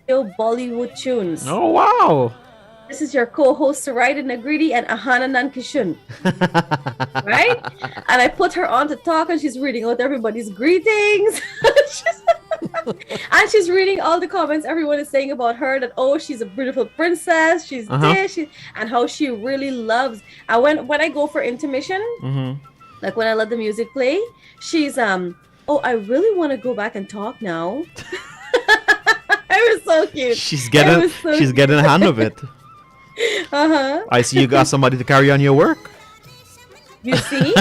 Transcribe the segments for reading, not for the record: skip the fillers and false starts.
Radio Bollywood Tunes. Oh, wow. This is your co-host Surida Nagridi and Ahana Nankishun, right? And I put her on to talk, and she's reading out everybody's greetings. And she's reading all the comments everyone is saying about her, that oh, she's a beautiful princess, she's this, and how she really loves. And when I go for intermission, like when I let the music play, she's oh, I really want to go back and talk now. It was so cute. She's getting a hand of it. I see you got somebody to carry on your work. You see?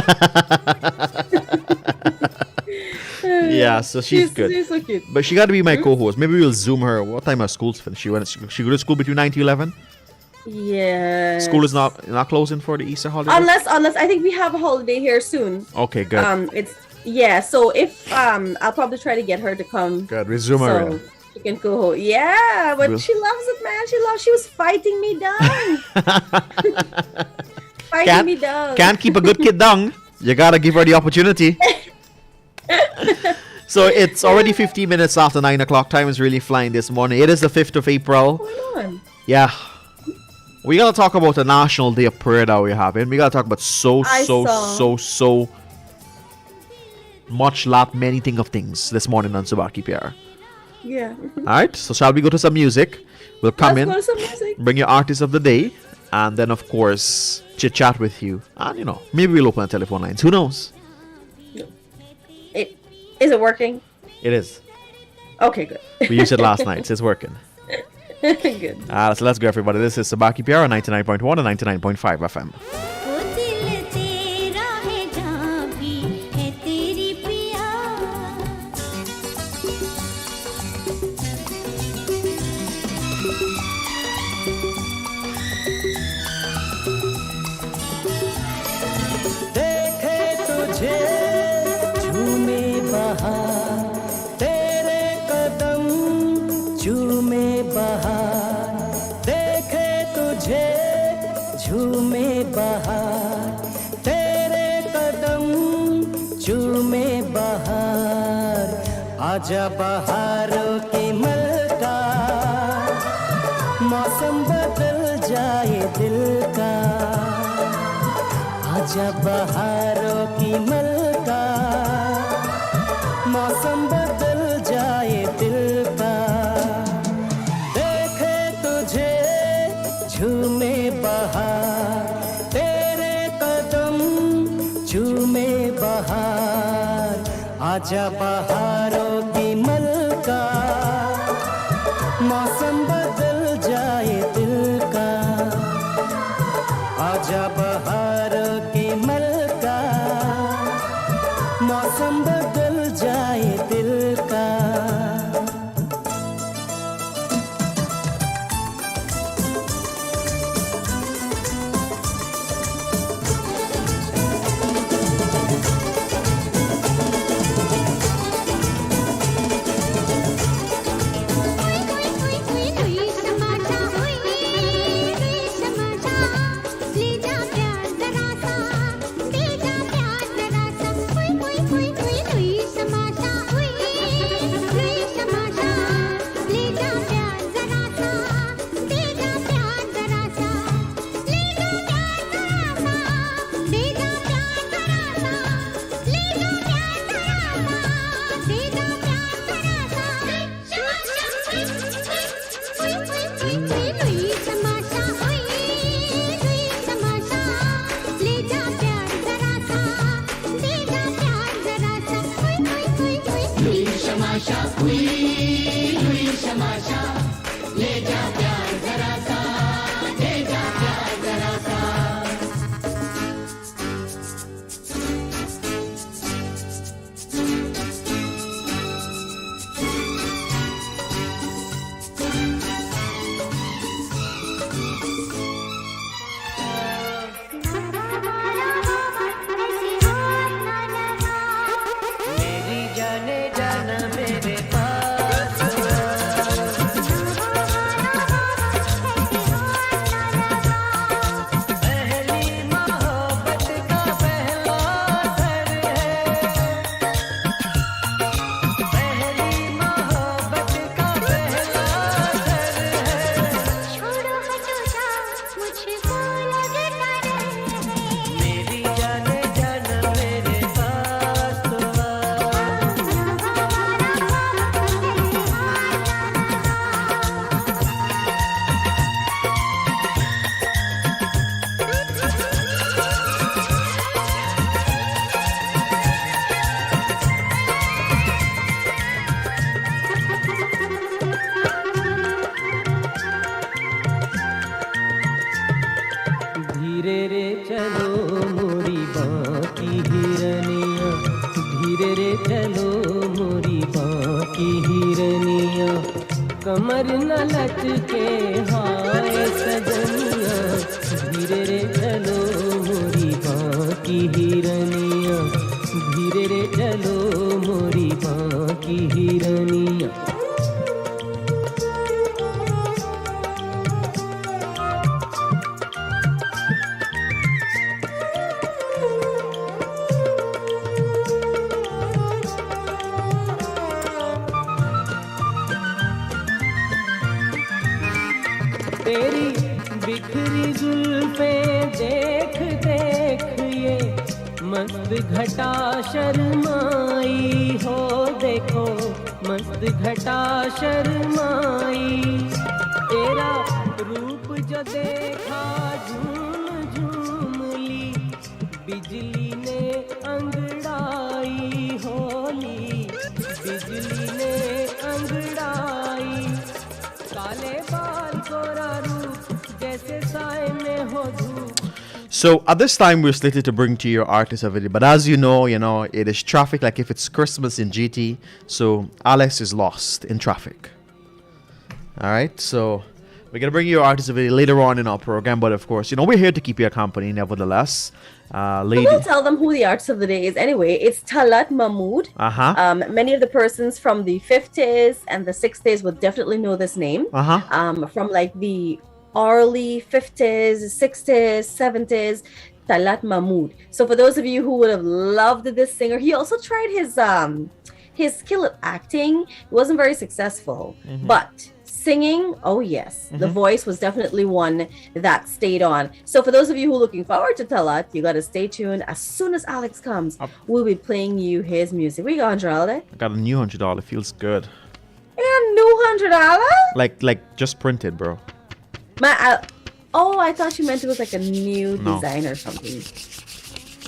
Yeah, so she's good. She's so cute. But she got to be my co-host. Maybe we'll Zoom her. What time are schools finish? She go to school between 9 to 11? Yeah. School is not closing for the Easter holiday? Unless I think we have a holiday here soon. Okay, good. So if I'll probably try to get her to come. Good, we Zoom her in. She can co-host. Yeah, but she loves it, man. She was fighting me down. Me down. Can't keep a good kid down. You gotta give her the opportunity. So it's already 15 minutes after 9 o'clock. Time is really flying this morning. It is the 5th of April. What's going on? Yeah. We gotta talk about the National Day of Prayer that we're having. We gotta talk about so much many things this morning on Subah Pyar. Yeah. Alright, so shall we go to some music? We'll come in, go to some music. bring your artist of the day, and then of course chit chat with you. And maybe we'll open the telephone lines. Who knows? Is it working? It is. Okay, good. We used it last night, so it's working. Good. So let's go, everybody. This is Subah Pyar on 99.1 and 99.5 FM. आजा बहारों की मलका, मौसम बदल जाए दिल का। आजा बहारों की मलका, मौसम बदल जाए दिल का। देखे तुझे झूमे बहार, तेरे कदम झूमे बहार। आजा बहारों की मलका, मौसम बदल जाए दिल का। आजा बहारों की मलका, मौसम बदल जाए दिल का। कमर न लटके हाय सजनिया धीरे रे चलो मोरी बाकी हिरनिया धीरे रे चलो मोरी बाकी हिरनिया तेरी बिखरी जुल्फें देख देख ये मस्त घटा शर्माई हो देखो मस्त घटा शर्माई तेरा रूप जो देखा झूम झूम ली बिजली ने अंगड़ाई होली बिजली ने अंगड़ाई काले बाल गोरा रूप जैसे साए में हो धूप. So at this time we're slated to bring to your artist of the day, but as you know, it is traffic like if it's Christmas in GT. So Alex is lost in traffic. All right, so we're gonna bring you your artist of the day later on in our program, but of course, we're here to keep you company. Nevertheless, lady, We'll tell them who the artist of the day is anyway. It's Talat Mahmood. Many of the persons from the 50s and the 60s would definitely know this name. From like the early 50s, 60s, 70s, Talat Mahmood. So for those of you who would have loved this singer, he also tried his skill at acting. It wasn't very successful, but singing, oh yes, the voice was definitely one that stayed on. So for those of you who are looking forward to Talat, you got to stay tuned. As soon as Alex comes, we'll be playing you his music. We got $100. I got a new $100. Feels good. You got a new $100? Like just printed, bro. I thought you meant it was like a new design or something.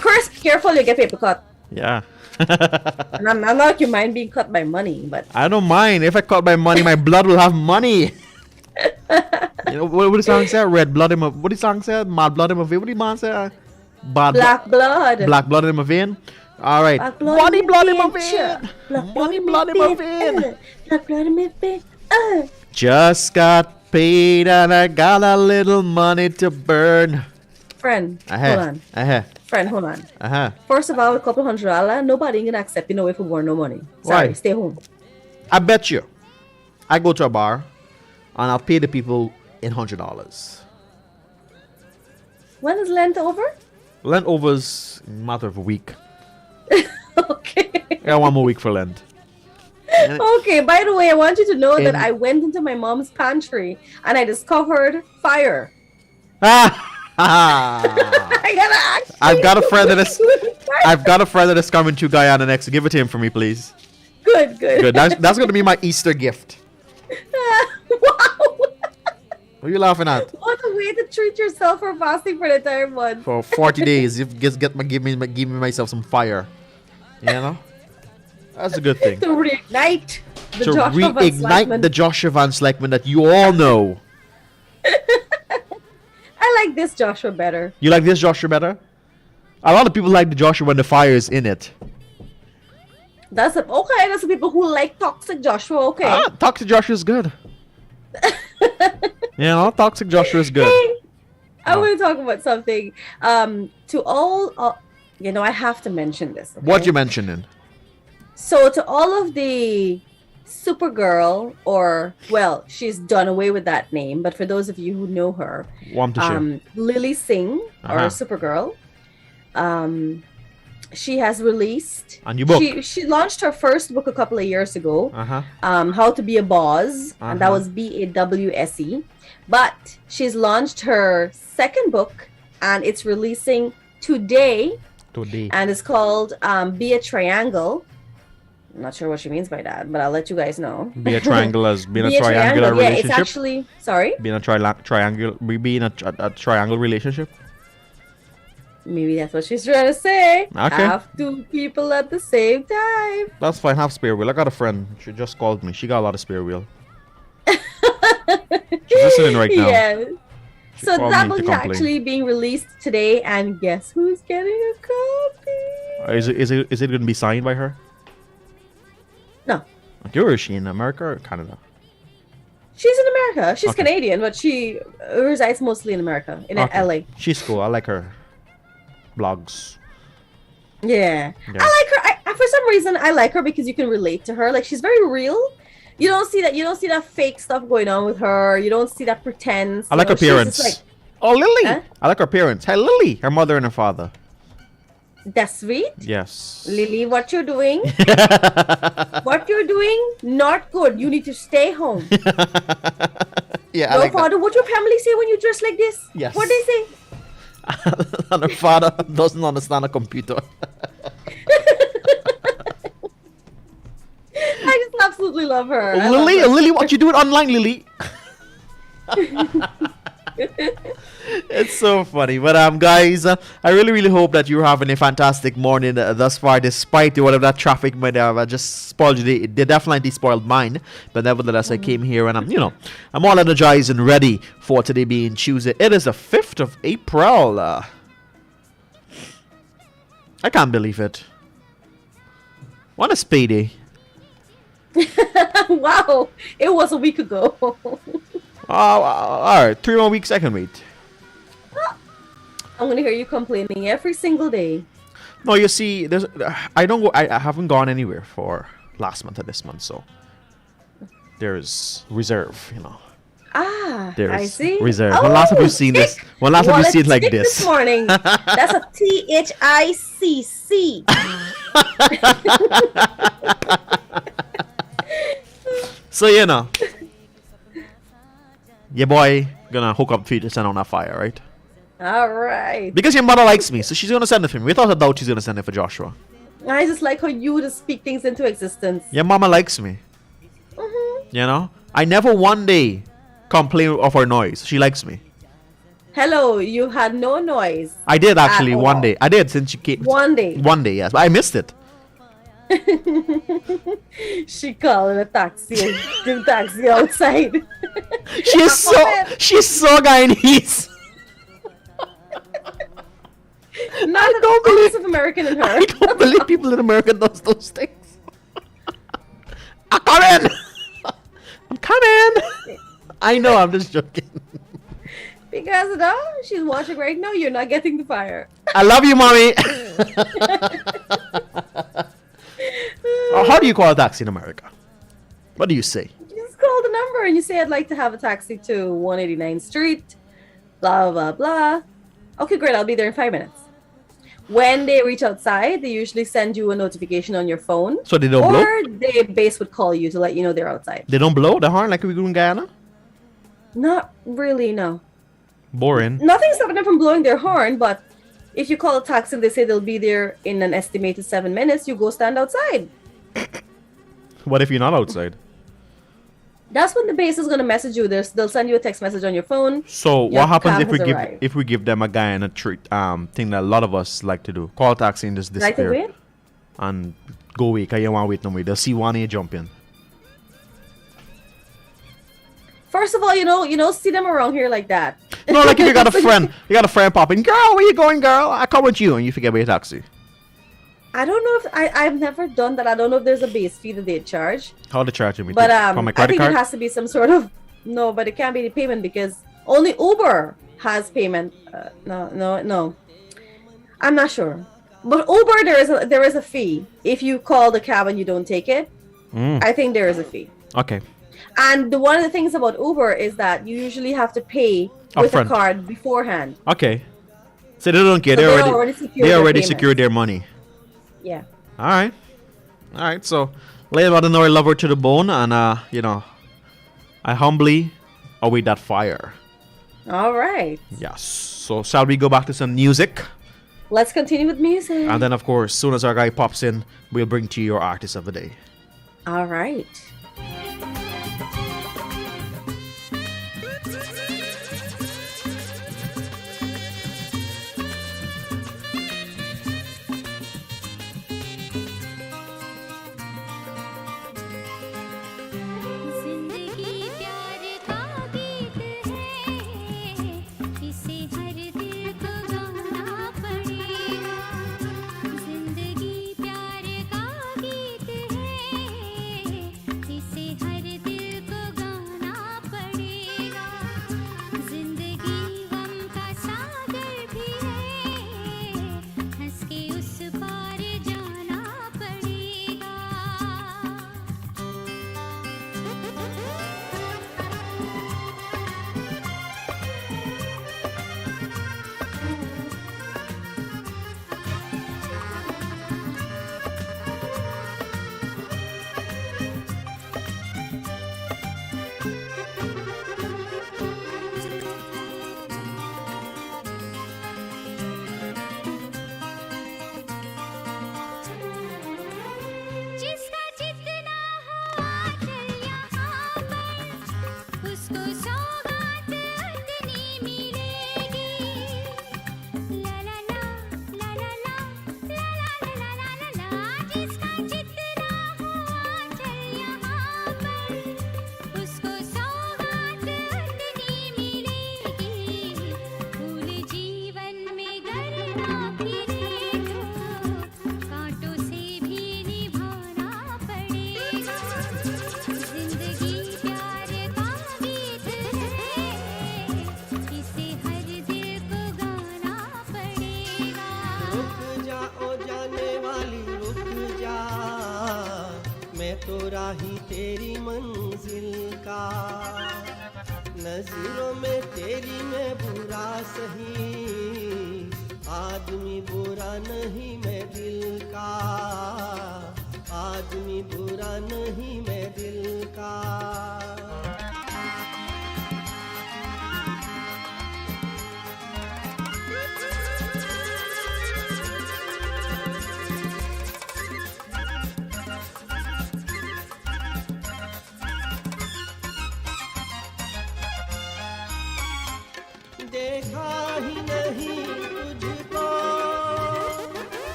Chris, careful, you get paper cut. Yeah. And I'm not like you mind being cut by money, but I don't mind. If I cut by money, my blood will have money. What the song say? Red blood in my... What the song say? Mad blood in my vein. What the man say? Black blood. Black blood in my vein. All right. Money blood in my vein. Money blood in my vein. Black blood in my vein. Just got paid and I got a little money to burn. Friend, hold on. Friend, hold on. First of all, a couple $100, nobody gonna accept you no way for more no money. Sorry, Why? Stay home. I bet you. I go to a bar and I'll pay the people in $100. When is Lent over? Lent over's a matter of a week. Okay. I got one more week for Lent. Okay, by the way, I want you to know that I went into my mom's pantry and I discovered fire. I gotta ask. I've got a friend that is coming to Guyana next. Give it to him for me, please. Good. That's gonna be my Easter gift. Wow. What are you laughing at? What a way to treat yourself for fasting for the entire month. For 40 days, give me myself some fire. That's a good thing. To reignite the Joshua Van Slykeman that you all know. I like this Joshua better. You like this Joshua better? A lot of people like the Joshua when the fire is in it. That's the people who like toxic Joshua. Okay. Toxic Joshua is good. Toxic Joshua is good. Hey, I want to talk about something. To all, I have to mention this. Okay? What you mentioning? So to all of the Supergirl, she's done away with that name, but for those of you who know her, Lily Singh or Supergirl, she has released a new book. She launched her first book a couple of years ago, How to Be a Boss, and that was BAWSE. But she's launched her second book, and it's releasing today. And it's called Be a Triangle. I'm not sure what she means by that, but I'll let you guys know. Be a triangle as being a triangular relationship. Yeah, it's actually being a triangle relationship. Maybe that's what she's trying to say. Okay. Have two people at the same time. That's fine. Have spare wheel. I got a friend. She just called me. She got a lot of spare wheel. She's listening right now. Yeah. So that book is actually being released today, and guess who's getting a copy? Is it going to be signed by her? No. Where is she, in America or Canada? She's in America. She's Okay. Canadian, but she resides mostly in America, in Okay. LA. She's cool. I like her blogs. Yeah. Yeah. I like her. For some reason, I like her because you can relate to her. Like, she's very real. You don't see that. You don't see that fake stuff going on with her. You don't see that pretense. I like her She's parents. just Oh, Lily. Huh? I like her parents. Hey, Lily. Her mother and her father. that's sweet. Yes. Lily, what you're doing? What you're doing? Not good. You need to stay home. Yeah, I Your like that. father, what your family say when you dress like this? Yes. What they say? And her father doesn't understand a computer. I just absolutely love her. I love Lily, her. Lily, what you doing online, Lily? It's so funny. But guys, I really hope that you're having a fantastic morning thus far, despite whatever that traffic might have just spoiled you. They definitely spoiled mine, but nevertheless, I came here and I'm all energized and ready for today being Tuesday. It is the 5th of April. I can't believe it. What a payday. Wow, it was a week ago. All right, 3 more weeks I can wait. I'm gonna hear you complaining every single day. No, you see, there's I haven't gone anywhere for last month and this month, so there's reserve, Ah, There's I see. reserve. When last have you seen this? When last have you seen like this? This morning. That's a THICC. So your boy gonna hook up feet to send on a fire, right? All right. Because your mother likes me, so she's gonna send it for me. Without a doubt, she's gonna send it for Joshua. I just like how you just speak things into existence. Your mama likes me. I never one day complain of her noise. She likes me. Hello, you had no noise. I did actually At one all. day. I did since she came. One day. One day, yes, but I missed it. She called a taxi and the taxi outside. She's so Guyanese. Not an ounce of American in her. I don't believe people in America does those things. I'm coming. I'm coming. I know. I'm just joking. Because no, she's watching right now. You're not getting the fire. I love you, mommy. How do you call a taxi in America? What do you say? You just call the number and you say, I'd like to have a taxi to 189th Street, blah, blah, blah. Okay, great. I'll be there in 5 minutes. When they reach outside, they usually send you a notification on your phone. So they don't blow? Or the base would call you to let you know they're outside. They don't blow the horn like we do in Guyana? Not really, no. Boring. Nothing's stopping them from blowing their horn, but if you call a taxi and they say they'll be there in an estimated 7 minutes, you go stand outside. What if you're not outside? That's when the base is gonna message you. They'll send you a text message on your phone. So Your what happens cab has arrived. if we give them a Guyana treat thing that a lot of us like to do? Call a taxi and just Like to disappear. wait? And go away, cause you want to wait no way. They'll see one and you jump in. First of all, see them around here like that. No, like if you got a friend popping, girl, where you going, girl? I come with you, and you forget about your taxi. I don't know if I've never done that. I don't know if there's a base fee that they charge. How they charge me? But From my I credit think card? it has to be some sort of no, but it can't be the payment because only Uber has payment. No. I'm not sure. But Uber there is a fee. If you call the cab and you don't take it, I think there is a fee. Okay. And one of the things about Uber is that you usually have to pay with Upfront. a card beforehand. Okay. So they don't care. So they they already secured their payment. secured their money. Yeah. All right. So later on, I know I love her to the bone, and I humbly await that fire. All right. Yes. So shall we go back to some music? Let's continue with music. And then, of course, soon as our guy pops in, we'll bring to you your artist of the day. All right. जिंदगी प्यार का गीत है इसे हर दिल को गाना पड़ेगा जिंदगी प्यार का गीत है राही तेरी मंजिल का, नजरों में तेरी मैं बुरा सही, आदमी बुरा नहीं मैं दिल का, आदमी बुरा नहीं मैं दिल का। देखा ही नहीं तुझको,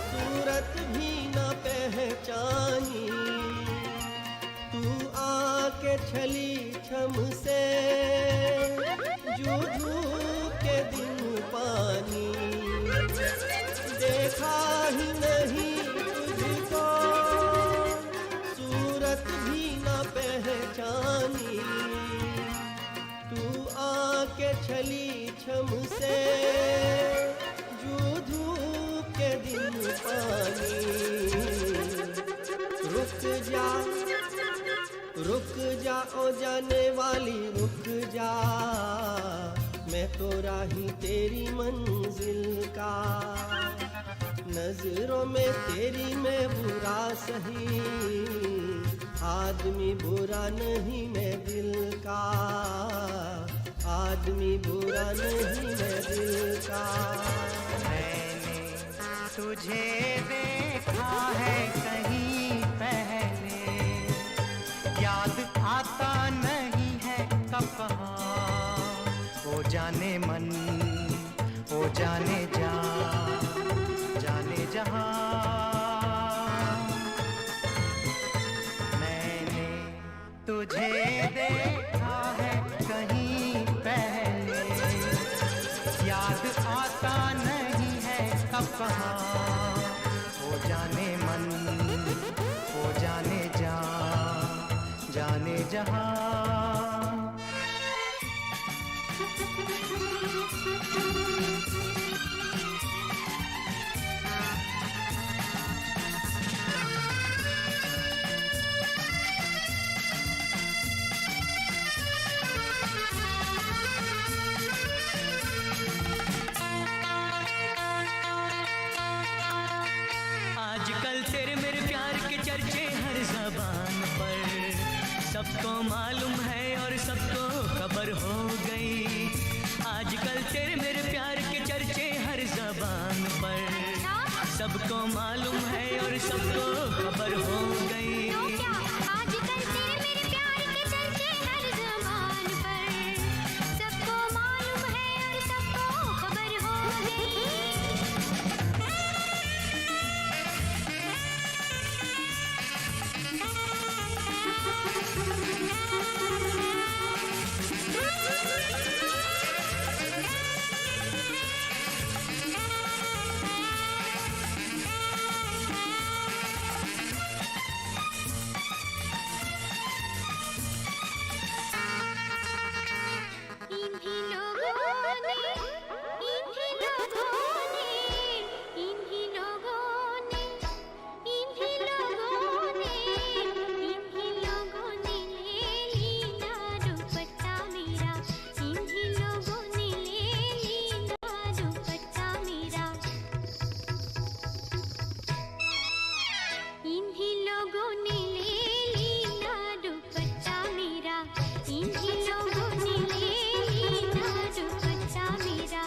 सूरत भी न पहचानी, तू आके छली छम से जू के दिन पानी। देखा ही नहीं तुझको, सूरत भी न पहचानी, तू आके छली छम से जू के दिन पानी। रुक जा ओ जाने वाली रुक जा, मैं तो राही तेरी मंजिल का, नजरों में तेरी मैं बुरा सही, आदमी बुरा नहीं मैं दिल का, आदमी बुरा नहीं मैं दिल का। मैंने तुझे देखा है कहीं पहले, याद आता नहीं है कब कहाँ, ओ जाने मन ओ जाने जा, जाने जहाँ। मैंने तुझे देखा है कहीं पहले, याद आता नहीं है कब कहाँ, ओ जाने मन ओ जाने जा, जाने जहाँ। आजकल तेरे मेरे प्यार के चर्चे हर ज़बान पर, सबको मालूम है और सबको खबर हो गई। आजकल तेरे मेरे प्यार के चर्चे हर ज़बान पर, सबको मालूम है और सबको खबर हो गई। तो क्या आजकल तेरे मेरे प्यार के चर्चे हर ज़बान पर, सबको मालूम है और सबको खबर हो गई। इन्हीं लोगों ने इन्हीं लोगों ने इन्हीं लोगों ने इन्हीं लोगों ने इन्हीं लोगों ने ले लीना दुपट्टा मेरा, इन्हीं लोगों ने ले लीना दुपट्टा मेरा, इन्हीं लोगों ने ले लीना दुपट्टा मेरा, इन्हीं लोगों ने ले लीना दुपट्टा मेरा।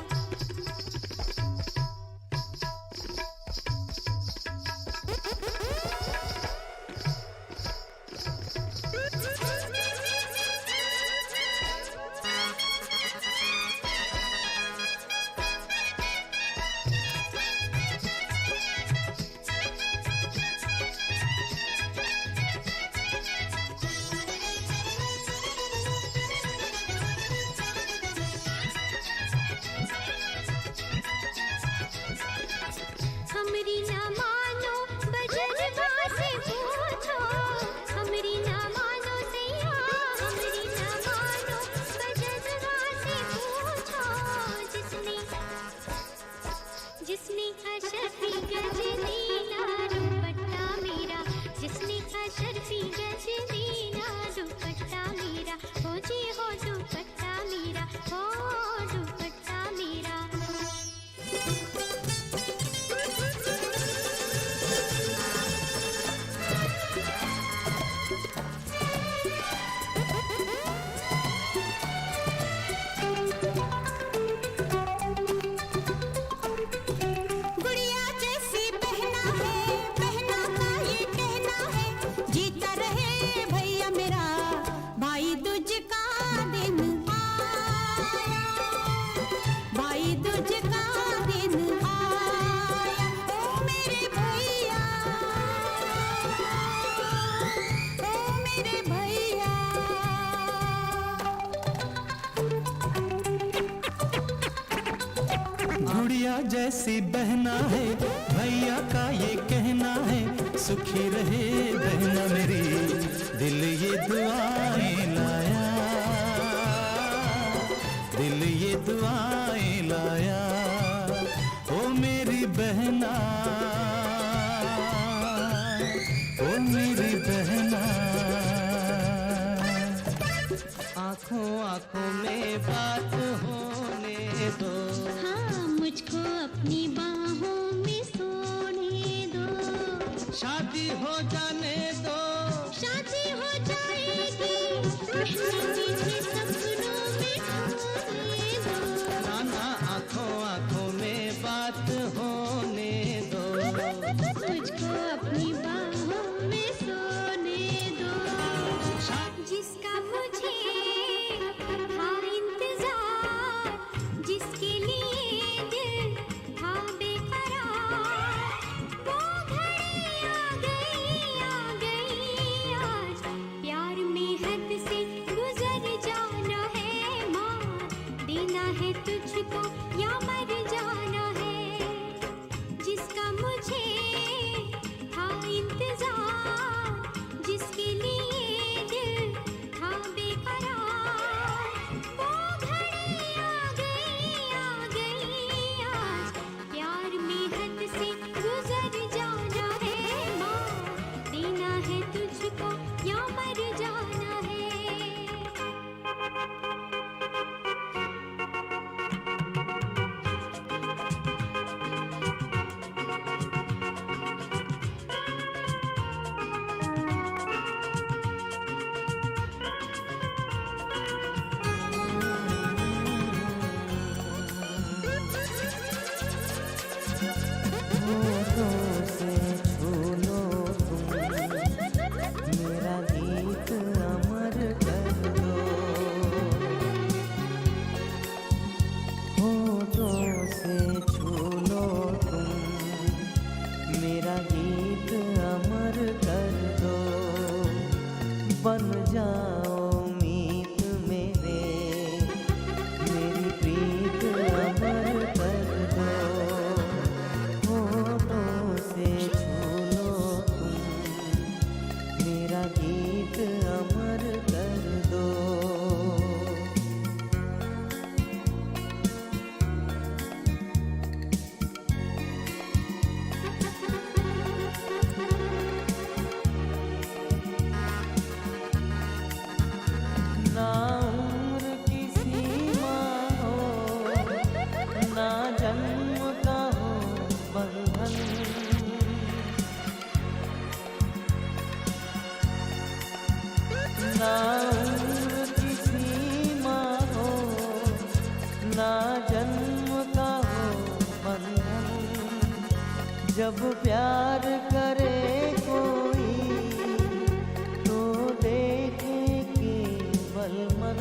गुड़िया जैसी बहना है, भैया का ये कहना है, सुखी रहे बहना मेरी, दिल ये दुआएं लाया, दिल ये दुआएं लाया, ओ मेरी बहना, ओ मेरी बहना। आँखों आँखों में बात होने दो, हाँ मुझको अपनी बाहों में सोने दो, शादी हो जाने दो, शादी हो जाएगी, मीठे सपनों में खोने दो, नाना आँखों आँखों में बात होने दो, मुझको अपनी बाहों में सोने दो। जिसका मुझे था इंतजार, जिसके लिए दिल था बेकरार, वो घड़ी आ गई आज, प्यार में हद से गुजर जाना है, मार देना है तुझको या मर जाना है। जिसका मुझे था इंतजार, जिसके लिए दिल था बेकरार, वो घड़ी आ गई आज, प्यार में हद से गुजर जाना है, मार देना है तुझको या मर जाना है। होठों से छू लो तुम, मेरा गीत अमर कर दो, होठों से छू लो तुम, मेरा गीत अमर कर दो, बन जाओ मीत मेरे, मेरी प्रीत अमर कर दो, होठों से छू लो तुम, मेरा गीत अमर कर दो। ना उम्र की सीमा हो, ना जन्म का हो बंधन, ना उम्र की सीमा हो, ना जन्म का हो बंधन, जब प्यार करे कोई तो देखे केवल मन,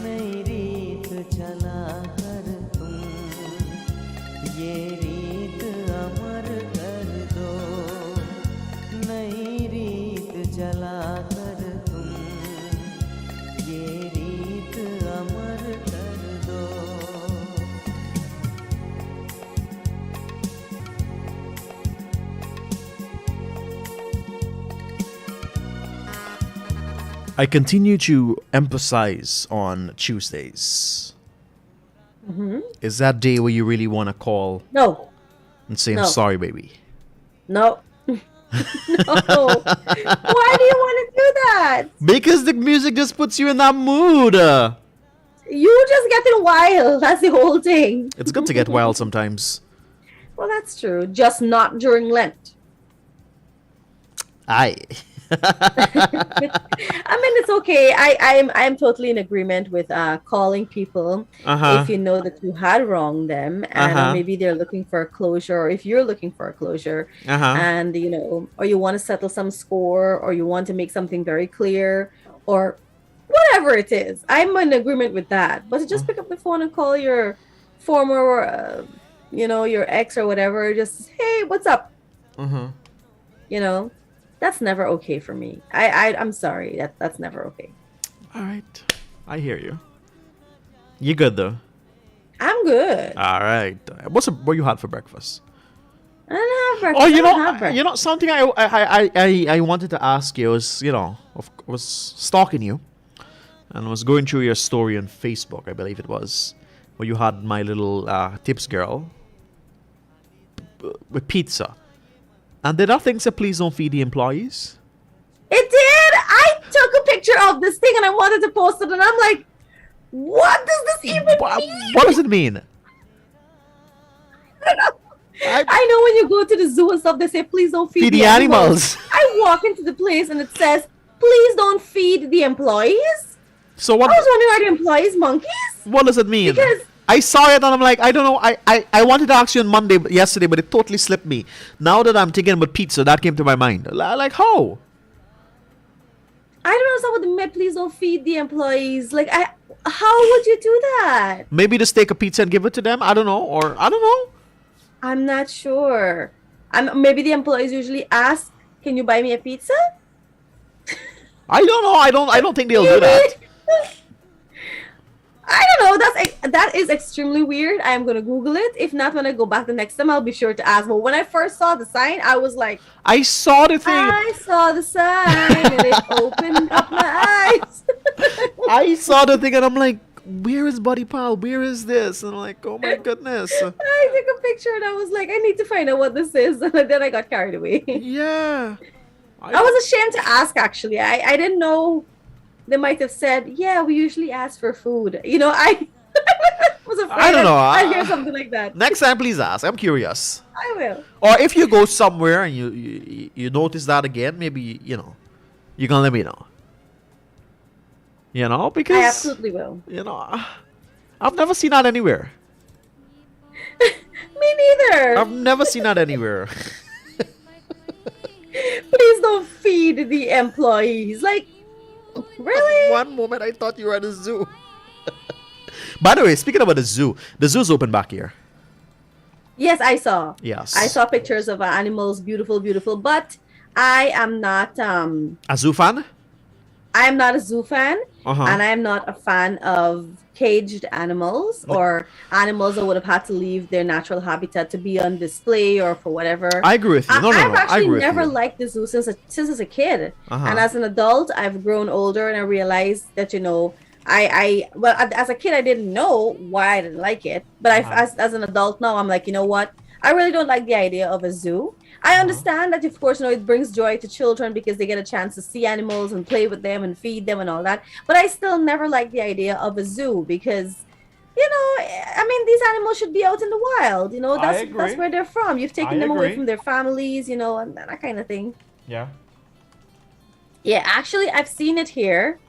नई रीत चला कर तुम, ये रीत अमर कर दो, नई रीत चला कर तुम, ये रीत अमर कर दो। I continue to emphasize on Tuesdays. Is that day where you really want to call No, and say, I'm No. sorry, baby? no. No. Why do you want to do that? Because the music just puts you in that mood. You just getting wild. That's the whole thing. It's good to get wild sometimes. Well, that's true. Just not during Lent. Aye. I mean, it's okay. I'm totally in agreement with calling people if you know that you had wronged them, and maybe they're looking for a closure, or if you're looking for a closure, and or you want to settle some score, or you want to make something very clear, or whatever it is. I'm in agreement with that. But to just pick up the phone and call your former, your ex or whatever, just hey, what's up? That's never okay for me. I'm sorry. That's never okay. All right. I hear you. You good, though? I'm good. All right. What you had for breakfast? I don't have breakfast. Oh, I don't have breakfast. something I wanted to ask you was, was stalking you and was going through your story on Facebook, I believe it was, where you had my little tips girl with pizza. And did that thing say, please don't feed the employees? It did. I took a picture of this thing and I wanted to post it, and I'm like, what does this even mean? What does it mean? I know when you go to the zoo and stuff, they say, please don't feed the animals. I walk into the place and it says, please don't feed the employees. So I what? was wondering, are the employees monkeys? What does it mean? Because I saw it and I'm like, I don't know. I wanted to ask you on yesterday, but it totally slipped me. Now that I'm thinking about pizza, that came to my mind. Like how? I don't understand what the meant, please don't feed the employees. Like, how would you do that? Maybe just take a pizza and give it to them. I don't know. Or I don't know. I'm not sure. Maybe the employees usually ask, can you buy me a pizza? I don't know. I don't think they'll do that. I don't know. That is extremely weird. I am gonna Google it. If not, when I go back the next time, I'll be sure to ask. But when I first saw the sign, I was like, I saw the thing. I saw the sign and it opened up my eyes. I saw the thing and I'm like, where is Buddy Pal? Where is this? And I'm like, oh my goodness. I took a picture and I was like, I need to find out what this is. And then I got carried away. Yeah. I was ashamed to ask, actually. I didn't know. They might have said, yeah, we usually ask for food. I was afraid I don't know. I'd hear something like that. Next time, please ask. I'm curious. I will. Or if you go somewhere and you notice that again, maybe, you can let me know. Because... I absolutely will. I've never seen that anywhere. Me neither. I've never seen that anywhere. Please don't feed the employees. Like, really? One moment I thought you were at a zoo. By the way, speaking about the zoo's open back here. Yes, I saw. Yes. I saw pictures of animals, beautiful, beautiful. But I am not a zoo fan? I am not a zoo fan, Uh-huh. and I am not a fan of caged animals or animals that would have had to leave their natural habitat to be on display or for whatever. I agree with you. No, I've I actually agree with never you. liked the zoo since as a kid, Uh-huh. and as an adult, I've grown older and I realized that well, as a kid I didn't know why I didn't like it, but as an adult now I'm like, you know what? I really don't like the idea of a zoo. I understand that, of course, it brings joy to children because they get a chance to see animals and play with them and feed them and all that. But I still never like the idea of a zoo because, these animals should be out in the wild. That's where they're from. You've taken them away from their families, and that kind of thing. Yeah. Yeah, actually, I've seen it here.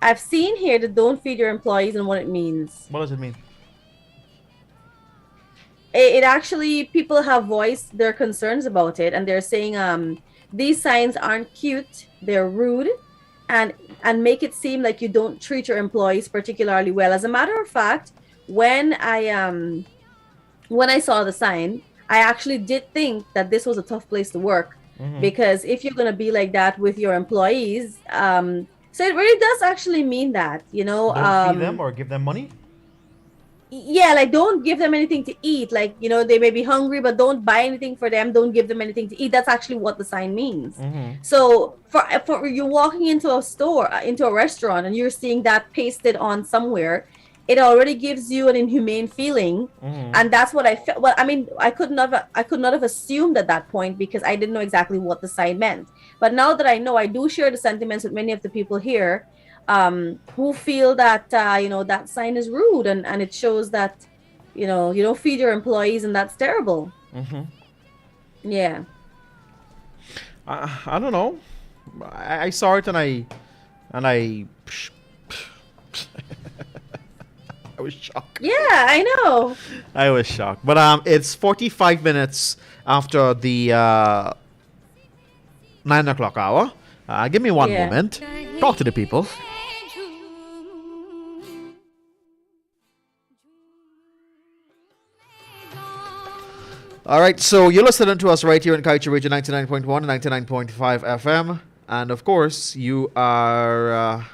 I've seen here the don't feed your employees and what it means. What does it mean? It actually, people have voiced their concerns about it, and they're saying these signs aren't cute, they're rude, and make it seem like you don't treat your employees particularly well. As a matter of fact, when I saw the sign, I actually did think that this was a tough place to work, because if you're going to be like that with your employees, so it really does actually mean that, Don't feed them or give them money? Yeah, like don't give them anything to eat. Like, they may be hungry, but don't buy anything for them. Don't give them anything to eat. That's actually what the sign means. So for you walking into a store, into a restaurant, and you're seeing that pasted on somewhere, it already gives you an inhumane feeling. And that's what I felt. Well, I could not have assumed at that point because I didn't know exactly what the sign meant. But now that I know, I do share the sentiments with many of the people here who feel that that sign is rude and it shows that you don't feed your employees, and that's terrible. Yeah. I don't know. I saw it and I I was shocked. Yeah, I know. I was shocked. But it's 45 minutes after the 9 o'clock hour. Give me one Yeah. moment. Talk to the people. All right, so you're listening to us right here in Culture Radio 99.1 and 99.5 FM. And of course, you are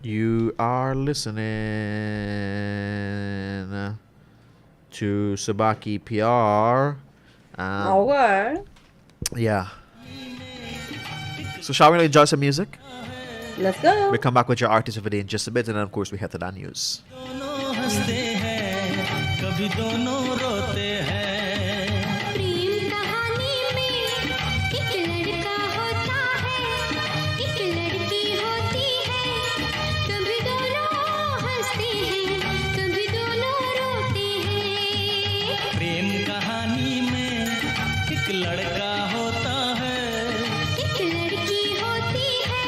You are listening to Sabaki PR. Okay. Yeah. So shall we enjoy some music? Let's go. We come back with your artist of the day in just a bit, and then of course we head to that news. दोनों हंसते हैं कभी दोनों रोते हैं प्रेम कहानी में एक लड़का होता है एक लड़की होती है कभी दोनों हंसते हैं कभी दोनों रोते हैं प्रेम कहानी में एक लड़का होता है एक लड़की होती है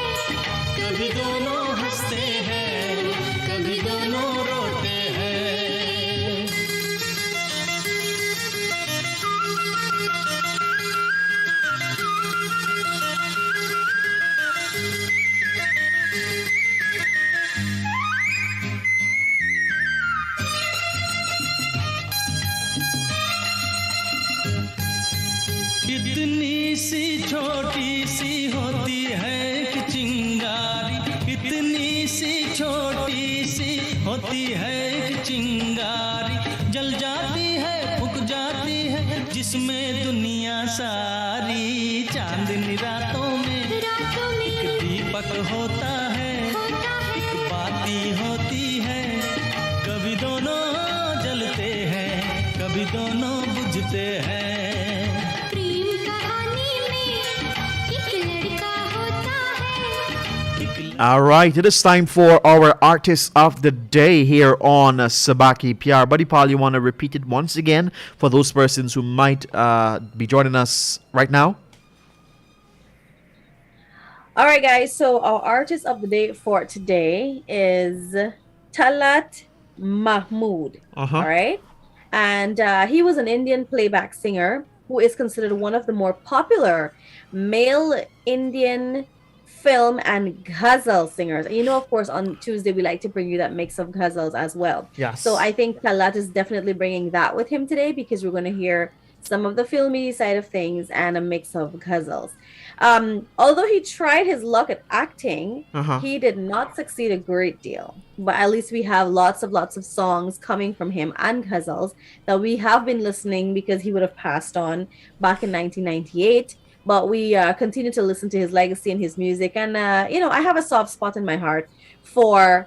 कभी दोनों हंसते हैं कभी दोनों रोते हैं इतनी सी छोटी सी होती है एक चिंगारी इतनी सी छोटी सी होती है एक चिंगारी जल जाती है फूक जाती है जिसमें दुनिया सारी चांदनी रातों में एक दीपक होता है एक बाती होती है कभी दोनों जलते हैं कभी दोनों बुझते हैं प्रेम कहानी में एक लड़का होता है All right, it is time for our artist of the day here on Sabaki PR. Buddy Paul, you want to repeat it once again for those persons who might be joining us right now? All right, guys. So our artist of the day for today is Talat Mahmood. Uh-huh. All right. And he was an Indian playback singer who is considered one of the more popular male Indian film and ghazal singers. And you know, of course, on Tuesday, we like to bring you that mix of ghazals as well. Yes. So I think Talat is definitely bringing that with him today because we're going to hear some of the filmy side of things and a mix of ghazals. Although he tried his luck at acting, he did not succeed a great deal. But at least we have lots of songs coming from him and ghazals that we have been listening because he would have passed on back in 1998. But we continue to listen to his legacy and his music. And, you know, I have a soft spot in my heart for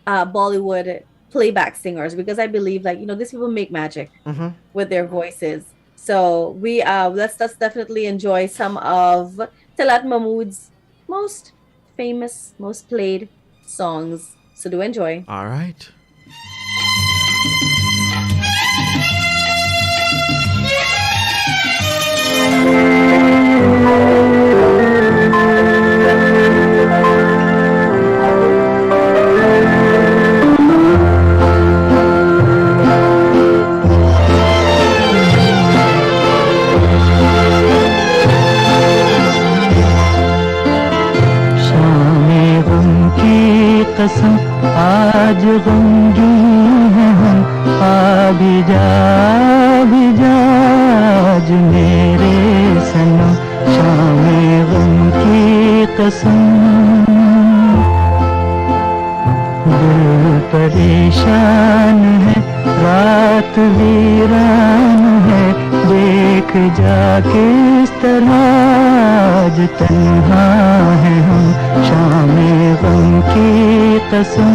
Bollywood playback singers because I believe, like, you know, these people make magic with their voices. So we let's definitely enjoy some of Talat Mahmood's most famous, most played songs. So do enjoy. All right. कसम आज गमगीन है हम आ भी जा आज मेरे सनम शाम गम की कसम दिल परेशान है रात वीरान है देख जा किस तरह आज तन्हा है हम शाम गम की कसम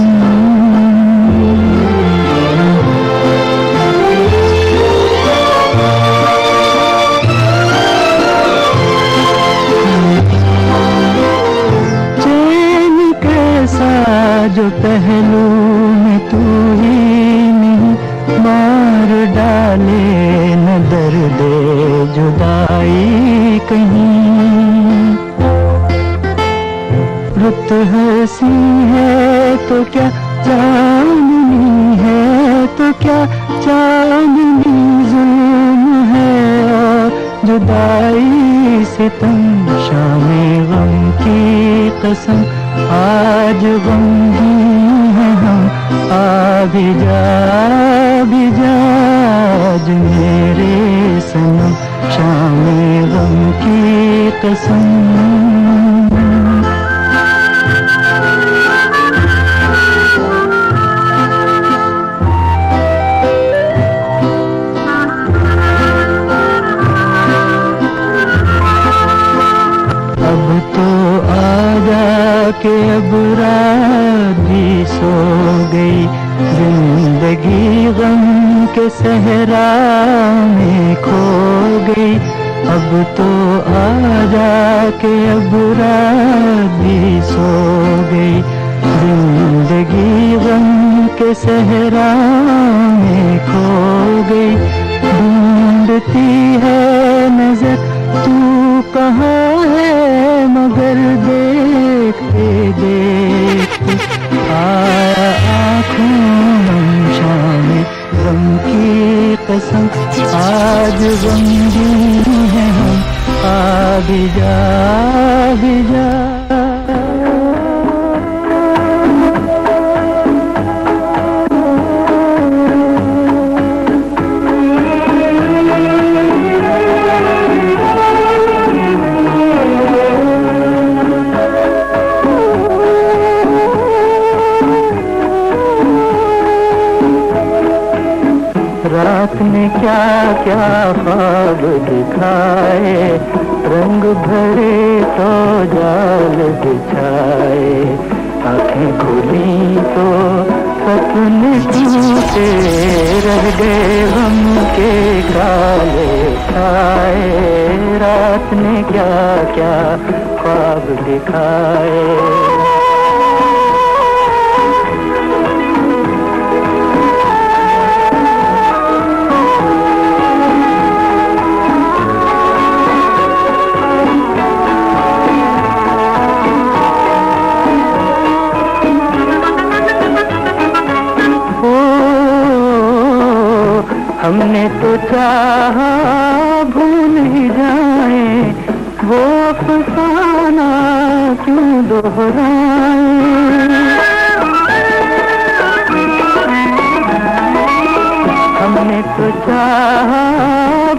चैन कैसा जो पहलू में तू ही नहीं मार डाले न दर्द जुदाई कहीं रुत हंसी है तो क्या चांदनी है तो क्या चांदनी जुल्म है और जुदाई सितम शाम गम की कसम आज गमगीन है हम आ भी जा आज मेरे सनम शाम गम की कसम तो आजा के अब रात भी सो गई, जिंदगी गम के सहरा में खो गई। अब तो आजा के अब रात भी सो गई, जिंदगी गम के सहरा में खो गई। ढूंढती है नजर तू कहाँ है, मगर देखते देखते आया आँखों मंशा में गम की कसम। आज गमगीन है हम, आ भी जा, भी जा। रात ने क्या क्या ख्वाब दिखाए, रंग भरे तो जाल बिछाए। आंखें खुली तो सपने टूटे, रह गए गम के काले छाए। रात ने क्या क्या ख्वाब दिखाए। हमने तो चाहा भूल ही जाए, वो अफसाना क्यों दोहराए। हमने तो चाहा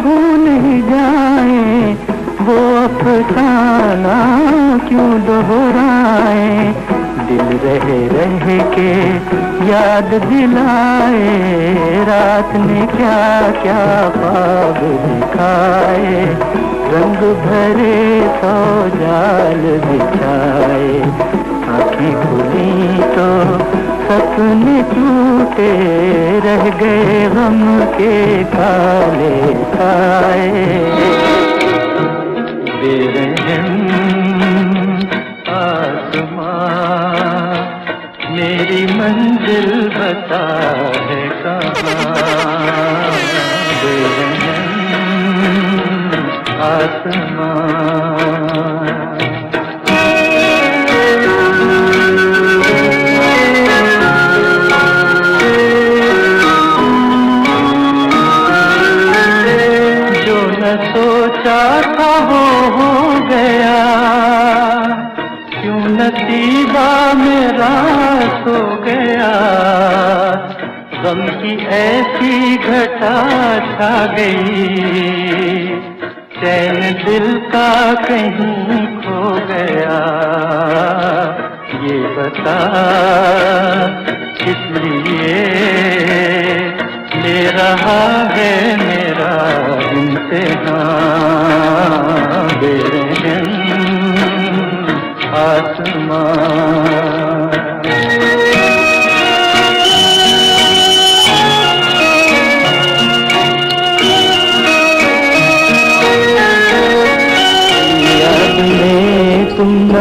भूल ही जाए, वो अफसाना क्यों दोहराए। दिल रह रह के याद दिलाए, रात ने क्या क्या ख्वाब दिखाए। रंग भरे तो जाल बिछाए, आंखें खुली तो सपने टूटे, रह गए गम के काले छाए। बेरहम मेरी मंजिल बता है कहाँ, बेरहम आसमां। जो न सोचा था वो हो गया, क्यों नसीबा मेरा सो गया। गम की ऐसी घटा छा गई, चैन दिल का कहीं खो गया। ये बता किस लिए ले रहा है मेरा इम्तिहान, बेरहम आसमां। याद में तुम न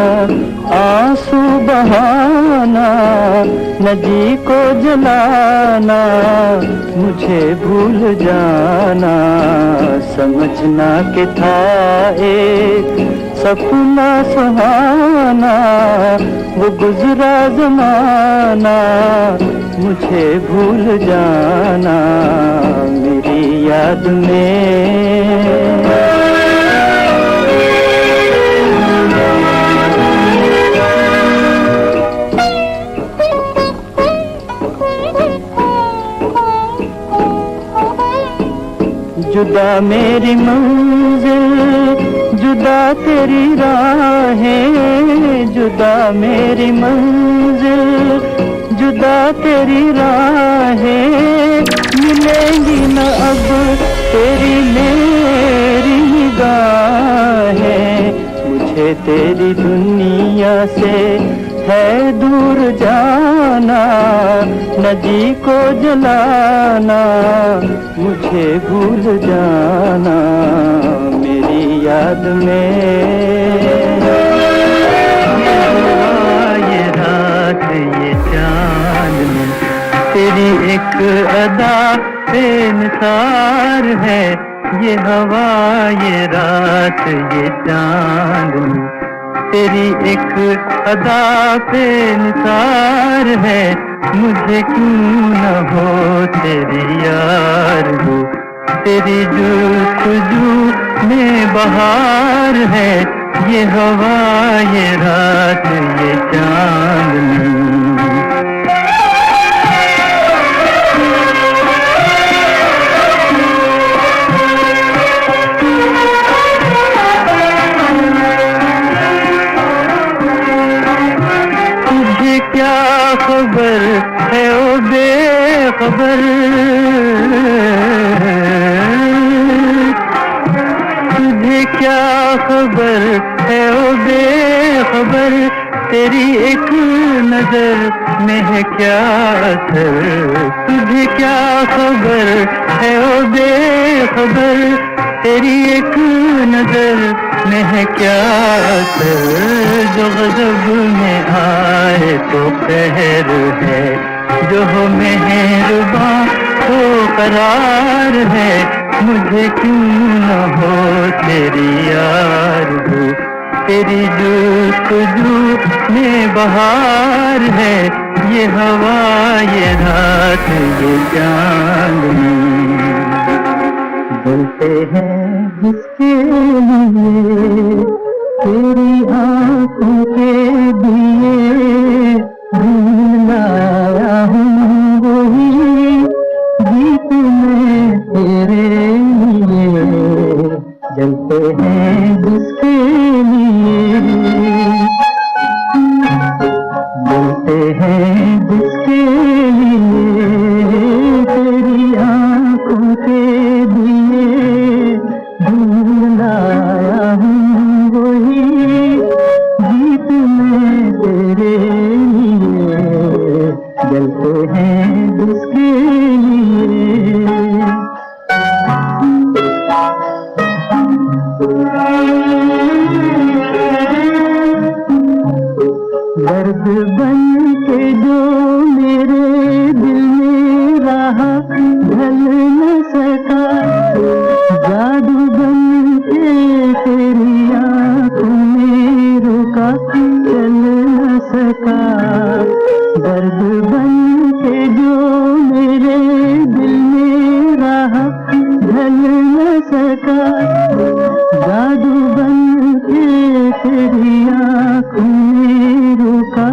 आंसू बहाना, न जी को जलाना, मुझे भूल जाना। समझना कि था एक सपना सुहाना, वो गुजरा जमाना, मुझे भूल जाना मेरी याद में। जुदा मेरी मंजिल, जुदा तेरी राहें, जुदा मेरी मंजिल, जुदा तेरी राहें। मिलेंगी न अब तेरी मेरी निगाहें, मुझे तेरी दुनिया से है दूर जाना, नदी को जलाना, मुझे भूल जाना मेरी याद में। ये रात ये चांदनी तेरी एक अदा बेनसार है, ये हवा ये रात ये चांदनी तेरी एक अदा बेनसार है, मुझे क्यों न हो तेरी यार हो, तेरी जुस्तजू में बहार है, ये हवा ये रात ये चांदनी। क्या खबर है ओ बेखबर, तुझे क्या खबर है ओ बेखबर, तेरी एक नजर में है क्या असर, तुझे क्या खबर है ओ बेखबर, तेरी एक नजर में है क्या असर, जो गजब में आए तो कहर है, जो हो मेहरबां तो करार है, मुझे क्यों न हो तेरी यार हो, तेरी जुस्तजू में बहार है, ये हवा ये रात ये चांदनी। बोलते हैं जिसके लिए तेरी आंखों के दिए ढूंढ लाया हूँ वही गीत में तेरे लिए, जलते हैं जिसके लिए, जलते हैं जिसके लिए तेरी आंखों के दिए ढूंढ लाया हूँ वही गीत में तेरे लिए, जलते हैं जिसके लिए। दर्द बन के जो मेरे दिल में रहा ढल न सका, जादू बन के तेरी आँखों में रुका चल न सका, दर्द बन के जो मेरे दिल में रहा ढल न सका, जादू बन के तेरी आँखों में रुका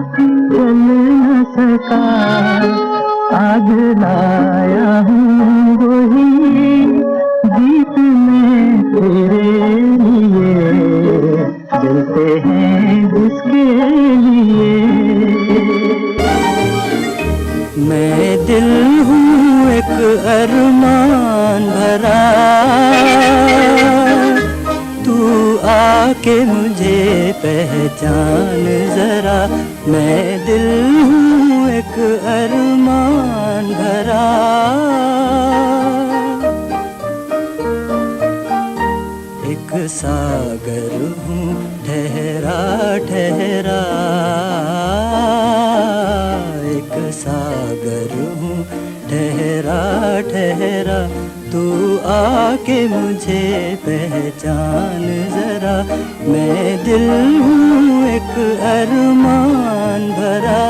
चल न सका, आज लाया हूँ वही गीत में तेरे लिए, जलते हैं जिसके लिए। मैं दिल हूँ एक अरमान भरा, तू आके मुझे पहचान जरा, मैं दिल हूँ एक अरमान भरा, एक सागर हूँ ठहरा ठहरा, एक सागर हूँ ठहरा ठहरा, तू आके मुझे पहचान जरा, मैं दिल हूँ एक अरमान भरा।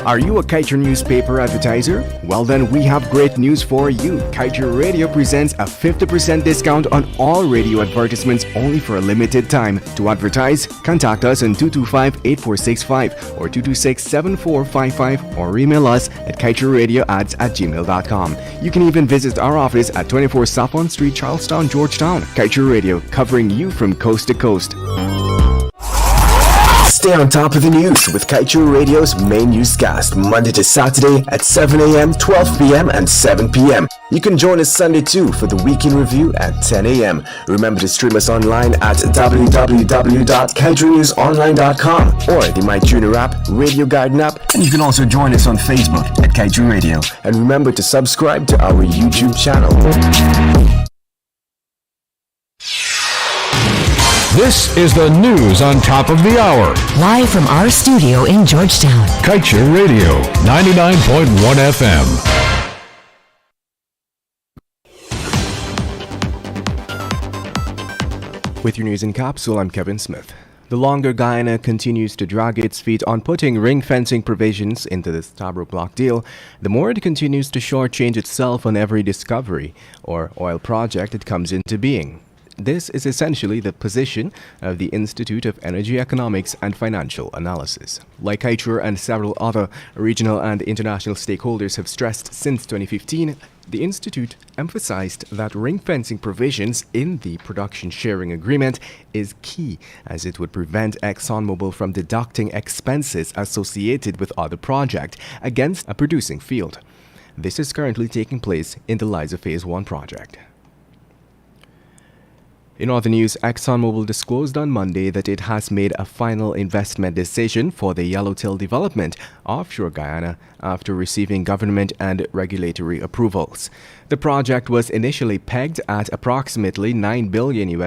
Are you a Kaiser newspaper advertiser? Well then, we have great news for you. Kaiser Radio presents a 50% discount on all radio advertisements only for a limited time. To advertise, contact us on 225-8465 or 226-7455 or email us at kaiserradioads@gmail.com. You can even visit our office at 24 Saffron Street, Charlestown, Georgetown. Kaiser Radio, covering you from coast to coast. Stay on top of the news with Kaiju Radio's main newscast, Monday to Saturday at 7 a.m., 12 p.m., and 7 p.m. You can join us Sunday too for the Weekend Review at 10 a.m. Remember to stream us online at www.kaijunewsonline.com or the MyTuner app, Radio Garden app, and you can also join us on Facebook at Kaiju Radio. And remember to subscribe to our YouTube channel. This is the news on top of the hour. Live from our studio in Georgetown. Kaiju Radio, 99.1 FM. With your news in capsule, I'm Kevin Smith. The longer Guyana continues to drag its feet on putting ring fencing provisions into the Stabroek Block deal, the more it continues to shortchange itself on every discovery or oil project that comes into being. This is essentially the position of the Institute of Energy Economics and Financial Analysis. Like Kaichur and several other regional and international stakeholders have stressed since 2015, the Institute emphasized that ring fencing provisions in the production sharing agreement is key, as it would prevent ExxonMobil from deducting expenses associated with other projects against a producing field. This is currently taking place in the Liza Phase 1 project. In other news, ExxonMobil disclosed on Monday that it has made a final investment decision for the Yellowtail development offshore Guyana after receiving government and regulatory approvals. The project was initially pegged at approximately $9 billion,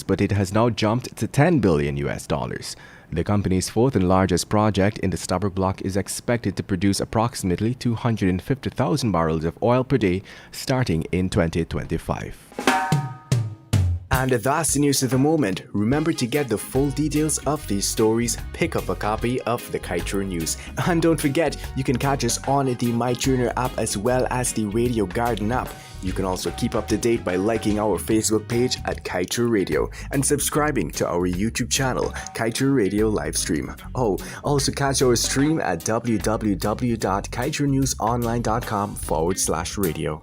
but it has now jumped to $10 billion. The company's fourth and largest project in the Stabroek Block is expected to produce approximately 250,000 barrels of oil per day starting in 2025. And that's the news of the moment. Remember to get the full details of these stories, pick up a copy of the Kaichur News. And don't forget, you can catch us on the MyTuner app as well as the Radio Garden app. You can also keep up to date by liking our Facebook page at Kaichur Radio and subscribing to our YouTube channel, Kaichur Radio Livestream. Oh, also catch our stream at www.kaijurnewsonline.com/radio.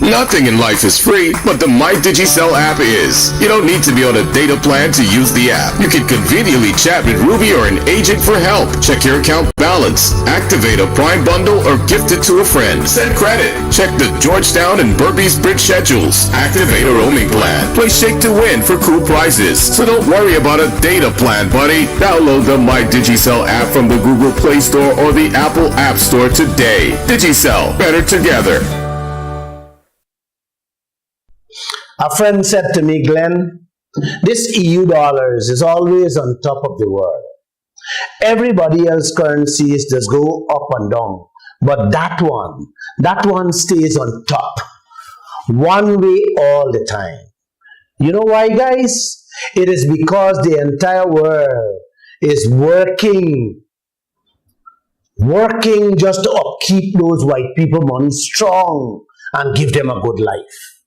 Nothing in life is free, but the MyDigiCell app is. You don't need to be on a data plan to use the app. You can conveniently chat with Ruby or an agent for help, check your account balance, activate a Prime bundle, or gift it to a friend. Send credit, check the Georgetown and Burpees Bridge schedules, activate a roaming plan, play Shake to Win for cool prizes. So don't worry about a data plan, buddy. Download the MyDigiCell app from the Google Play Store or the Apple App Store today. Digicel, better together. A friend said to me, Glenn, this EU dollars is always on top of the world. Everybody else's currencies just go up and down. But that one stays on top. One way all the time. You know why, guys? It is because the entire world is working just to upkeep those white people money strong and give them a good life.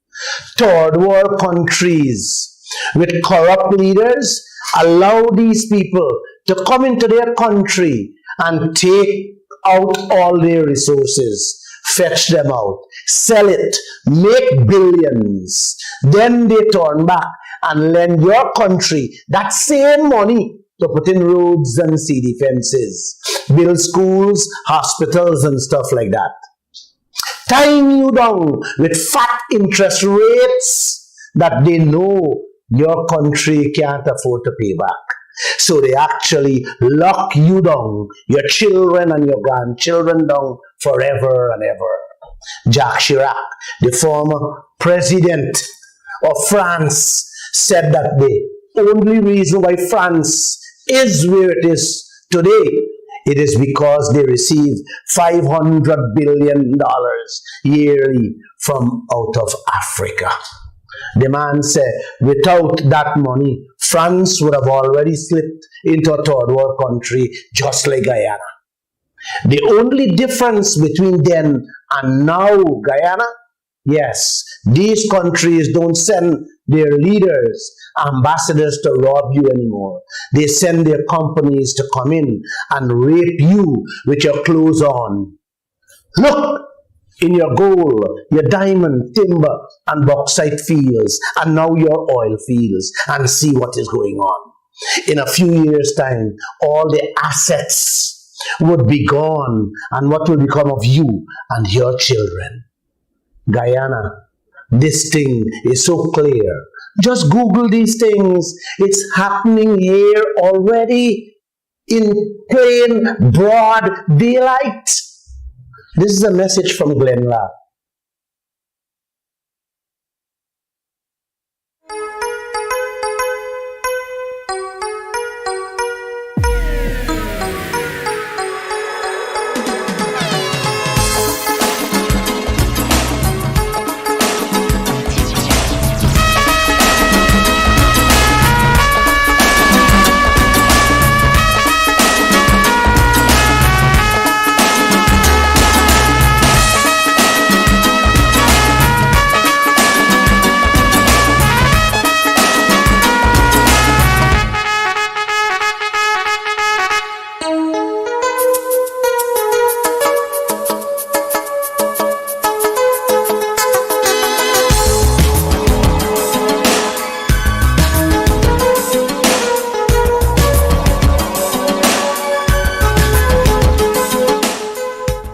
Third world countries with corrupt leaders allow these people to come into their country and take out all their resources, fetch them out, sell it, make billions. Then they turn back and lend your country that same money to put in roads and CD fences, build schools, hospitals and stuff like that. Tying you down with fat interest rates that they know your country can't afford to pay back. So they actually lock you down, your children and your grandchildren down forever and ever. Jacques Chirac, the former president of France, said that the only reason why France is where it is today, it is because they receive $500 billion yearly from out of Africa. The man said, without that money, France would have already slipped into a third world country just like Guyana. The only difference between then and now Guyana, yes, these countries don't send their leaders, ambassadors to rob you anymore. They send their companies to come in and rape you with your clothes on. Look, in your gold, your diamond, timber, and bauxite fields, and now your oil fields, and see what is going on. In a few years' time, all the assets would be gone, and what will become of you and your children? Guyana, this thing is so clear. Just Google these things. It's happening here already in plain, broad daylight. This is a message from Glenn Lapp.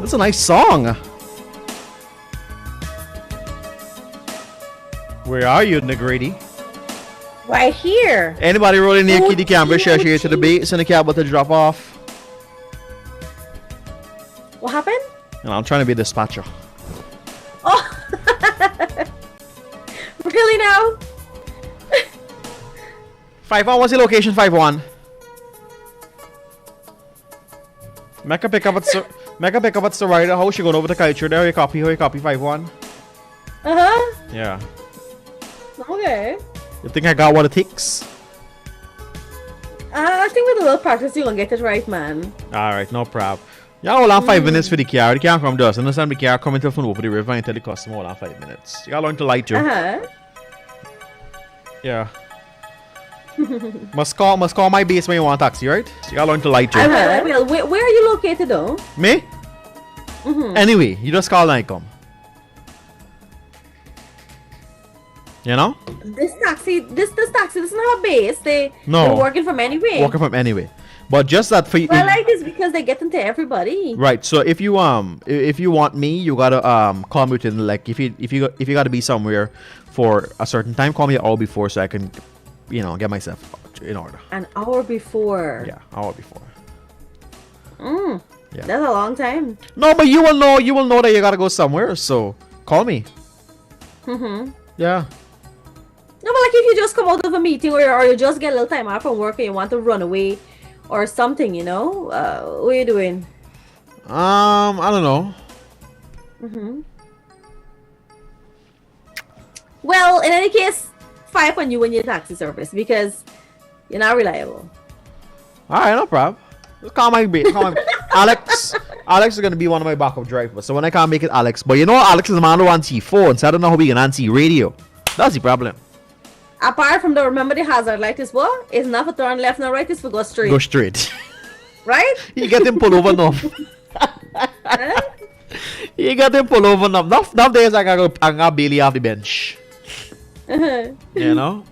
That's a nice song. Where are you, Negrady? Right here. Anybody rolling near Kitty Camber, share to the base and the cab about to drop off. What happened? And I'm trying to be a dispatcher. Oh. Really now? 5-1, what's the location? 5-1. Make a pick up at Surida. How she going over the culture there? You copy 5-1. Uh-huh. Yeah. Okay. You think I got what it takes? I think with a little practice you're gonna get it right, man. Alright, no problem. You hold on 5 minutes for the car. The car come to us. Understand the car coming to from over the river and tell the customer hold on 5 minutes. You gotta learn to light you. Uh-huh. Yeah. must call my base when you want a taxi, right? So you gotta learn to light you. Uh-huh. Well, where are you located though? Me? Mm-hmm. Anyway, you just call and I come. You know? This taxi doesn't have a base. They're working from anyway. Working from anyway. But just that for you. Well, I like this because they get into everybody. Right. So if you want me, you gotta call me within like if you gotta be somewhere for a certain time, call me an hour before so I can, get myself in order. An hour before. Yeah, hour before. Yeah. That's a long time. No, but you will know that you gotta go somewhere. So call me. Mm-hmm. Yeah. No, but like if you just come out of a meeting or you just get a little time off from work and you want to run away or something, what are you doing? I don't know. Mm-hmm. Well, in any case, 5 on you and your taxi service because you're not reliable. Alright, no problem. Just call my bait. Alex is gonna be one of my backup drivers. So when I can't make it, Alex. But Alex is a man who answer phone, so I don't know how we can answer radio. That's the problem. Apart from remember the hazard light is what? It's not for turn left nor right, it's for go straight. Go straight. Right? You get him pull over now. You get him pull over now. Enough days I gotta Bailey off the bench. You know?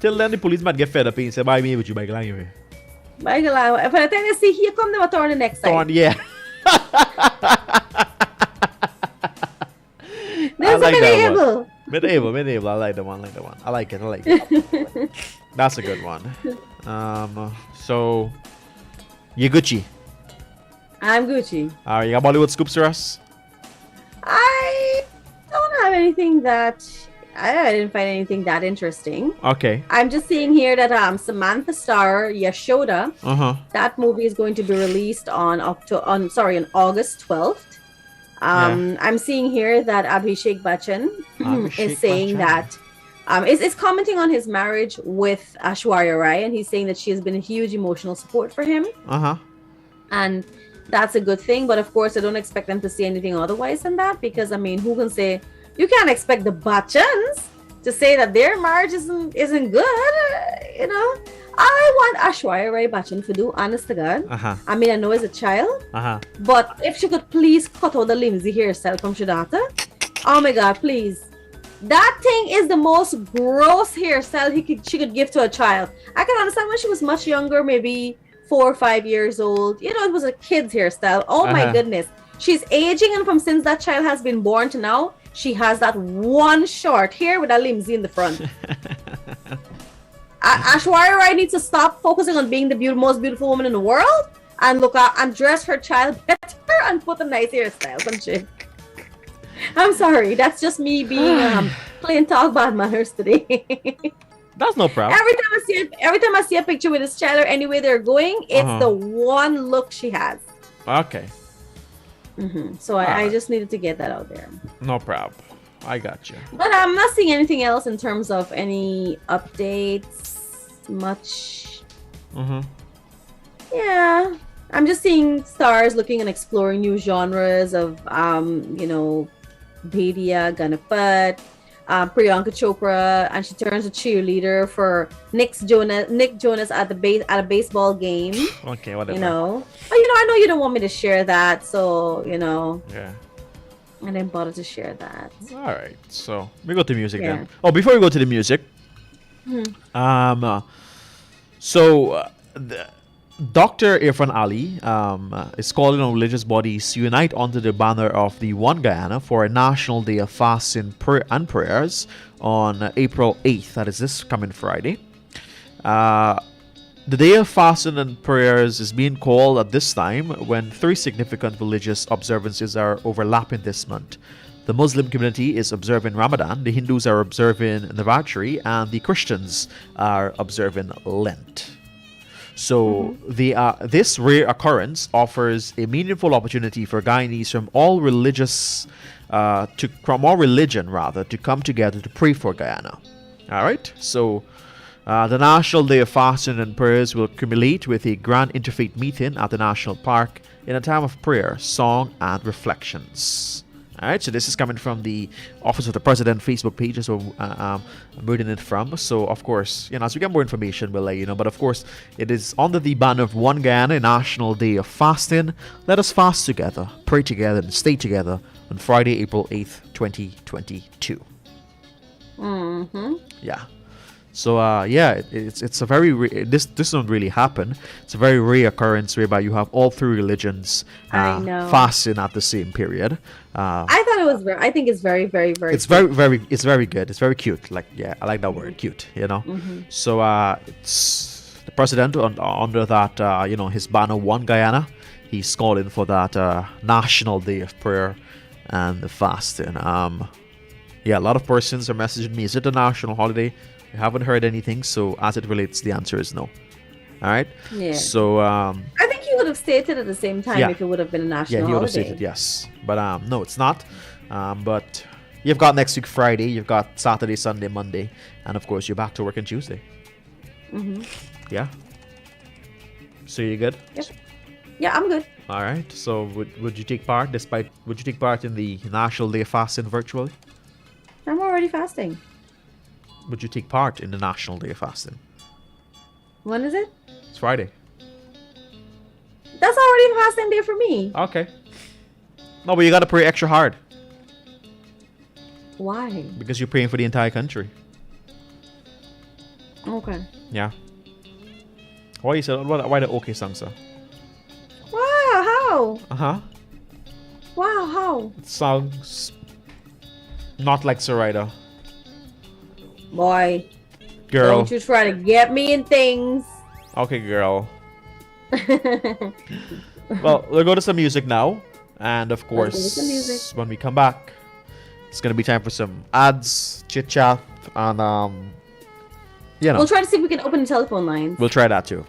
Till then the police might get fed up and say, bye me with you, bike line. Bike line. By the time they see here come, they will turn the next side. Turn, yeah. There's like medieval. Medieval. I like that one. I like it. That's a good one. So you Gucci? I'm Gucci. You got Bollywood scoops for us? I don't have anything that I didn't find anything that interesting. Okay. I'm just seeing here that Samantha star Yashoda. That movie is going to be released on August 12th. I'm seeing here that Abhishek Bachchan is saying that is commenting on his marriage with Aishwarya Rai, and he's saying that she has been a huge emotional support for him. And that's a good thing, but of course I don't expect them to say anything otherwise than that, because who can say you can't expect the Bachchans to say that their marriage isn't good, I want Ashwarya Rai Bachchan to do, honest to God. I mean, I know as a child, but if she could please cut out the Lindsay hairstyle from Siddhartha, oh my God, please. That thing is the most gross hairstyle she could give to a child. I can understand when she was much younger, maybe 4 or 5 years old. You know, it was a kid's hairstyle. Oh my goodness. She's aging, and from since that child has been born to now, she has that one short hair with a Lindsay in the front. Ashwarya Rai needs to stop focusing on being the most beautiful woman in the world and look at and dress her child better and put a nice hairstyle on she. I'm sorry, that's just me being playing talk bad manners today. That's no problem. Every time I see a picture with this child or anywhere they're going, it's the one look she has. Okay. So I just needed to get that out there. No problem. I got you. But I'm not seeing anything else in terms of any updates. Much. Yeah. I'm just seeing stars looking and exploring new genres of Bhadia, Ganapat, Priyanka Chopra, and she turns a cheerleader for Nick Jonas at a baseball game. Okay, whatever. I know you don't want me to share that, so Yeah. I didn't bother to share that. All right, so we go to music then. Oh, before we go to the music, Dr. Irfan Ali is calling on religious bodies to unite under the banner of the One Guyana for a national day of fasting and prayers on April 8th. That is this coming Friday. The day of fasting and prayers is being called at this time when 3 significant religious observances are overlapping this month. The Muslim community is observing Ramadan, the Hindus are observing Navaratri, and the Christians are observing Lent. So this rare occurrence offers a meaningful opportunity for Guyanese from all religion to come together to pray for Guyana. All right, so the National Day of Fasting and Prayers will culminate with a grand interfaith meeting at the National Park in a time of prayer, song, and reflections. All right, so this is coming from the Office of the President Facebook page, so I'm reading it from. So, of course, as we get more information, we'll let you know. But, of course, it is under the banner of One Guyana, National Day of Fasting. Let us fast together, pray together, and stay together on Friday, April 8th, 2022. Yeah. So it's a very this doesn't really happen. It's a very rare occurrence whereby you have all 3 religions fasting at the same period. I thought it was I think it's very, very, very. It's very it's very good. It's very cute. I like that word, cute. So it's the president under that his banner One Guyana. He's calling for that National Day of Prayer and the fasting. A lot of persons are messaging me. Is it a national holiday? I haven't heard anything, so as it relates, the answer is no. All right. Yeah. So I think he would have stated at the same time if it would have been a national holiday. Yeah, he would have stated yes, but no, it's not. But you've got next week Friday, you've got Saturday, Sunday, Monday, and of course you're back to work on Tuesday. Yeah. So you good? Yep. Yeah, I'm good. All right. So would you take part? Would you take part in the National Day of Fasting virtually? I'm already fasting. Would you take part in the National Day of Fasting? When is it? It's Friday. That's already a fasting day for me. Okay. No, but you got to pray extra hard. Why? Because you're praying for the entire country. Okay. Yeah. Why you said why the okay song, sir? Wow, how? Wow, how? It sounds not like Surida. Boy. Girl. Don't you try to get me in things. Okay, girl. Well, we'll go to some music now. And of course, when we come back, it's going to be time for some ads, chit chat, and we'll try to see if we can open the telephone lines. We'll try that too.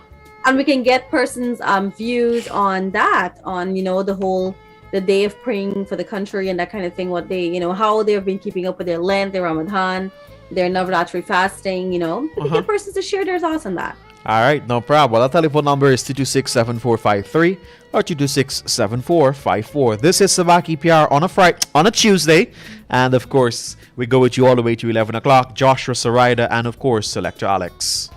And we can get persons' views on that, on the day of praying for the country and that kind of thing. What they, how they've been keeping up with their Lent, their Ramadan, their Navaratri fasting. We can get persons to share their thoughts on that. All right, no problem. Well, our telephone number is 226-7453 or 226-7454. This is Sabaki Pyar on a Tuesday. And of course, we go with you all the way to 11 o'clock. Joshua Surida and of course, Selector Alex.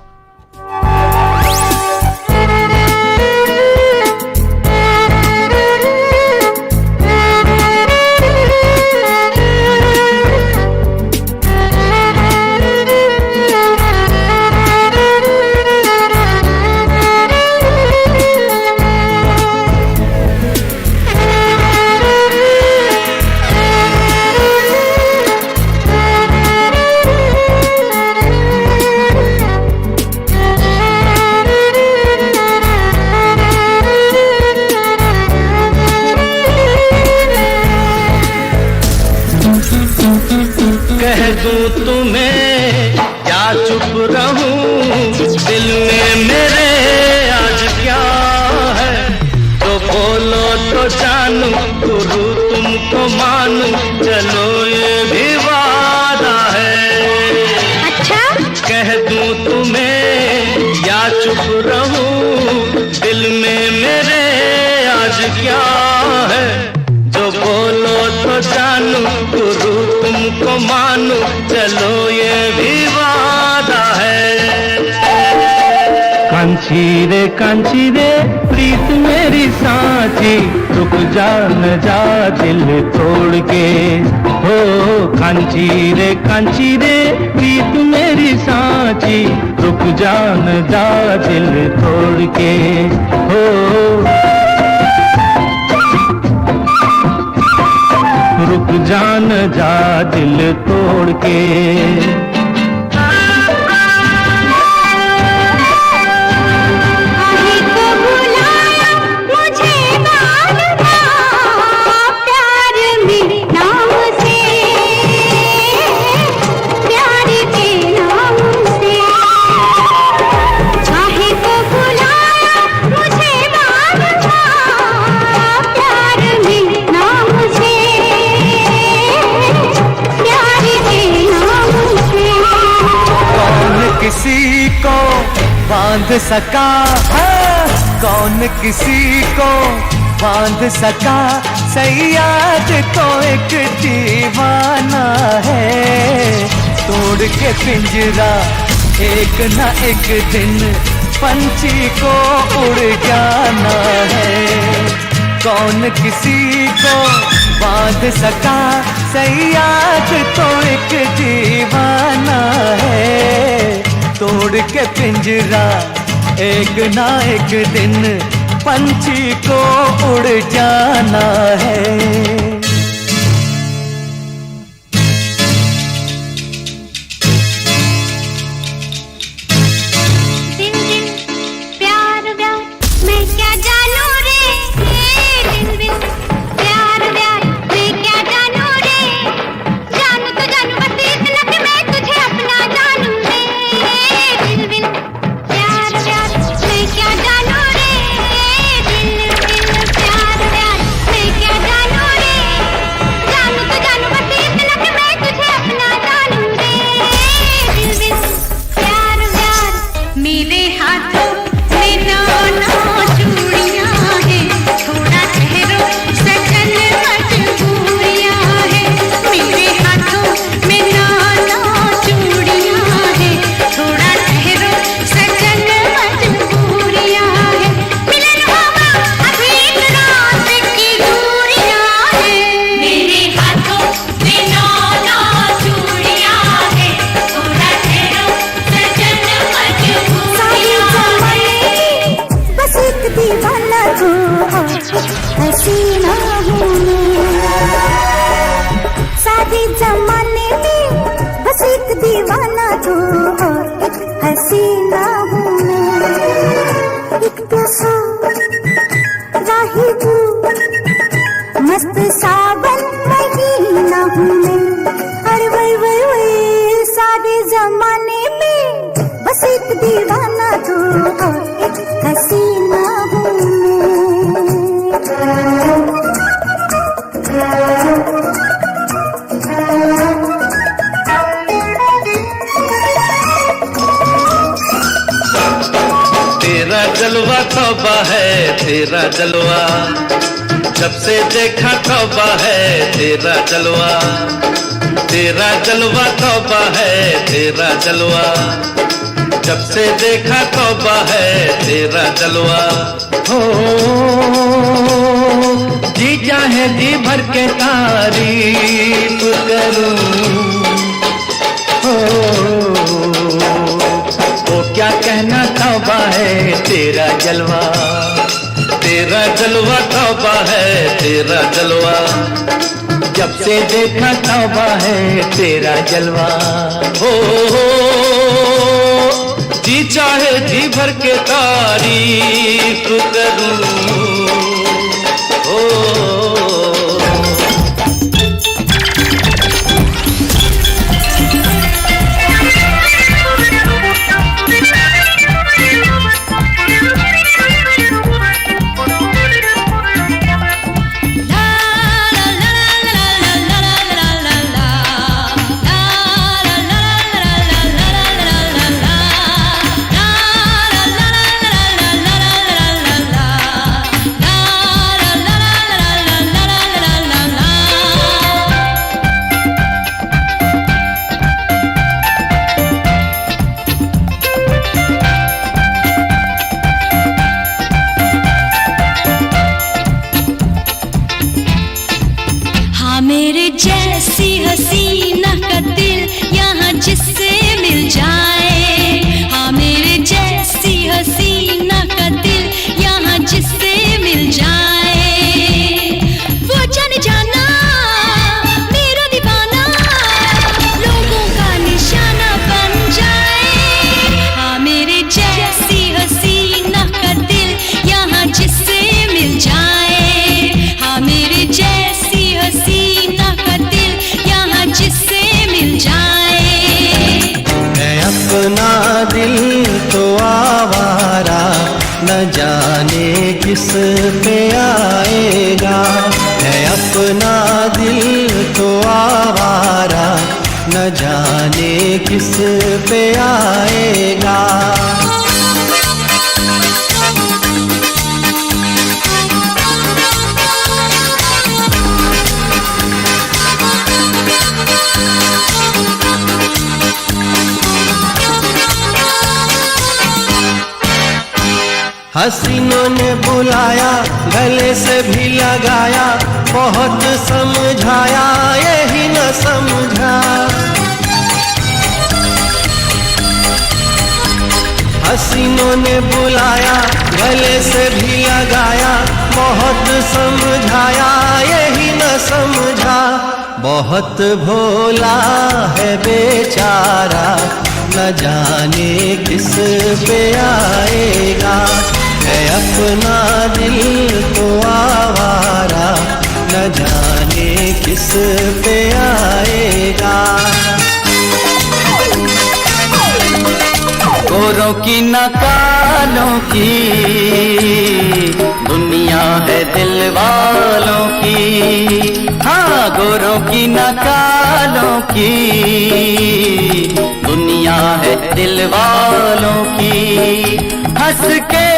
चुप रहूं, दिल में मेरे आज क्या है? जो बोलो तो जानू, गुरु तुमको मानू, चलो ये भी वादा है। कांची रे प्रीत मेरी सांची, रुक जा न जा दिल तोड़ के। हो कांची रे प्रीत मेरी सांची, रुक जा न जा दिल तोड़ के। हो रुक जा न जा दिल तोड़ के। किसी को बांध सका है, कौन किसी को बांध सका, सैयाद तो एक दीवाना है। तोड़ के पिंजरा एक न एक दिन पंछी को उड़ जाना है। कौन किसी को बांध सका, सैयाद तो एक दीवाना है। तोड़ के पिंजरा एक ना एक दिन पंछी को उड़ जाना है। मस्त सावन महीना हूँ मैं, अरे वही वही वही सारे जमाने में बस एक दीवाना तो और एक हसीना हूँ तेरा जलवा तौबा है, तेरा जलवा जब से देखा तौबा है, तेरा जलवा तौबा है, तेरा जलवा जब से देखा तौबा है, तेरा जलवा। हो जी चाहे जी भर के तारीफ करूं, वो क्या कहना तौबा है, तेरा जलवा तौबा है, तेरा जलवा जब से देखा तौबा है, तेरा जलवा। हो जी चाहे जी भर के तारीफ करूं, न जाने किस पे आएगा। है अपना दिल तो आवारा, न जाने किस पे आएगा। हसीनों ने बुलाया, गले से भी लगाया, बहुत समझाया यही न समझा। हसीनों ने बुलाया, गले से भी लगाया, बहुत समझाया यही न समझा। बहुत भोला है बेचारा, न जाने किस पे आएगा। है अपना दिल तो आवारा, न जाने किस पे आएगा। गोरों की न कालों की दुनिया है दिल वालों की। हाँ, गोरों की न कालों की दुनिया है दिल वालों की। हंस के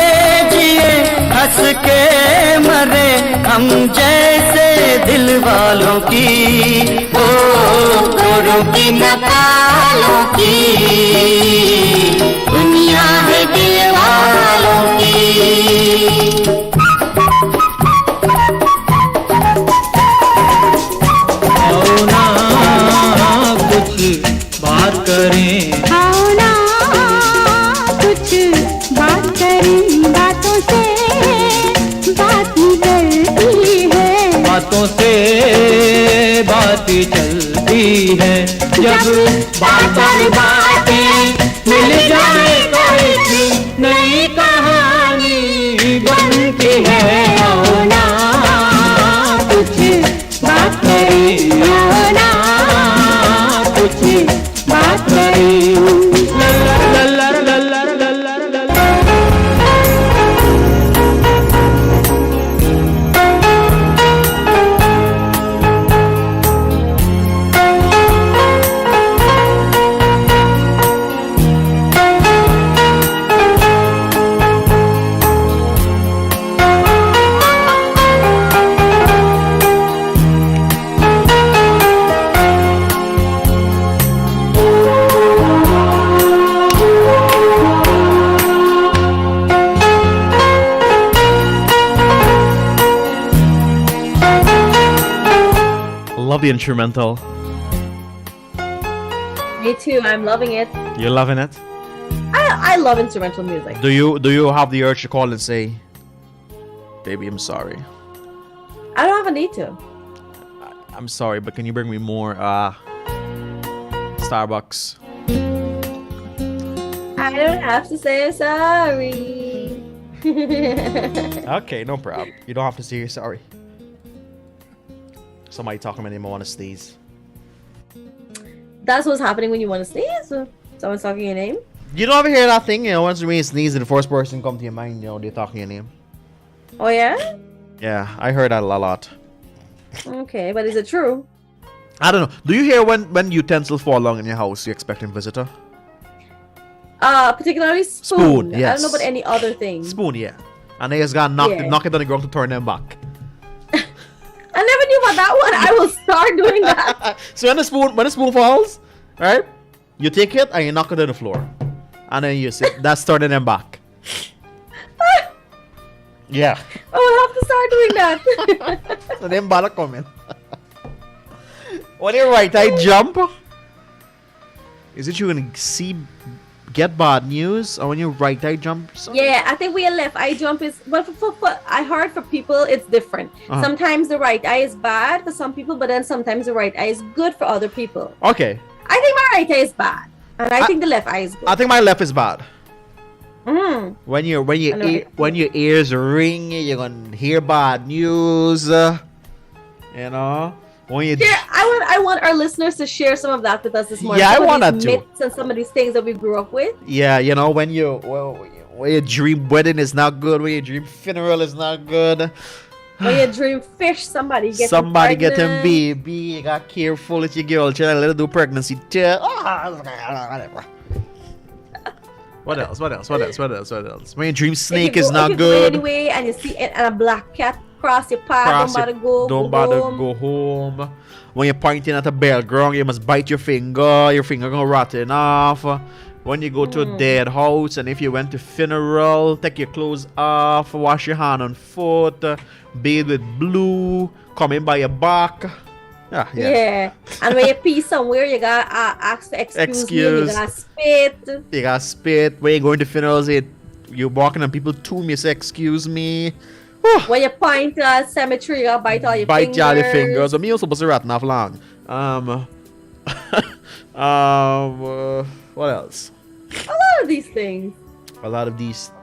जिए हंस के मरे हम जैसे दिल वालों की। ओ गोरों की न कालों की दुनिया है दिल वालों की। आओ ना कुछ बात करें, आओ ना कुछ बात करें, बातों से बात निकलती है, बातों से बात चलती है। जब बात बातें मिल जाए तो एक नई कहानी बनती है। आओ ना कुछ बात करें, आओ ना कुछ बात करें। Love the instrumental. Me too. I'm loving it. You're loving it? I love instrumental music. Do you have the urge to call and say, baby, I'm sorry. I don't have a need to. I'm sorry, but can you bring me more Starbucks? I don't have to say sorry. Okay, no problem. You don't have to say you're sorry. Somebody talking about him, I want to sneeze. That's what's happening when you want to sneeze. Someone's talking your name. You don't ever hear that thing, once you sneeze and the first person come to your mind, they're talking your name. Oh yeah? Yeah, I heard that a lot. Okay, but is it true? I don't know. Do you hear when utensils fall down in your house, you're expecting visitor? Particularly spoon. Yes. I don't know about any other thing. Spoon, yeah. And they just got knock it on the ground to turn them back. I never knew about that one. I will start doing that. So when the spoon falls, right? You take it and you knock it on the floor. And then you sit. That's turning them back. Yeah. I will have to start doing that. So them bother coming. When you right eye jump, is it you gonna get bad news, or when you right eye jump? Yeah, I think we left eye jump is, but for I heard for people it's different. Sometimes the right eye is bad for some people, but then sometimes the right eye is good for other people. Okay. I think my right eye is bad, and I think the left eye is good. I think my left is bad. When your ears ring, you're gonna hear bad news. You know. When you I want our listeners to share some of that with us this morning. Yeah, some I want of that these too. myths and some of these things that we grew up with. Yeah, you know when When you dream wedding is not good. When you dream funeral is not good. When you dream fish, somebody get him baby. You got careful with your girl child. Let her do pregnancy test. What else? When you dream snake is not good. Anyway, and you see it and a black cat cross your path. Don't bother go home. When you're pointing at a bell ground, you must bite your finger. Your finger gonna rotten off. When you go to a dead house, and if you went to funeral, take your clothes off, wash your hand and foot, bathe with blue, come in by your back. Yeah. And when you pee somewhere, you gotta ask for excuse me. You gotta spit. When you go into funerals, you're walking and people tomb, you say excuse me. When you point to a cemetery, you gotta bite all your fingers. Bite all your fingers. So me also supposed to rat enough long. What else? A lot of these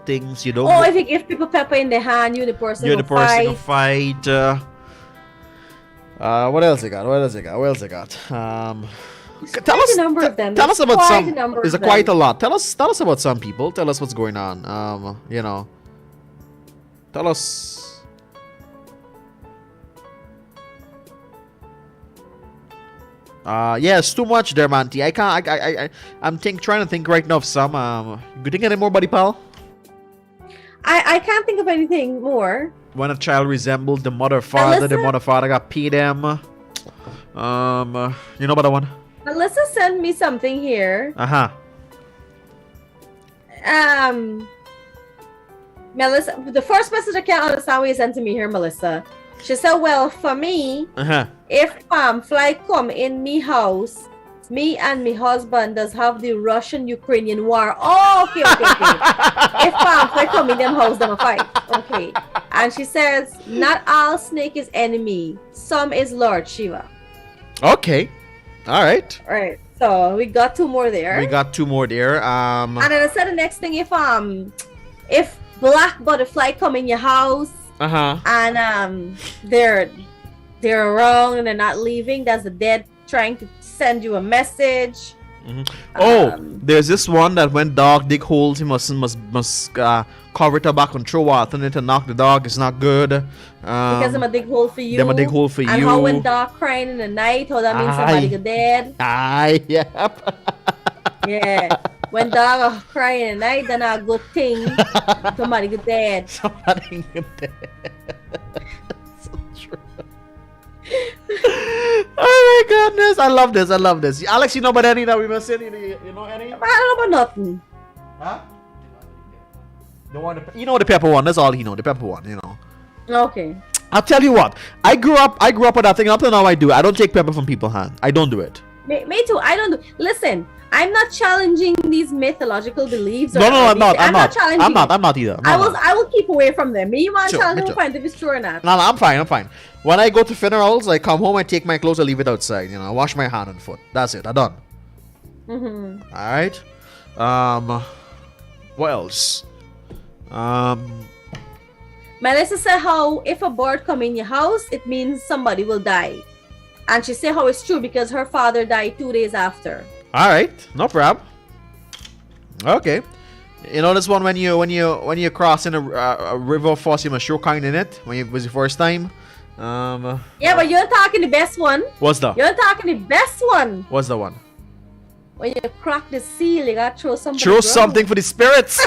things. You don't. Oh, if you give people pepper in their hand, you're the person who fight. What else I got? Tell us a number of them. Tell us about some. There's quite a lot. Tell us about some people. Tell us what's going on. Tell us. It's too much there, Manti. I can't. I'm trying to think right now of some. You think any more, buddy pal? I can't think of anything more. When a child resembled the mother father, the mother father got paid them. You know about that one? Melissa sent me something here. Melissa, the first message I can't understand what you sent to me here, Melissa. She said, well, for me, if fly come in me house, me and me husband does have the Russian-Ukrainian war. Oh, okay. If fly come in them house, them a fight. Okay. And she says, not all snake is enemy. Some is Lord Shiva. Okay. All right. So we got two more there. And then I said the next thing, if black butterfly come in your house, and they're around and they're not leaving, that's the dead trying to send you a message. There's this one that when dog dig holes, he must cover it back and throw water in it to knock the dog. It's not good. Because I'm a dig hole for you. And how when dog crying in the night, how that means somebody is dead. Yep. Yeah. When dog are crying at night, then a good thing. Somebody get dead. So true. Oh my goodness, I love this. Alex, you know about any that we must say? You know any? I don't know about nothing. Huh? The pepper one. That's all he know. The pepper one. Okay. I'll tell you what. I grew up with that thing. Up to now, I do. I don't take pepper from people's hand. I don't do it. Me too. I don't do. Listen. I'm not challenging these mythological beliefs. No, I'm not. I'm not either. I will keep away from them. You want to challenge them, find if it's true or not. No, I'm fine. When I go to funerals, I come home, I take my clothes, I leave it outside. I wash my hand and foot. That's it. I'm done. All right. What else? Melissa said how if a bird come in your house, it means somebody will die, and she said how it's true because her father died 2 days after. All right, no problem. Okay, this one when you crossing a river, force you must show kind in it when it was your first time. Yeah, but you're talking the best one. What's that? You're talking the best one. What's the one? When you crack the seal, you gotta throw something. Throw something for the spirits.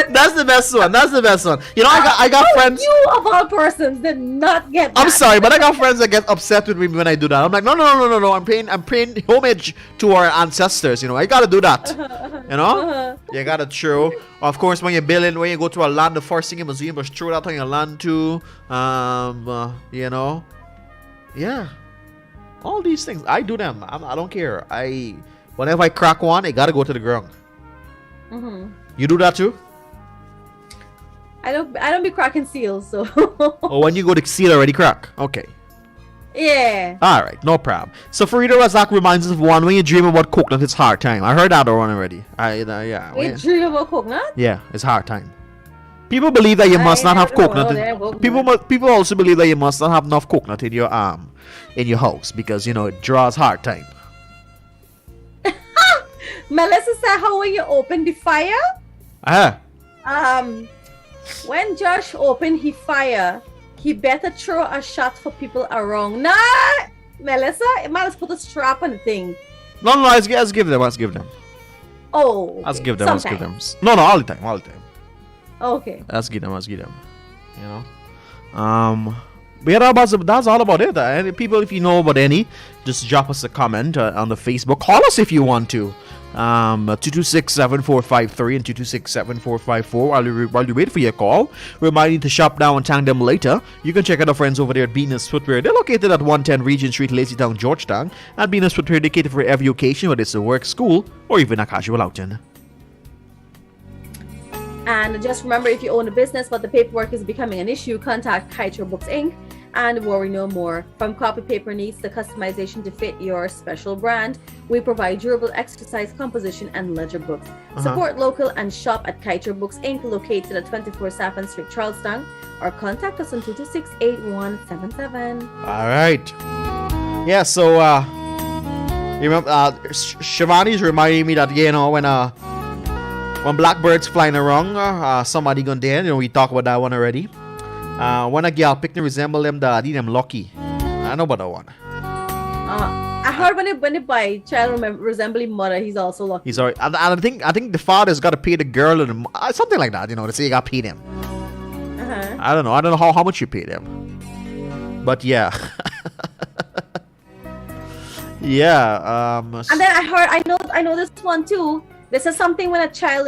That's the best one. I got friends. You of all persons did not get that. I'm sorry, but I got friends that get upset with me when I do that. I'm like, no. I'm paying homage to our ancestors. I gotta do that. You gotta throw. Of course, when you go to a land, the first thing you must throw that on your land too. Yeah. All these things, I do them. I don't care. Whenever I crack one, it gotta go to the ground. You do that too? I don't be cracking seals, so. Oh, when you go to seal already crack. Okay. Yeah. All right, no problem. So Farida Razak reminds us of one: when you dream about coconut, it's hard time. I heard that one already. Yeah. When you dream about coconut? Yeah, it's hard time. People believe that you must not have coconut. People also believe that you must not have enough coconut in your house because it draws hard time. Melissa said how when you open the fire, when Josh opened his fire, he better throw a shot for people around. Nah, Melissa, it might as put a strap on the thing. No, let's give them. Oh, okay. Let's give them. No, all the time. Okay. Let's give them. You know. But yeah, that's all about it. And people, if you know about any, just drop us a comment on the Facebook. Call us if you want to. 226-7453 and 226-7454 while you wait for your call. Remind you to shop now and thank them later. You can check out our friends over there at Venus Footwear. They're located at 110 Regent Street, Lazytown, Georgetown. And Venus Footwear dedicated for every occasion, whether it's a work, school, or even a casual outing. And just remember, if you own a business but the paperwork is becoming an issue, contact Kiter Books Inc. and worry no more. From copy paper needs to customization to fit your special brand, we provide durable exercise composition and ledger books. Support local and shop at Kiter Books Inc. located at 24 Saffron Street, Charlestown, or contact us on 226-8177. All right. Yeah, so remember, Shivani's reminding me that, when blackbirds flying around, somebody gone there. We talked about that one already. When a girl picnic resemble them, them lucky. I know about that one. I heard when the boy child resembling mother, he's also lucky. He's alright. And I think the father's got to pay the girl and something like that. They say you got to pay them. I don't know how much you pay them. But yeah. Yeah. And then I know this one too. This is something when a child,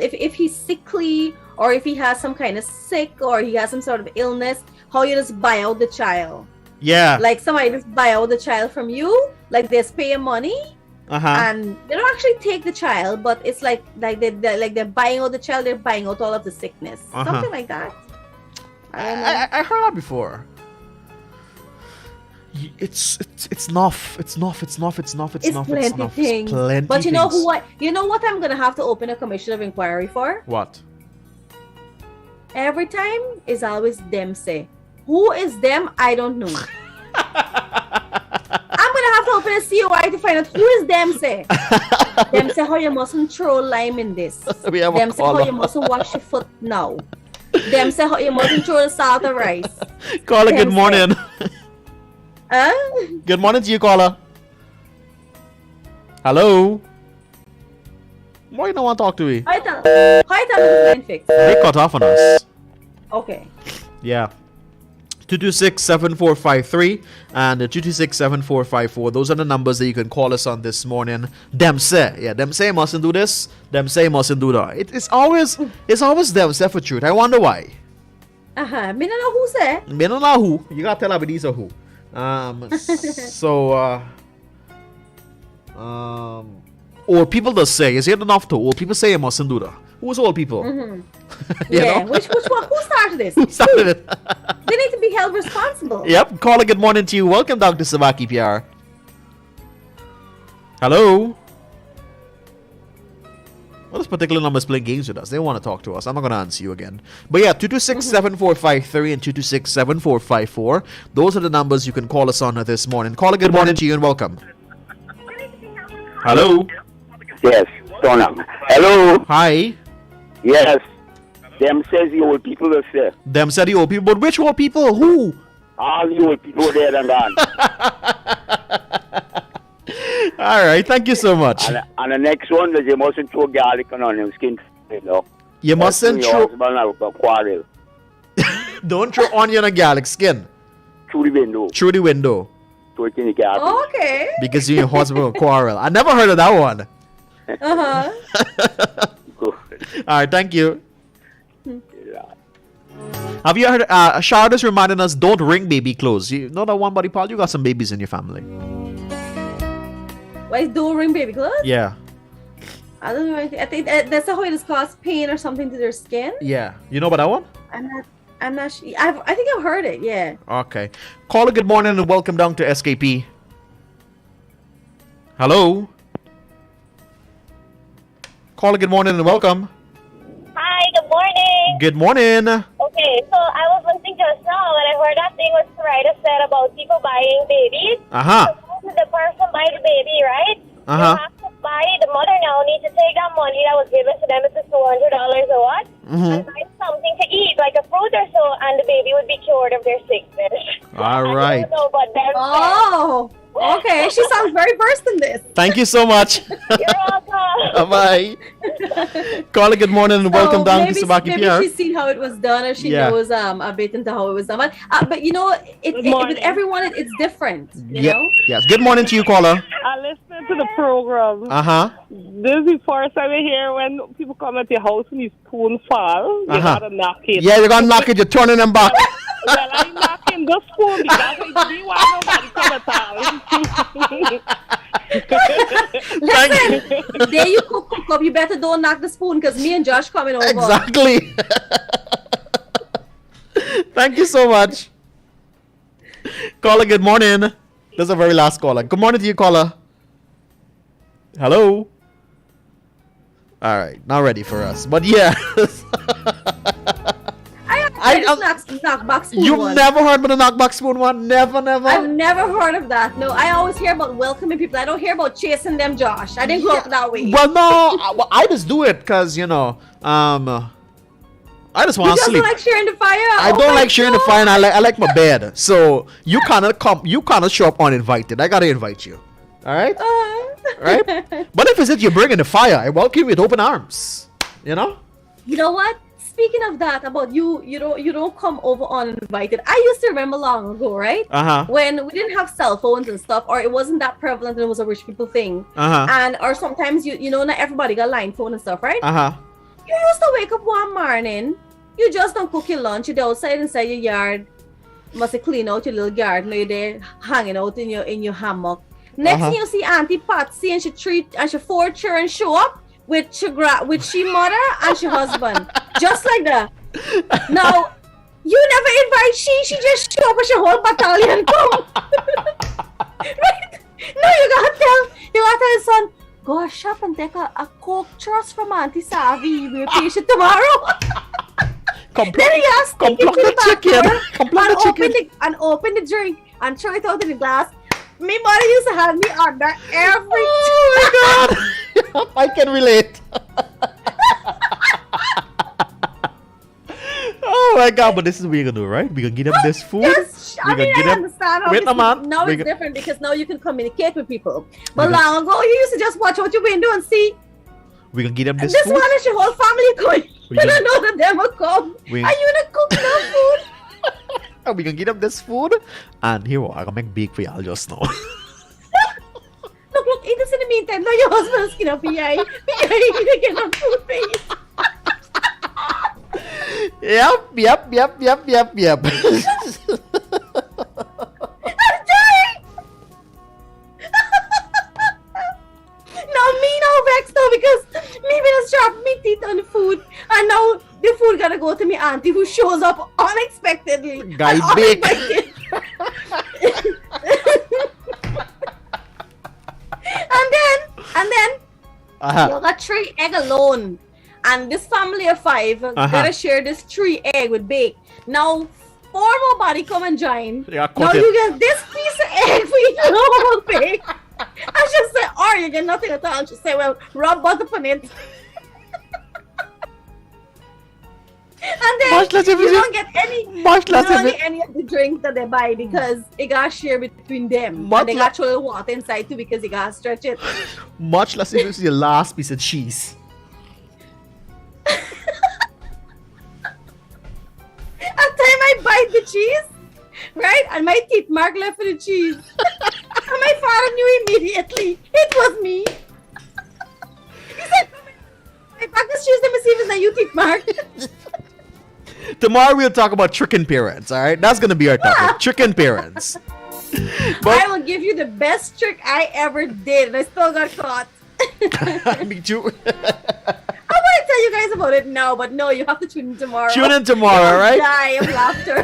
if he's sickly or if he has some kind of sick or he has some sort of illness, how you just buy out the child. Yeah. Like somebody just buy out the child from you, like they just pay you money, and they don't actually take the child, but it's like they're buying out the child, they're buying out all of the sickness, something like that. I heard that before. It's enough. It's plenty things. But you know what I'm gonna have to open a commission of inquiry for? What? Every time is always them say. Who is them? I don't know. I'm gonna have to open a COI to find out who is them say. Them say how you mustn't throw lime in this. Them say how you mustn't wash your foot now. Them say how you mustn't throw the salt of rice. Caller, good morning. Good morning to you, caller. Hello. Why you don't want to talk to me? Hi, tell me the line fix. They cut off on us. Okay. Yeah. 226-7453 and 226-7454. Those are the numbers that you can call us on this morning. Them say mustn't do this. Them say mustn't do that. It's always them say for truth. I wonder why. Me don't know who say. Me don't know who. You gotta tell me these are who. Or people that say, is it enough to old people say you mustn't do that? Who's old people? Yeah, which one? Who started this? Who started it? They need to be held responsible. Yep. Caller, good morning to you. Welcome, Dr. Sabaki Pyar. Hello. Well, this particular number is playing games with us. They want to talk to us. I'm not going to answer you again. But yeah, 226-7453 and 226-7454. Those are the numbers you can call us on this morning. Caller, good morning to you and welcome. Hello. Yes, Donna. Hello. Hi. Yes. Them says the old people will say. Them said the old people. But which old people? Who? All the old people there and gone. All right. Thank you so much. And the next one is you mustn't throw garlic on your skin. You mustn't throw. Quarrel. Don't throw onion on garlic skin. Through the window. Through the window. Throw it in the garden. Okay. Because you and your husband will quarrel. I never heard of that one. All right. Thank you. Have you heard? Sharda's reminding us, don't ring baby clothes. You know that one, buddy Paul? You got some babies in your family. Why don't ring baby clothes? Yeah. I don't know. I think that's how it is cause pain or something to their skin. Yeah. You know about that one? I'm not sure. I think I've heard it. Yeah. Okay. Caller, good morning and welcome down to SKP. Hello. Caller, good morning and welcome. Hi, good morning. Good morning. Okay, so I was listening just now and I heard that thing what Surida said about people buying babies. So the person buy the baby, right? You have to buy the mother now needs to take that money that was given to them, it's $200 or what, and buy something to eat, like a fruit or so, and the baby would be cured of their sickness. All right. I don't know, but them. Oh, okay. She sounds very versed in this. Thank you so much. You're welcome. Bye. Caller, good morning and welcome down to Subah Maybe Pyar. she's seen how it was done, or she knows a bit into how it was done. But you know, with everyone, it's different. You know. Yes. Good morning to you, caller. I listen to the program. This is the first time I hear when people come at your house and you spoon fall. You gotta knock it. Yeah, you're gonna knock it. You're turning them back. Well, I'm knocking the spoon because I didn't want nobody come at all. Listen, there you cook up. You better don't knock the spoon because me and Josh coming over. Exactly. Thank you so much. Caller, good morning. This is the very last caller. Good morning to you, caller. Hello. All right, not ready for us, but yeah. I just knock back spoon. You've never heard about the knockback spoon one? Never. I've never heard of that. No, I always hear about welcoming people. I don't hear about chasing them, Josh. I didn't grow up that way. Well, no, I just do it because I just want to sleep. You don't like sharing the fire? I don't like sharing the fire, and I like my bed. So you cannot show up uninvited. I gotta invite you. All right. Right. But if it's you're bringing the fire, I welcome you with open arms. You know. You know what? Speaking of that, about you don't come over uninvited. I used to remember long ago, right? When we didn't have cell phones and stuff, or it wasn't that prevalent, and it was a rich people thing. And or sometimes you know not everybody got line phone and stuff, right? You used to wake up one morning, you just don't cook your lunch, you're outside inside your yard, must clean out your little garden, you're there hanging out in your hammock. Next thing you see Auntie Patsy and she 4 children show up with she mother and she husband. Just like that. Now, you never invite she just show up and she whole battalion come. Right? No, you gotta tell your son, go shop and take a Coke trust from Auntie Savi. We'll pay you tomorrow. Then he has to take it to the chicken and open the drink and throw it out in the glass. My mother used to have me under every Oh my God. I can relate. Oh my God, but this is what we're gonna do, right? We're gonna get them this food. Yes, I understand. Wait a minute. Now it's different because now you can communicate with people. But long ago, you used to just watch out your window and see. We're gonna get them this This food. one is your whole family going. You don't know that them will come. Are you gonna cook no food? We're gonna get them this food. And here, I'm gonna make bake for y'all just now. Look, eat this in the meantime. Now your husband's skin up, yeah. You gonna get some food for you. Yep. Now me now vexed though because me been sharp me teeth on the food and now the food gotta go to me auntie who shows up unexpectedly. Guy bake. and then you got 3 egg alone. And this family of 5 gotta share this 3 egg with bake. Now 4 more body come and join. Now you get this piece of egg for each whole bake. I should say, or you get nothing at all. I should say, well, rub butter on it. And then you don't get any of the drink that they buy because it got shared between them. And they got throw the water inside too because you got stretch it. Much less if it's your last piece of cheese. At time I bite the cheese, right? And my teeth mark left for the cheese. And my father knew immediately. It was me. He said, I pack this cheese, let me see if it's not you teeth mark. Tomorrow we'll talk about tricking parents, alright? That's gonna be our topic. Tricking parents. I will give you the best trick I ever did, and I still got caught. Me too. I want to tell you guys about it now, but no, you have to tune in tomorrow. Tune in tomorrow, right? Die of laughter.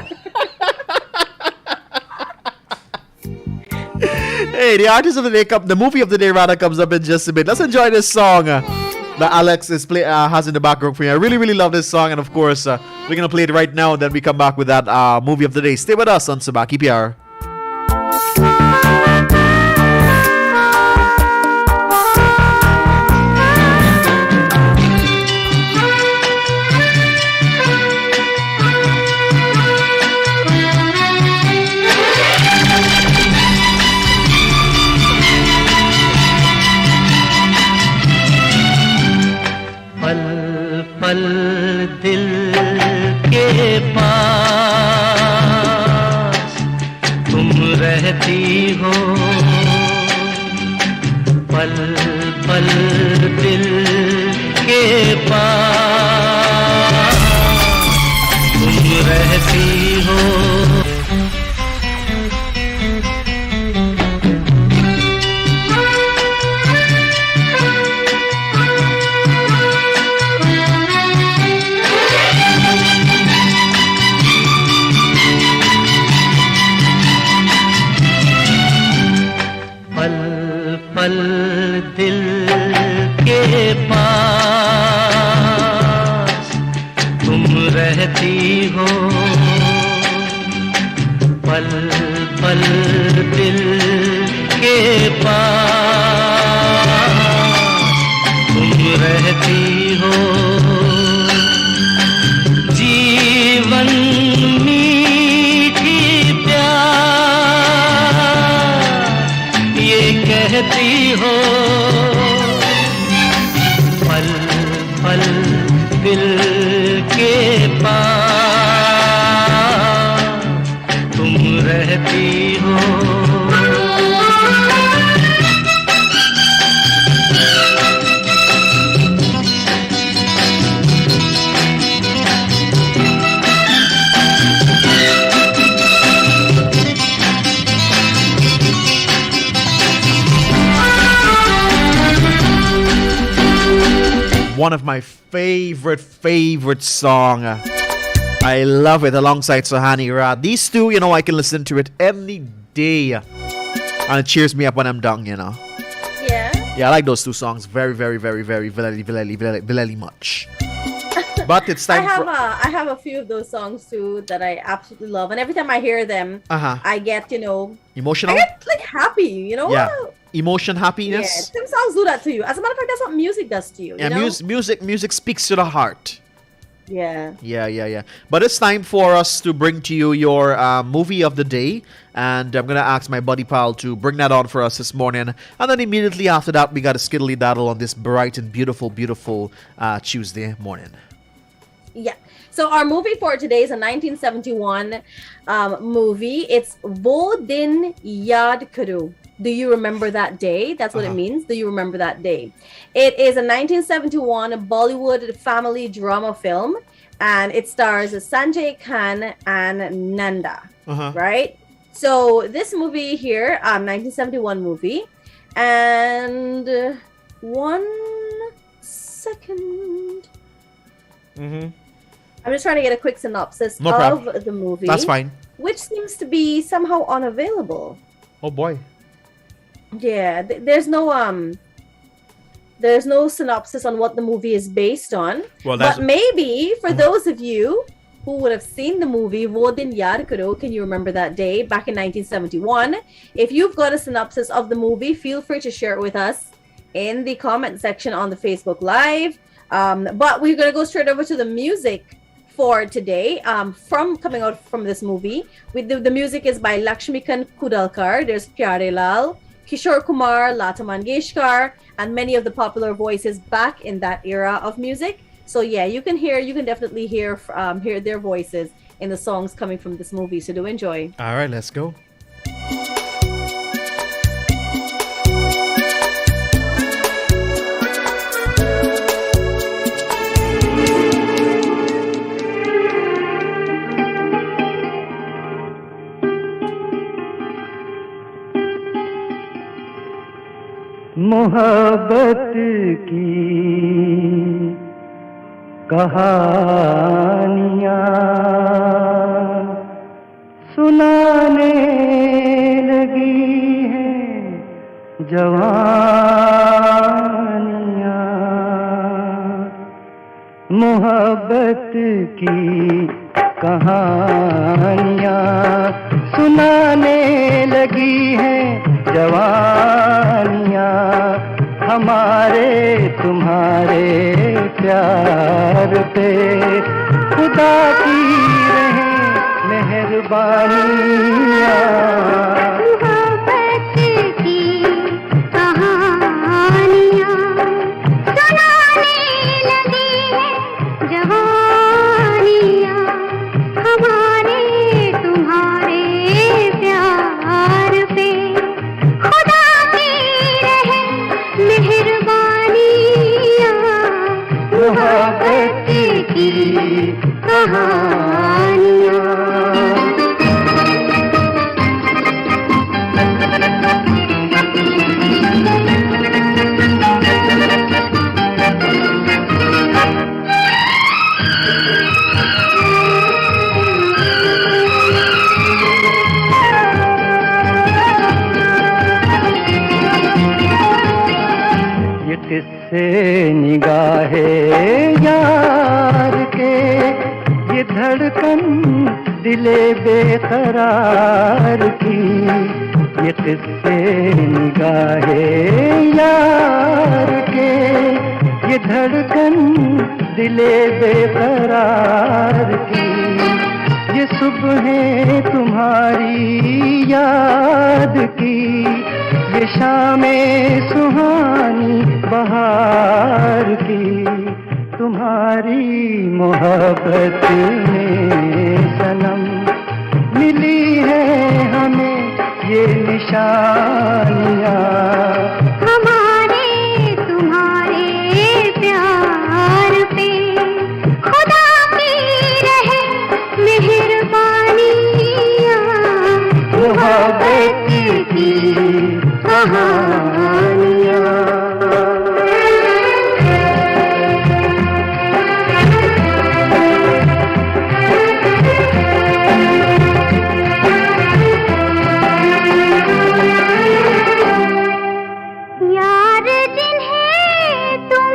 Hey, the artist of the day, the movie of the day rather comes up in just a bit. Let's enjoy this song that Alex is has in the background for you. I really, really love this song, and of course, we're gonna play it right now. And then we come back with that movie of the day. Stay with us on Subah Pyar. पल दिल के पास तुम रहती हो, पल पल दिल के पास तुम रहती हो। पल पल दिल के पास तुम रहती हो, पल पल दिल के पास तुम रहती हो। जीवन मीठी प्यार ये कहती हो, पल पल दिल के पास तुम रहती हो। One of my favorite song. I love it alongside Sohani Ra. These two, I can listen to it any day. And it cheers me up when I'm done, Yeah. Yeah, I like those two songs very much. But it's time I have a few of those songs too that I absolutely love, and every time I hear them, I get emotional. I get like happy, Yeah, emotion, happiness. Yeah, some songs do that to you. As a matter of fact, that's what music does to you. Yeah, music speaks to the heart. Yeah. Yeah. But it's time for us to bring to you your movie of the day. And I'm going to ask my buddy pal to bring that on for us this morning. And then immediately after that, we got a skiddly daddle on this bright and beautiful Tuesday morning. Yeah. So our movie for today is a 1971 movie. It's Wo Din Yaad Karo. Do you remember that day? That's what it means. Do you remember that day? It is a 1971 Bollywood family drama film, and it stars Sanjay Khan and Nanda. Right? So this movie here, 1971 movie, and 1 second. I'm just trying to get a quick synopsis of the movie. That's fine. Which seems to be somehow unavailable. Oh boy. Yeah, there's no synopsis on what the movie is based on. Well, but maybe for those of you who would have seen the movie Wo Din Yaad Karo, can you remember that day back in 1971? If you've got a synopsis of the movie, feel free to share it with us in the comment section on the Facebook Live. But we're gonna go straight over to the music for today. Coming out from this movie, the music is by Lakshmikant Kudalkar. There's Pyar Lal, Kishore Kumar, Lata Mangeshkar, and many of the popular voices back in that era of music. So yeah, you can definitely hear their voices in the songs coming from this movie. So do enjoy. All right, let's go. मोहब्बत की कहानियाँ सुनाने लगी हैं जवानियाँ, मोहब्बत की कहानियाँ सुनाने लगी हैं जवानियाँ, हमारे तुम्हारे प्यार पे खुदा की रहें मेहरबानियाँ। मोहब्बत की कहानियाँ सुनाने लगी हैं मोहब्बत की कहानियाँ। किससे निगाहे यार के ये धड़कन दिले बेकरार की, ये किससे निगाहे यार के ये धड़कन दिले बेकरार की, ये सुबह तुम्हारी याद की, ये शामें सुहानी बहार की, तुम्हारी मोहब्बत में सनम मिली है हमें ये निशानियाँ। हमारे तुम्हारे प्यार पे खुदा की रहे मेहरबानियाँ। मोहब्बत की कहानियाँ। यार जिन्हें तुम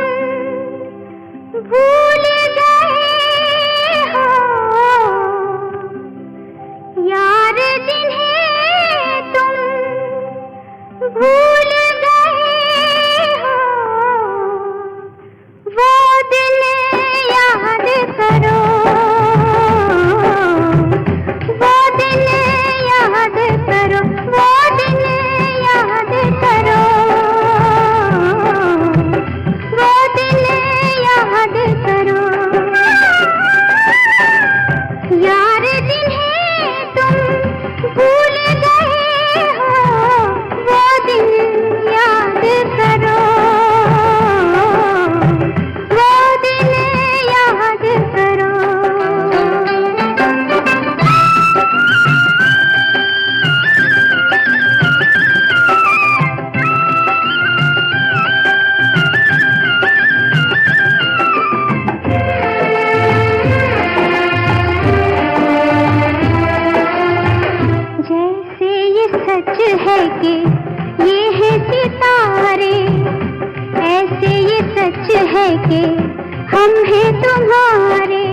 भूल गए हो, यार जिन्हें तुम भूल गए हो, वो दिन याद करो, वो दिन याद करो, वो दिन याद करो, वो दिन याद करो। यार जिन्हें तुम भूल गए हो, वो दिन याद करो, वो दिन याद करो। जैसे ये सच है कि ये है सितारे, ऐसे ये सच है कि हम हैं तुम्हारे।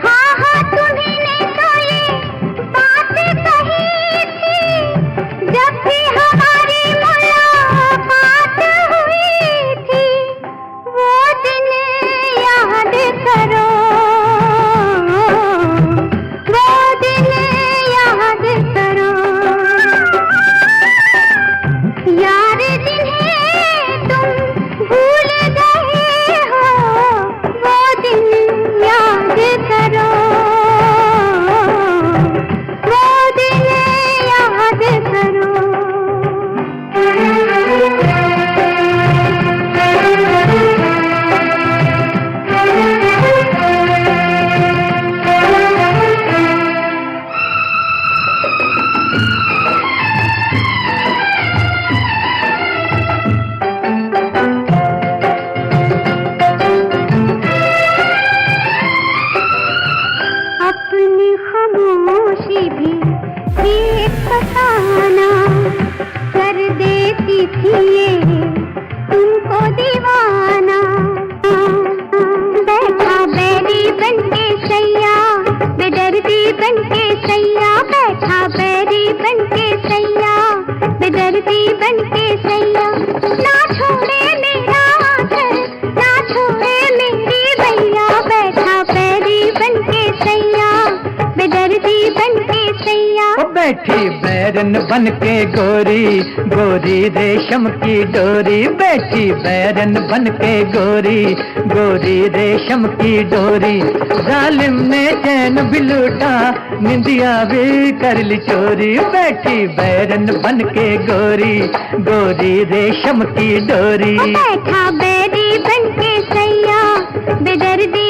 हाँ हाँ तुम्ही ने तो ये बात कही थी, जब भी हमारी मुलाकात हुई थी, वो दिन याद करो, वो दिन याद करो। यार जिन्हें तुम भूल गए हो, वो दिन याद करो, वो दिन याद करो। अपनी खामोशी भी एक फसाना कर देती थी ये तुमको दीवाना। बैठा बैरी बनके सैया, बेदर्दी बनके सैया, बैठा बैरी बनके सैया, बेदर्दी बनके सैया। ना छोड़े मेरा हाथ, ना छोड़े मेरी भैया, बैठा बैरी बनके सैया, बेदर्दी बनके सैया। ओ बैठी बैरन बन के गोरी, गोरी रेशम की डोरी, बैठी बैरन बन के गोरी, गोरी रेशम की डोरी। जालिम ने चैन भी लूटा, निंदिया भी कर ली चोरी, बैठी बैरन बन के गोरी, गोरी रेशम की डोरी। बैठा बैरी बनके सैया, बेदर्दी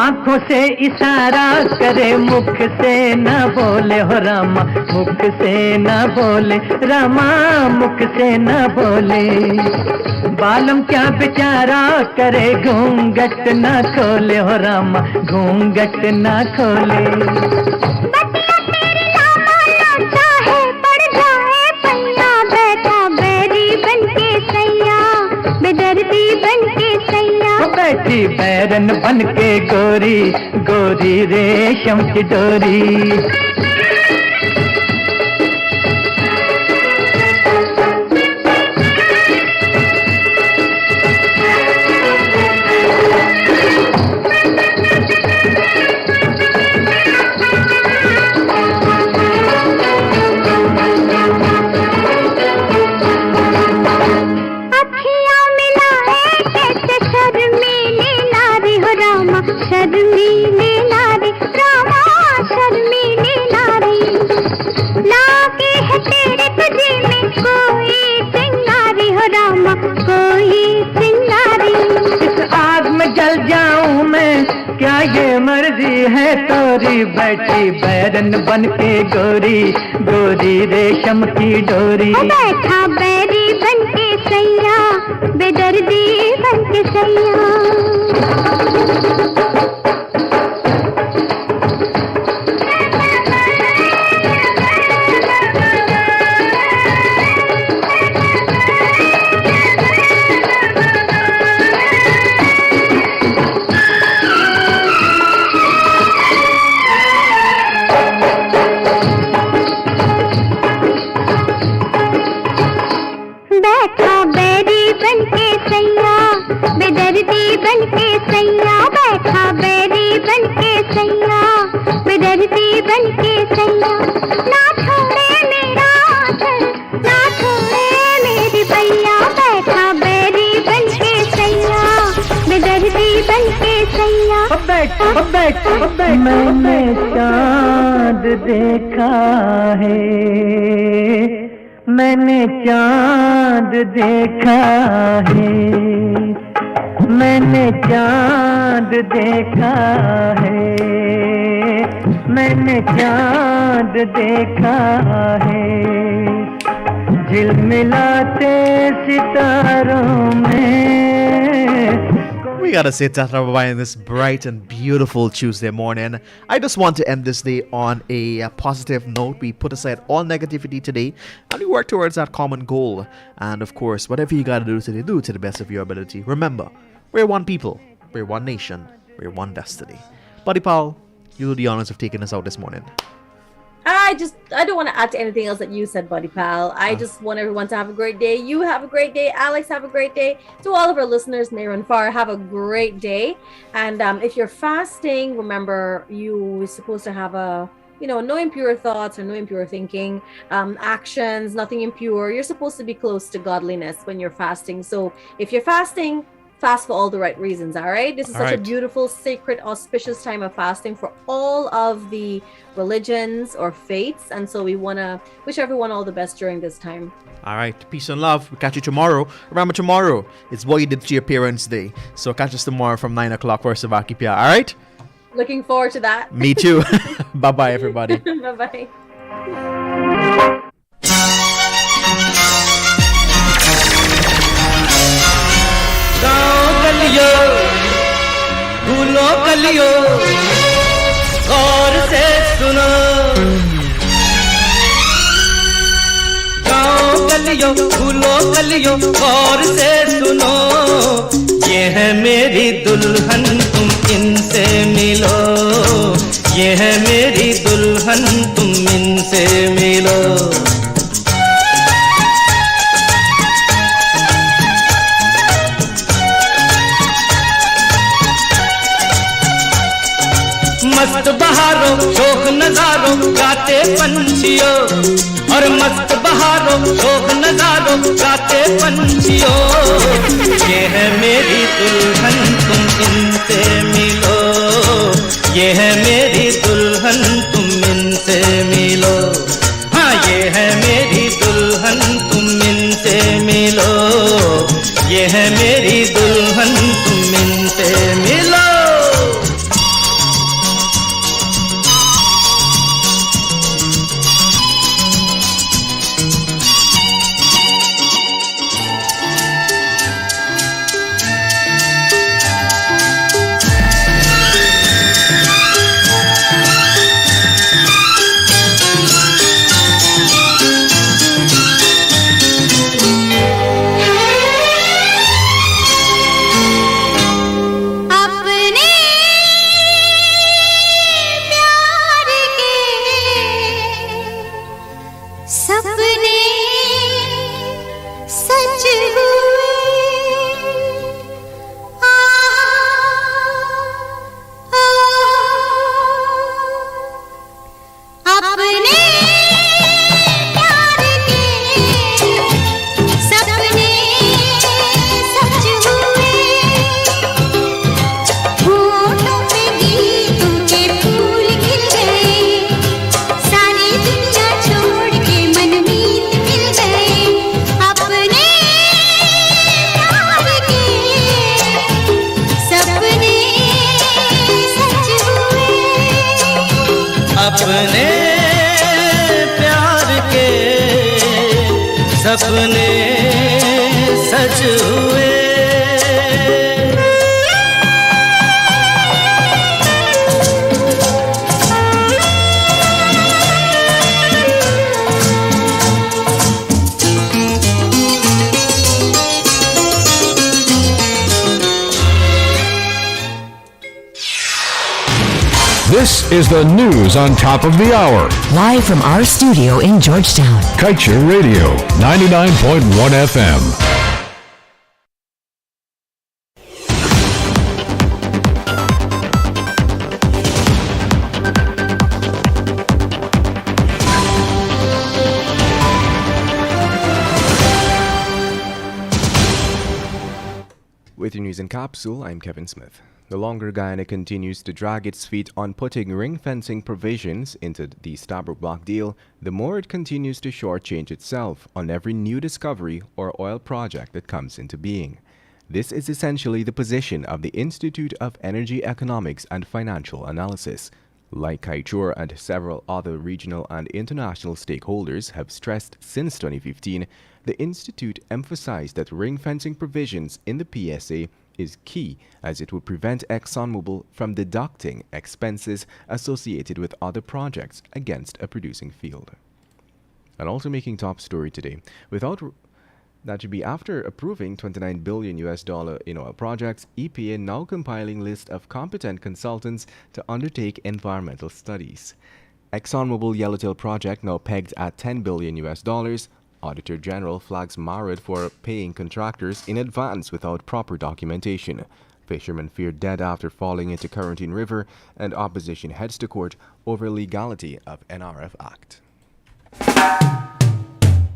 आंखों से इशारा करे, मुख से न बोले हो रामा, मुख से न बोले रामा, मुख से न बोले। बालम क्या बेचारा करे, घूंघट न खोले हो रामा, घूंघट न खोले। बतिया तेरी लामा लाचा है, पड़ जाए पैया, बैठा बैरी बन के सैया, बेदर्दी बन के सैया। बैठी बैरन बन के गोरी, गोरी रेशम की डोरी। शर्मीली नारी रामा, शर्मीली नारी, लागे है तेरे तुझे में कोई सिंगारी हो रामा, कोई सिंगारी। इस आग में जल जाऊं मैं, क्या ये मर्जी है तोरी, बैठी बैरन बन के गोरी, गोरी रेशम की डोरी। बैठा बैरी बन के सैया, बेदर्दी बन के सैया। बेदर्दी बन के सैया, बैठा बैरी बन के सैया, बेदर्दी बन के सैया। ना छोड़े मेरा आंचल, ना छोड़े मेरी बैया, बैठा बैरी बन के सैया, बेदर्दी बन के सैया। मैंने चाँद देखा है, मैंने चाँद देखा है, मैंने चाँद देखा है, मैंने चाँद देखा है, झिलमिलाते सितारों में। We gotta say tata bye in this bright and beautiful Tuesday morning. I just want to end this day on a positive note. We put aside all negativity today and we work towards that common goal. And of course, whatever you gotta do today, do it to the best of your ability. Remember, we're one people, we're one nation, we're one destiny. Buddy Paul, you do the honors of taking us out this morning. I don't want to add to anything else that you said, Buddy Pal. I just want everyone to have a great day. You have a great day. Alex, have a great day. To all of our listeners near and far, have a great day. And if you're fasting, remember you're supposed to have no impure thoughts or no impure thinking, actions, nothing impure. You're supposed to be close to godliness when you're fasting. So if you're fasting, fast for all the right reasons. All right, this is such a beautiful, sacred, auspicious time of fasting for all of the religions or faiths, and so we want to wish everyone all the best during this time. All right, peace and love. We'll catch you tomorrow. Remember, tomorrow it's what you did to your parents' day, so catch us tomorrow from 9 o'clock for Subah Pyar. All right, looking forward to that. Me too. Bye bye everybody. Bye bye. कलियो भूलो कलियो गौर से सुनो, गाँव कलियो भूलो कलियो गौर से सुनो, ये है मेरी दुल्हन तुम इनसे मिलो, ये है मेरी दुल्हन तुम इनसे मिलो। मस्त बहारों शोक नजारों गाते पंछियों, और मस्त बहारों शोक नजारों गाते पंछियों, ये है मेरी दुल्हन तुम इनसे मिलो, ये है मेरी दुल्हन तुम इनसे मिलो, हाँ ये है मेरी दुल्हन तुम इनसे मिलो, ये है मेरी दुल्हन तुम इनसे मिलो। अपने प्यार के सपने सच हुए। This is the news on top of the hour. Live from our studio in Georgetown. Kaiser Radio, 99.1 FM. With your news in capsule, I'm Kevin Smith. The longer Guyana continues to drag its feet on putting ring fencing provisions into the Stabroek Block deal, the more it continues to shortchange itself on every new discovery or oil project that comes into being. This is essentially the position of the Institute of Energy Economics and Financial Analysis. Like Kaichur and several other regional and international stakeholders have stressed since 2015, the Institute emphasized that ring fencing provisions in the PSA is key, as it would prevent ExxonMobil from deducting expenses associated with other projects against a producing field. And also making top story today, that should be after approving $29 billion in oil projects, EPA now compiling list of competent consultants to undertake environmental studies. ExxonMobil Yellowtail project now pegged at $10 billion. Auditor General flags Marad for paying contractors in advance without proper documentation. Fishermen fear dead after falling into Quarantine River, and opposition heads to court over legality of NRF Act.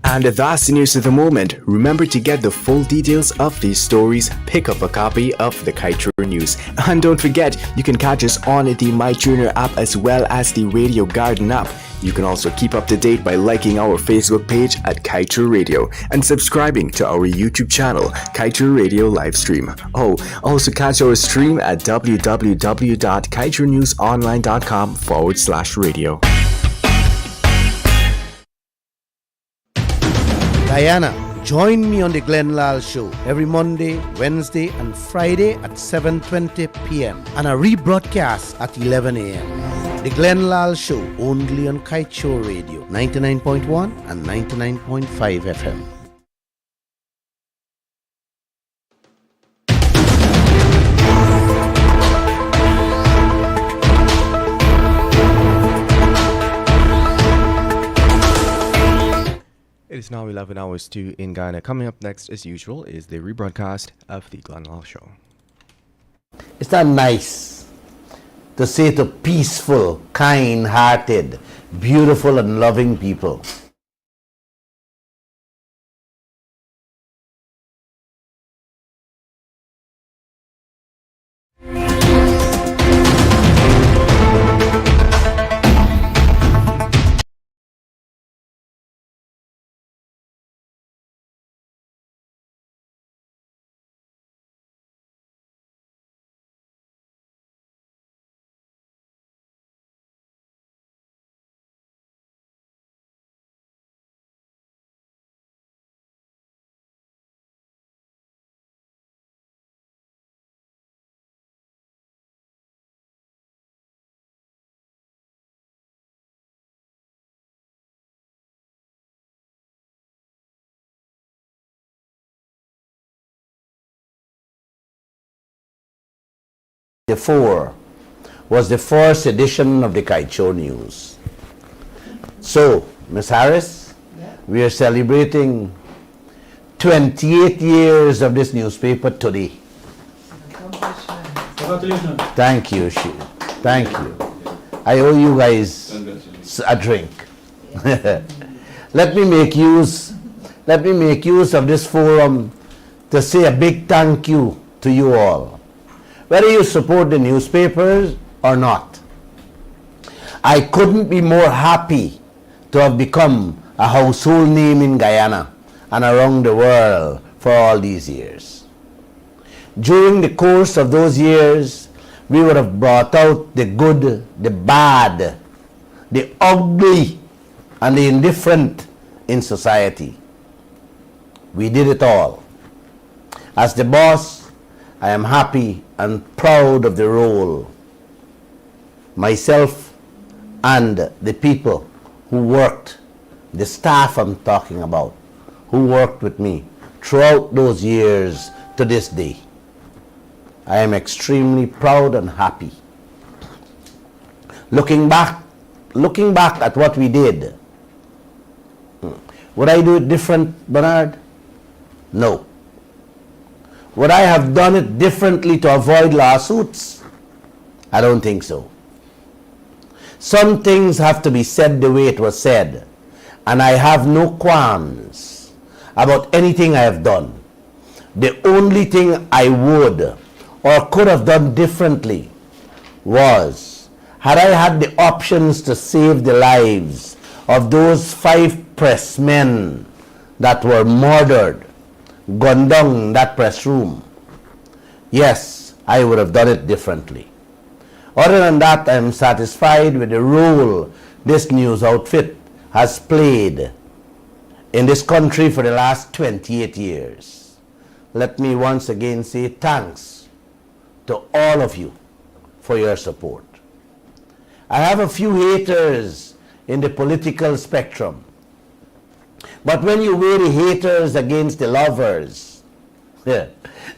And that's the news of the moment. Remember to get the full details of these stories, pick up a copy of the Kaichur News. And don't forget, you can catch us on the MyTuner app as well as the Radio Garden app. You can also keep up to date by liking our Facebook page at Kaichur Radio and subscribing to our YouTube channel, Kaichur Radio Livestream. Oh, also catch our stream at www.kaichurnewsonline.com/radio. Diana, join me on the Glenn Lal Show every Monday, Wednesday, and Friday at 7:20 p.m. and a rebroadcast at 11 a.m. The Glenn Lal Show only on Kaichur Radio, 99.1 and 99.5 FM. It is now 11 hours 2 in Guyana. Coming up next, as usual, is the rebroadcast of the Glenn Lal Show. It's not nice to say to peaceful, kind-hearted, beautiful and loving people, the 4 was the 4th edition of the Kaichur News. So, Ms. Harris, we are celebrating 28 years of this newspaper today. Thank you. Thank you. I owe you guys a drink. Let me make use of this forum to say a big thank you to you all. Whether you support the newspapers or not, I couldn't be more happy to have become a household name in Guyana and around the world for all these years. During the course of those years, we would have brought out the good, the bad, the ugly, and the indifferent in society. We did it all. As the boss, I am happy and proud of the role myself and the people who worked, the staff I'm talking about, who worked with me throughout those years to this day. I am extremely proud and happy. Looking back at what we did, would I do it different, Bernard? No. Would I have done it differently to avoid lawsuits? I don't think so. Some things have to be said the way it was said, and I have no qualms about anything I have done. The only thing I would or could have done differently was, had I had the options to save the lives of those 5 pressmen that were murdered, gunned down in that press room, yes, I would have done it differently. Other than that, I am satisfied with the role this news outfit has played in this country for the last 28 years. Let me once again say thanks to all of you for your support. I have a few haters in the political spectrum, but when you weigh the haters against the lovers, the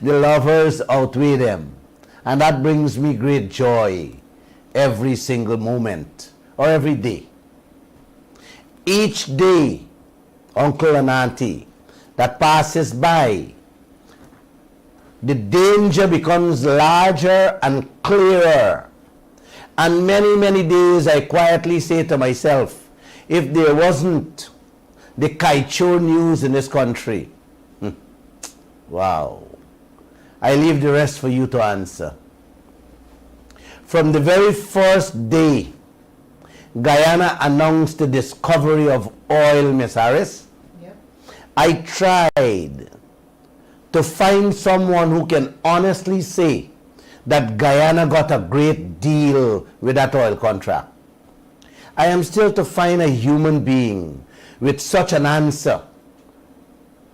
lovers outweigh them. And that brings me great joy every single moment or every day. Each day, uncle and auntie, that passes by, the danger becomes larger and clearer. And many, many days I quietly say to myself, if there wasn't the Kaicho news in this country, wow. I leave the rest for you to answer. From the very first day Guyana announced the discovery of oil, Miss Harris, I tried to find someone who can honestly say that Guyana got a great deal with that oil contract. I am still to find a human being with such an answer,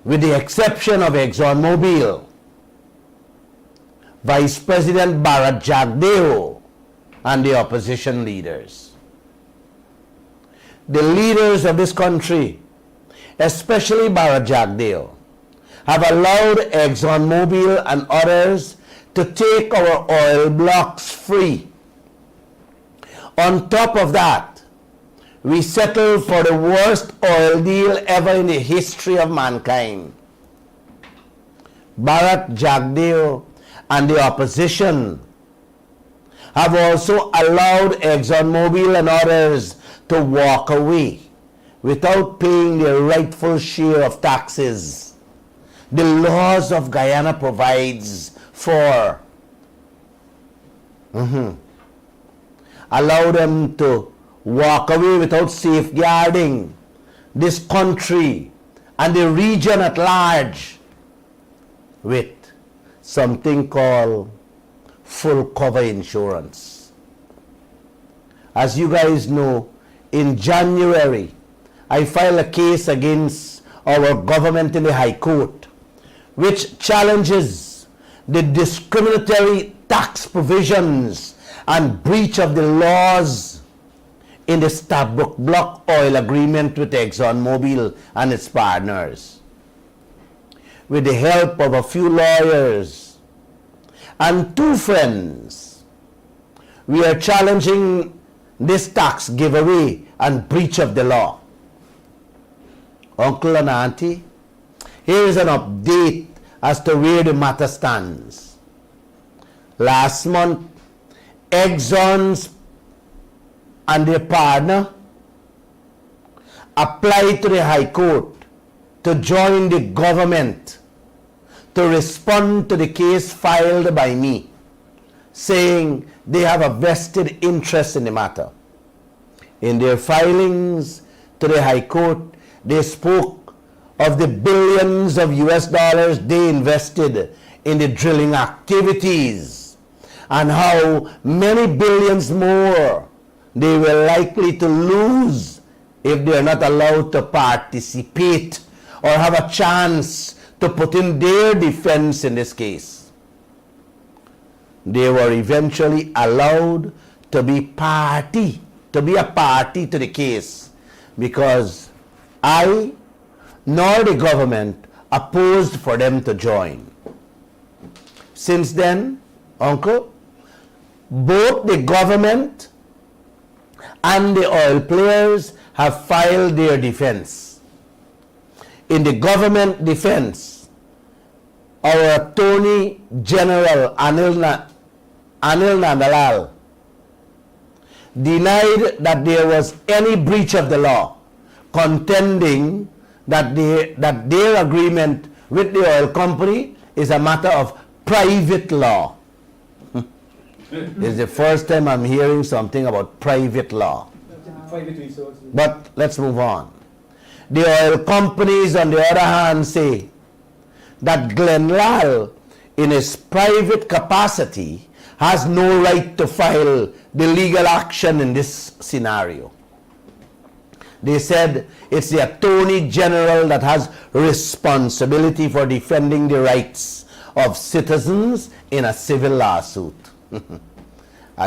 with the exception of ExxonMobil, Vice President Bharat Jagdeo, and the opposition leaders. The leaders of this country, especially Bharat Jagdeo, have allowed ExxonMobil and others to take our oil blocks free. On top of that, we settled for the worst oil deal ever in the history of mankind. Bharat Jagdeo and the opposition have also allowed ExxonMobil and others to walk away without paying their rightful share of taxes. The laws of Guyana provides for allow them to walk away without safeguarding this country and the region at large with something called full cover insurance. As you guys know, in January, I filed a case against our government in the High Court, which challenges the discriminatory tax provisions and breach of the laws in the Stabroek Block Oil Agreement with ExxonMobil and its partners. With the help of a few lawyers and 2 friends, we are challenging this tax giveaway and breach of the law. Uncle and auntie, here is an update as to where the matter stands. Last month, Exxon's and their partner applied to the High Court to join the government to respond to the case filed by me, saying they have a vested interest in the matter. In their filings to the High Court, they spoke of the billions of US dollars they invested in the drilling activities and how many billions more they were likely to lose if they are not allowed to participate or have a chance to put in their defense in this case. They were eventually allowed to be a party to the case, because I nor the government opposed for them to join. Since then, Uncle, both the government and the oil players have filed their defense. In the government defense, our Attorney General Anil Nandalal denied that there was any breach of the law, contending that their agreement with the oil company is a matter of private law. It's the first time I'm hearing something about private law. But let's move on. The oil companies, on the other hand, say that Glenn Lal, in his private capacity, has no right to file the legal action in this scenario. They said it's the Attorney General that has responsibility for defending the rights of citizens in a civil lawsuit.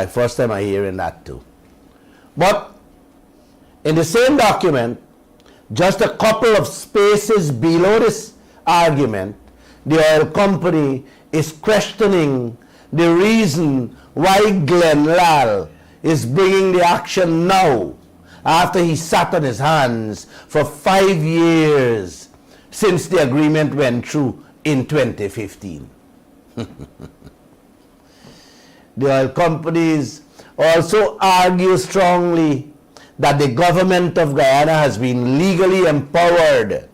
First time I'm hearing that too. But in the same document, just a couple of spaces below this argument, the oil company is questioning the reason why Glenn Lal is bringing the action now, after he sat on his hands for 5 years since the agreement went through in 2015. The oil companies also argue strongly that the government of Guyana has been legally empowered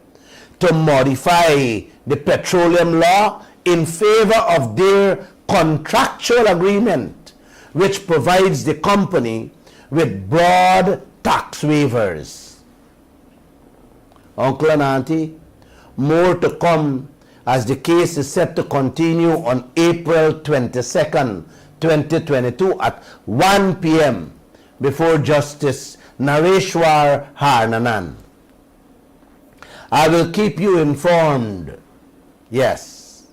to modify the petroleum law in favor of their contractual agreement, which provides the company with broad tax waivers. Uncle and Auntie, more to come as the case is set to continue on April 22nd, 2022 at 1 p.m. before Justice Nareshwar Harnanan. I will keep you informed. Yes.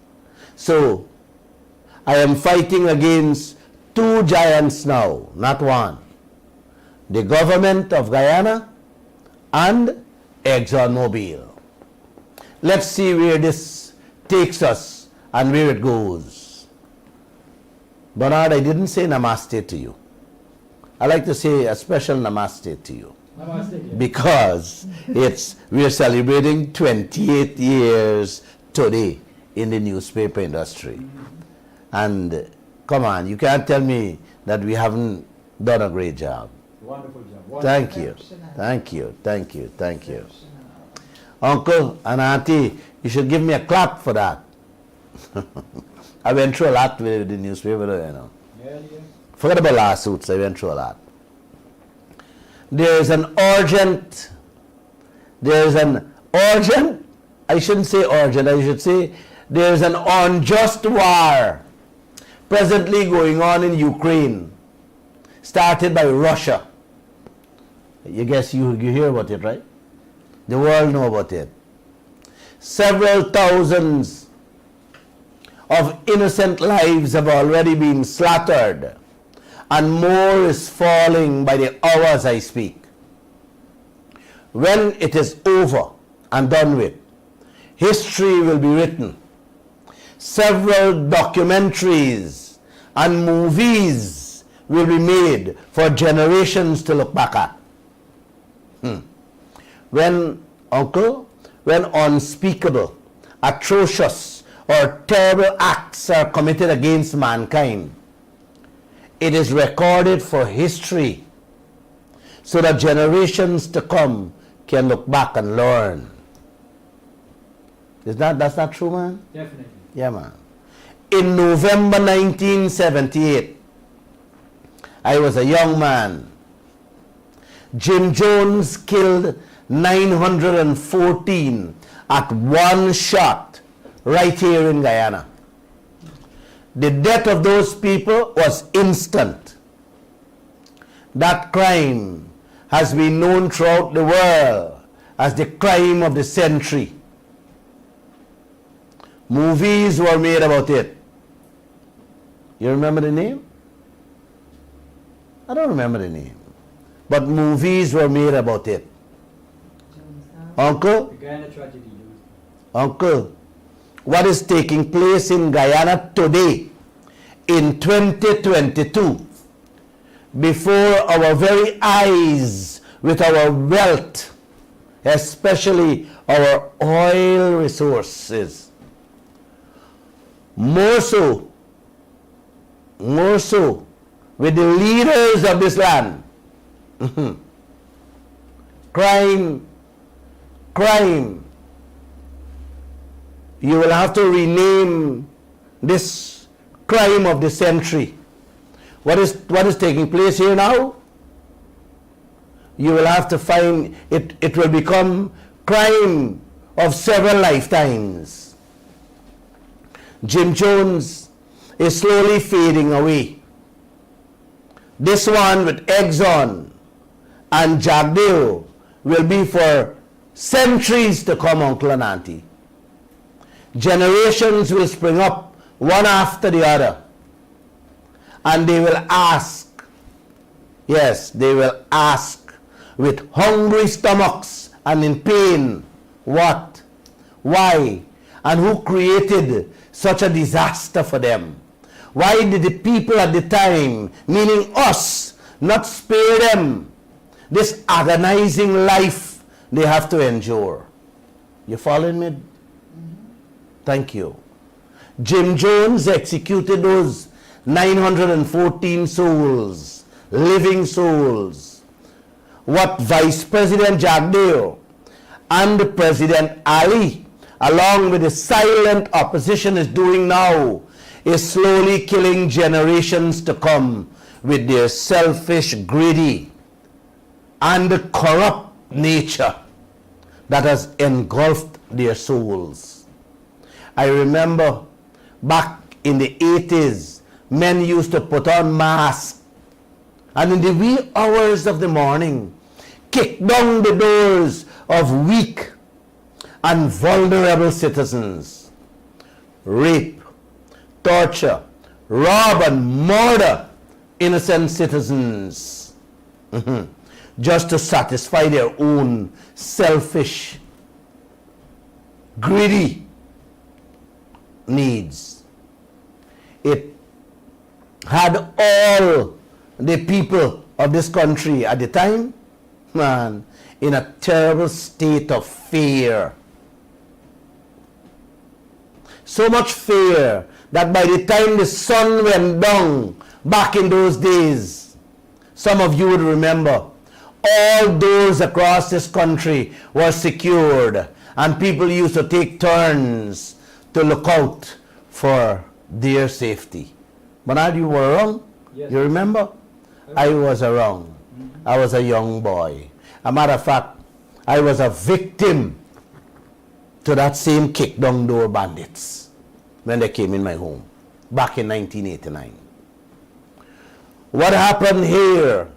So, I am fighting against two giants now, not one. The government of Guyana and ExxonMobil. Let's see where this takes us and where it goes. Bernard, I didn't say namaste to you. I like to say a special namaste to you. Namaste. Because we are celebrating 28 years today in the newspaper industry. And come on, you can't tell me that we haven't done a great job. Wonderful job. Thank you. Thank you. Thank you. Thank you. Uncle and Auntie, you should give me a clap for that. I went through a lot with the newspaper, you know. Yeah. Forget about lawsuits, I went through a lot. There's an urgent, I shouldn't say urgent, I should say there's an unjust war presently going on in Ukraine, started by Russia. You guess you hear about it, right? The world know about it. Several thousands of innocent lives have already been slaughtered, and more is falling by the hour as I speak. When it is over and done with, history will be written. Several documentaries and movies will be made for generations to look back at. When unspeakable, atrocious, or terrible acts are committed against mankind, it is recorded for history so that generations to come can look back and learn. That's not true, man? Definitely. Yeah, man. In November 1978, I was a young man. Jim Jones killed 914 at one shot right here in Guyana. The death of those people was instant. That crime has been known throughout the world as the crime of the century. Movies were made about it. You remember the name? I don't remember the name. But movies were made about it. Uncle? The Guyana tragedy. Uncle, what is taking place in Guyana today, in 2022, before our very eyes, with our wealth, especially our oil resources, more so with the leaders of this land. Crime. You will have to rename this crime of the century. What is taking place here now? You will have to find it will become crime of several lifetimes. Jim Jones is slowly fading away. This one with Exxon and Jagdeo will be for centuries to come, Uncle and Auntie. Generations will spring up one after the other, and they will ask, yes, they will ask with hungry stomachs and in pain, what, why, and who created such a disaster for them? Why did the people at the time, meaning us, not spare them this agonizing life they have to endure? You following me? Thank you. Jim Jones executed those 914 souls, living souls. What Vice President Jagdeo and President Ali, along with the silent opposition, is doing now is slowly killing generations to come with their selfish, greedy, and corrupt nature that has engulfed their souls. I remember back in the 80s, men used to put on masks and in the wee hours of the morning kick down the doors of weak and vulnerable citizens, rape, torture, rob and murder innocent citizens just to satisfy their own selfish, greedy needs. It had all the people of this country at the time, man, in a terrible state of fear. So much fear that by the time the sun went down back in those days, some of you would remember, all doors across this country were secured and people used to take turns to look out for their safety. Bernard, you were wrong. Yes. You remember? I was around. I was a young boy. A matter of fact, I was a victim to that same kick down door bandits when they came in my home back in 1989. What happened here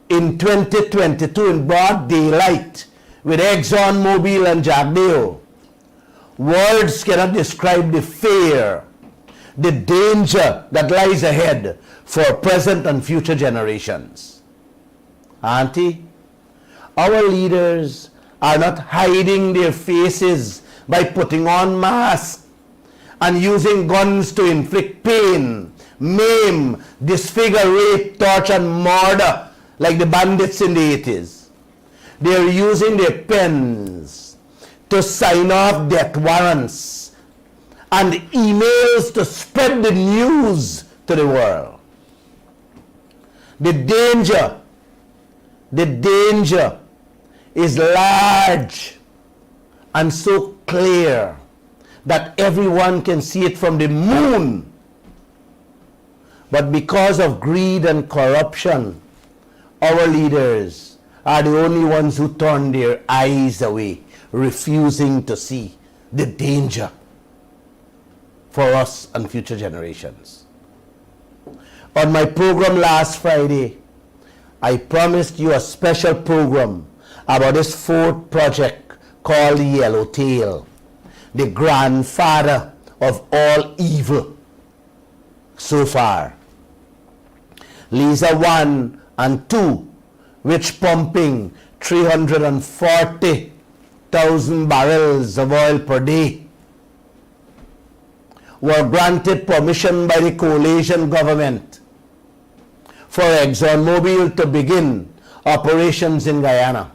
in 2022 in broad daylight with Exxon Mobil and Jagdeo, words cannot describe the fear, the danger that lies ahead for present and future generations. Auntie, our leaders are not hiding their faces by putting on masks and using guns to inflict pain, maim, disfigure, rape, torture, and murder like the bandits in the 80s. They are using their pens to sign off death warrants and emails to spread the news to the world. The danger is large and so clear that everyone can see it from the moon. But because of greed and corruption, our leaders are the only ones who turn their eyes away, refusing to see the danger for us and future generations. On my program last Friday, I promised you a special program about this fourth project called the Yellowtail, the grandfather of all evil so far. Lisa 1 and 2, which pumping 340,000 barrels of oil per day, were granted permission by the coalition government for ExxonMobil to begin operations in Guyana.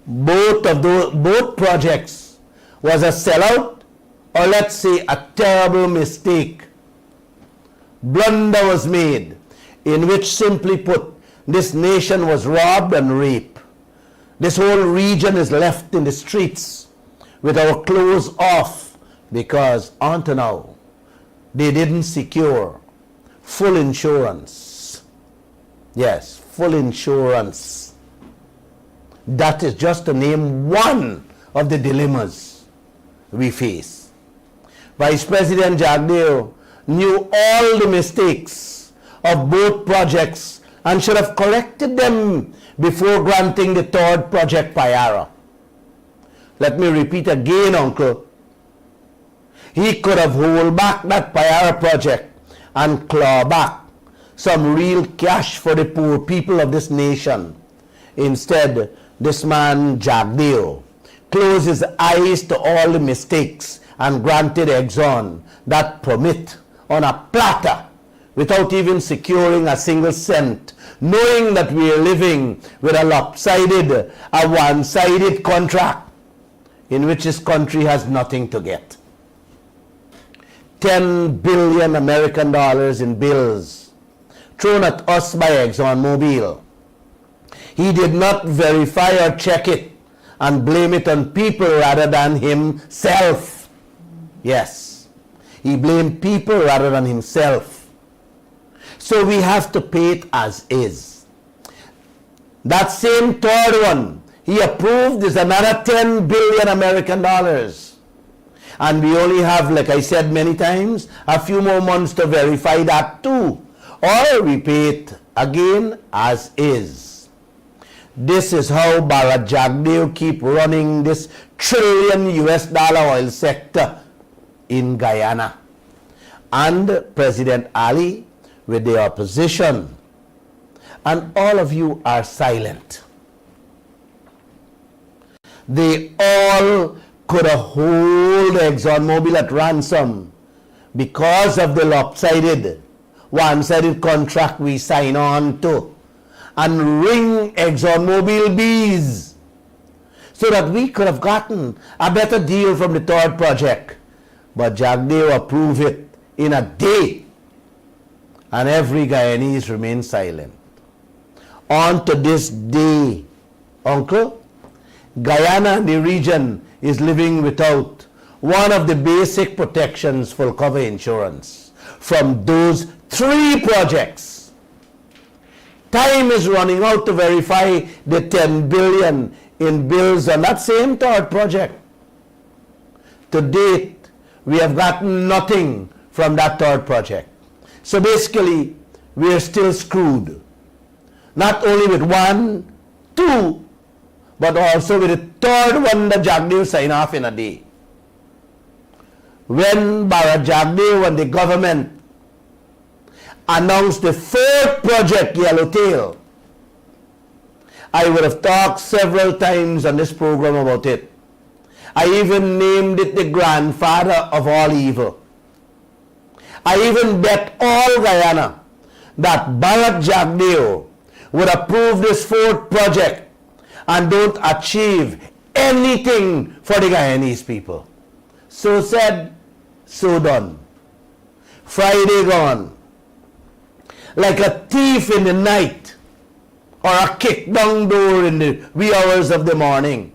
Both projects was a sellout, or let's say a terrible mistake. Blunder was made, in which, simply put, this nation was robbed and raped. This whole region is left in the streets with our clothes off because until now they didn't secure full insurance. Yes, full insurance. That is just to name one of the dilemmas we face. Vice President Jagdeo knew all the mistakes of both projects and should have corrected them before granting the third project, Pyar. Let me repeat again, Uncle. He could have held back that Pyar project and claw back some real cash for the poor people of this nation. Instead, this man, Jagdeo, closed his eyes to all the mistakes and granted Exxon that permit on a platter without even securing a single cent, knowing that we are living with a one-sided contract in which this country has nothing to get. 10 billion American dollars in bills thrown at us by ExxonMobil. He did not verify or check it and blame it on people rather than himself. Yes, he blamed people rather than himself. So we have to pay it as is. That same third one he approved is another 10 billion American dollars. And we only have, like I said many times, a few more months to verify that too. Or we pay it again as is. This is how Bharat Jagdeo keep running this trillion US dollar oil sector in Guyana. And President Ali with the opposition. And all of you are silent. They all could have held ExxonMobil at ransom because of the lopsided, one-sided contract we sign on to, and ring ExxonMobil bees so that we could have gotten a better deal from the third project. But Jagdeo approved it in a day, and every Guyanese remained silent. On to this day, Uncle, Guyana and the region is living without one of the basic protections, full cover insurance, from those three projects. Time is running out to verify the 10 billion in bills on that same third project. To date, we have gotten nothing from that third project. So basically, we are still screwed. Not only with one, two, but also with the third one that Jagdeo signed off in a day. When Bharat Jagdeo and the government announced the fourth project, Yellowtail, I would have talked several times on this program about it. I even named it the grandfather of all evil. I even bet all Guyana that Bharat Jagdeo would approve this fourth project and don't achieve anything for the Guyanese people. So said, so done. Friday gone. Like a thief in the night or a kick down door in the wee hours of the morning,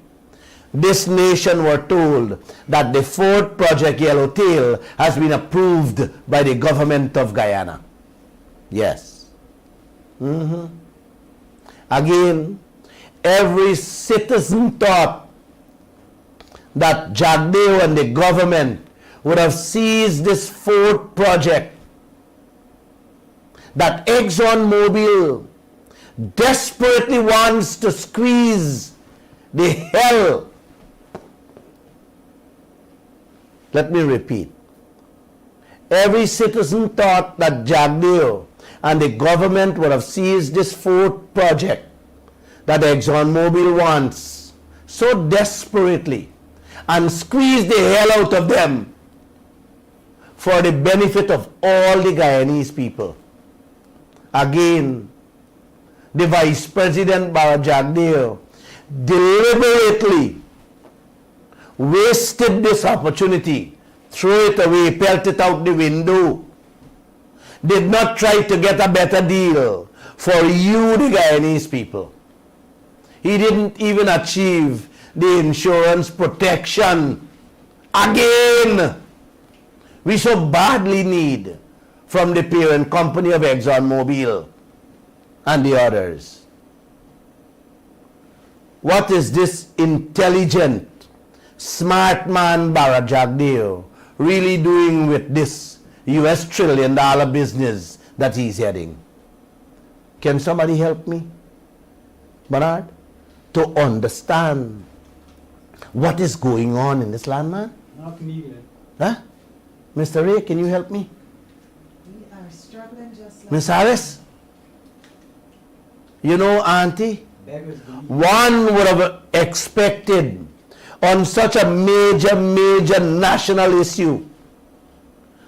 this nation were told that the fourth project, Yellowtail, has been approved by the government of Guyana. Yes. Again, every citizen thought that Jagdeo and the government would have seized this fourth project, that ExxonMobil, desperately wants to squeeze the hell. Let me repeat. Every citizen thought that Jagdeo and the government would have seized this fourth project that ExxonMobil wants so desperately and squeezed the hell out of them for the benefit of all the Guyanese people. Again, the Vice President Bharat Jagdeo deliberately wasted this opportunity, threw it away, pelt it out the window, did not try to get a better deal for you, the Guyanese people. He didn't even achieve the insurance protection. Again, we so badly need from the parent company of ExxonMobil and the others. What is this intelligent, smart man Bharat Jagdeo really doing with this US $1 trillion business that he's heading? Can somebody help me, Bernard, to understand what is going on in this land, man? Not needed. Huh? Mr. Ray, can you help me? We are struggling just like Miss Harris? You know, Auntie, beggars believe. one would have expected on such a major national issue,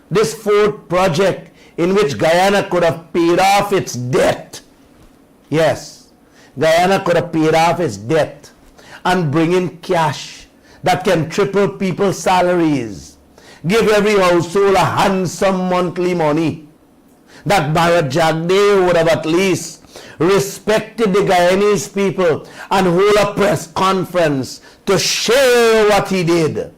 this fourth project in which Guyana could have paid off its debt. Yes, Guyana could have paid off its debt and bring in cash that can triple people's salaries, give every household a handsome monthly money, that Bharat Jagdeo would have at least respected the Guyanese people and hold a press conference to share what he did.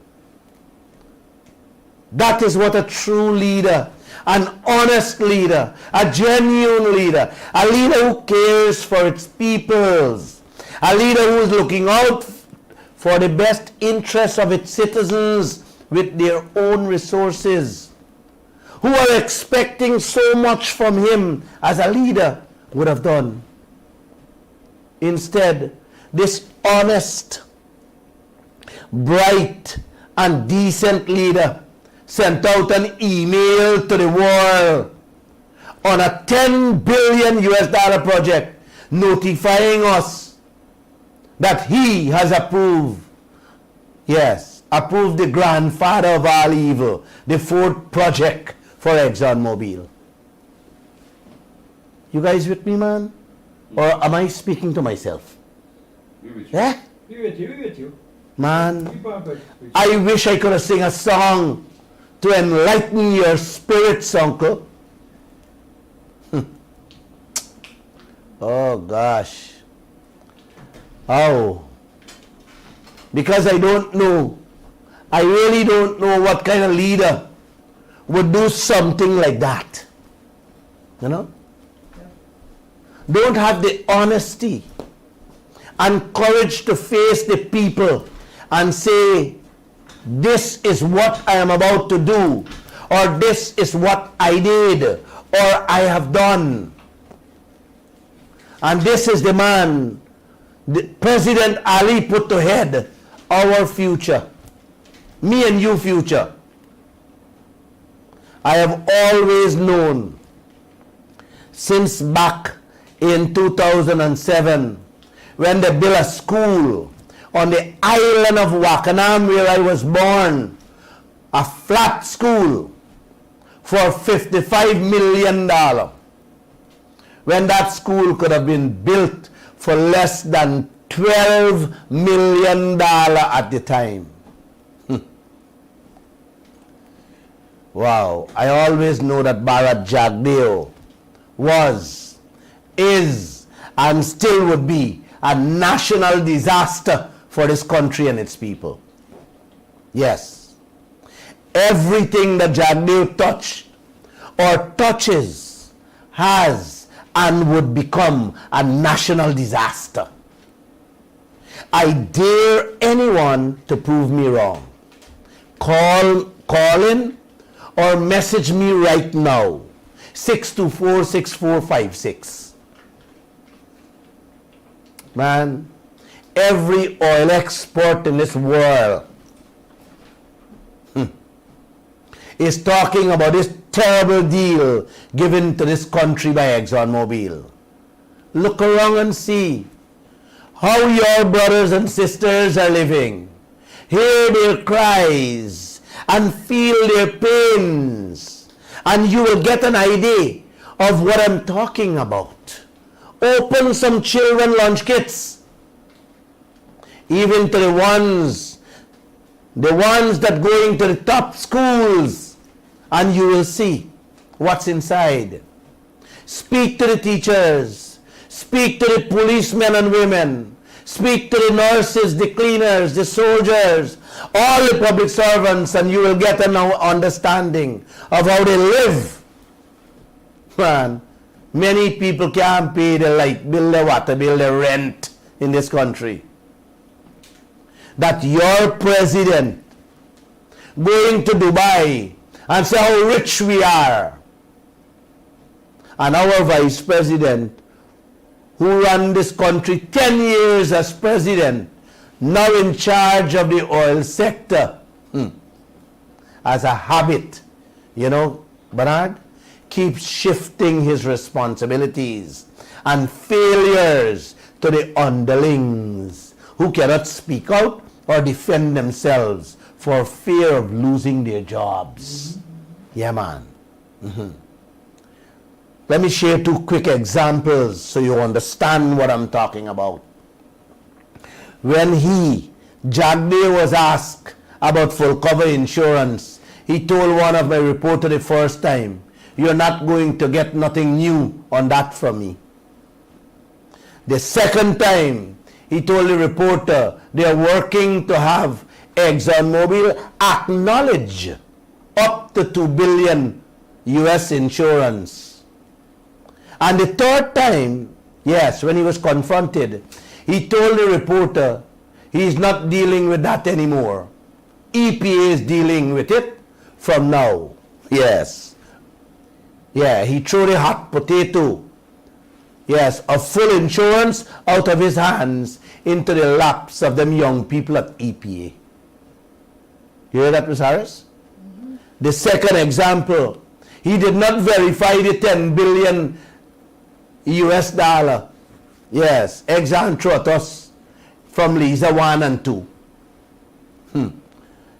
That is what a true leader, an honest leader, a genuine leader, a leader who cares for its peoples, a leader who is looking out for the best interests of its citizens with their own resources, who are expecting so much from him as a leader would have done. Instead, this honest, bright, and decent leader sent out an email to the world on a $10 billion US project notifying us that he has approved, yes, approved the grandfather of all evil, the fourth project for ExxonMobil. You guys with me, man? Or am I speaking to myself? Yeah? We with you. Man, Keep on good. I wish I could have sing a song to enlighten your spirits, uncle. Oh, gosh. Oh. Because I don't know. I really don't know what kind of leader would do something like that. You know? Don't have the honesty and courage to face the people and say, this is what I am about to do, or this is what I did, or I have done. And this is the man, the President Ali put to head our future. Me and you future. I have always known since back in 2007 when they built a school on the island of Wakanam where I was born, a flat school for $55 million, when that school could have been built for less than $12 million at the time. Wow, I always know that Bharat Jagdeo was, is, and still would be a national disaster for this country and its people. Yes. Everything that Jagdeo touched or touches has and would become a national disaster. I dare anyone to prove me wrong. Call in or message me right now. 624-6456. Man, every oil export in this world is talking about this terrible deal given to this country by ExxonMobil. Look around and see how your brothers and sisters are living. Hear their cries and feel their pains, and you will get an idea of what I'm talking about. Open some children lunch kits, even to the ones that going to the top schools, and you will see what's inside. Speak to the teachers, speak to the policemen and women, speak to the nurses, the cleaners, the soldiers, all the public servants, and you will get an understanding of how they live. Man, many people can't pay their light bill, their water bill, their rent in this country. That your president going to Dubai and say how rich we are, and our vice president who ran this country 10 years as president, now in charge of the oil sector, as a habit, Bernard, keeps shifting his responsibilities and failures to the underlings who cannot speak out or defend themselves for fear of losing their jobs. Yeah, man. Let me share two quick examples so you understand what I'm talking about. When Jagdev was asked about full cover insurance, he told one of my reporters the first time, "You're not going to get nothing new on that from me." The second time, he told the reporter they are working to have ExxonMobil acknowledge up to $2 billion US insurance. And the third time, yes, when he was confronted, he told the reporter he's not dealing with that anymore. EPA is dealing with it from now. Yes. Yeah, he threw the hot potato. Yes, a full insurance out of his hands into the laps of them young people at EPA. You hear that, Ms. Harris? The second example, he did not verify the 10 billion US dollar. Yes, Exxon threw at us from Lisa 1 and 2.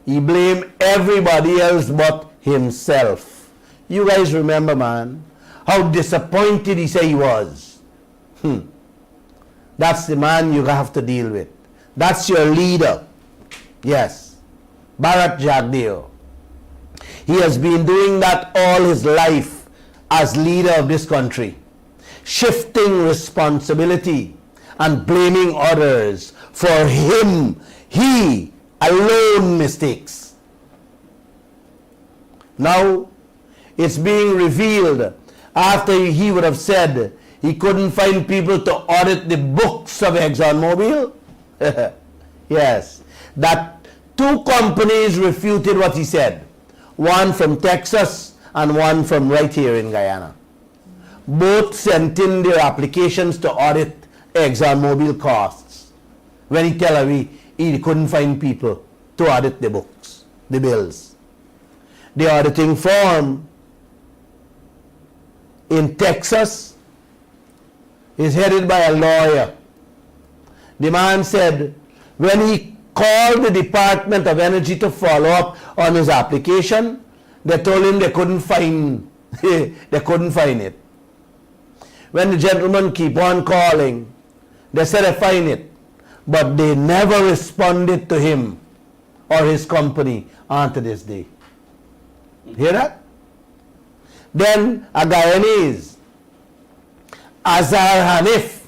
He blamed everybody else but himself. You guys remember, man, how disappointed he said he was. That's the man you have to deal with. That's your leader. Yes, Bharat Jagdeo. He has been doing that all his life as leader of this country, shifting responsibility and blaming others for he alone mistakes. Now it's being revealed after he would have said he couldn't find people to audit the books of ExxonMobil. Yes, that two companies refuted what he said. One from Texas and one from right here in Guyana. Both sent in their applications to audit ExxonMobil costs. When he tell me he couldn't find people to audit the books, the bills. The auditing firm in Texas is headed by a lawyer. The man said when he called the Department of Energy to follow up on his application, they told him they couldn't find it. When the gentleman keep on calling, they said they find it, but they never responded to him or his company unto this day. Hear that? Then a Guyanese, Azhar Hanif,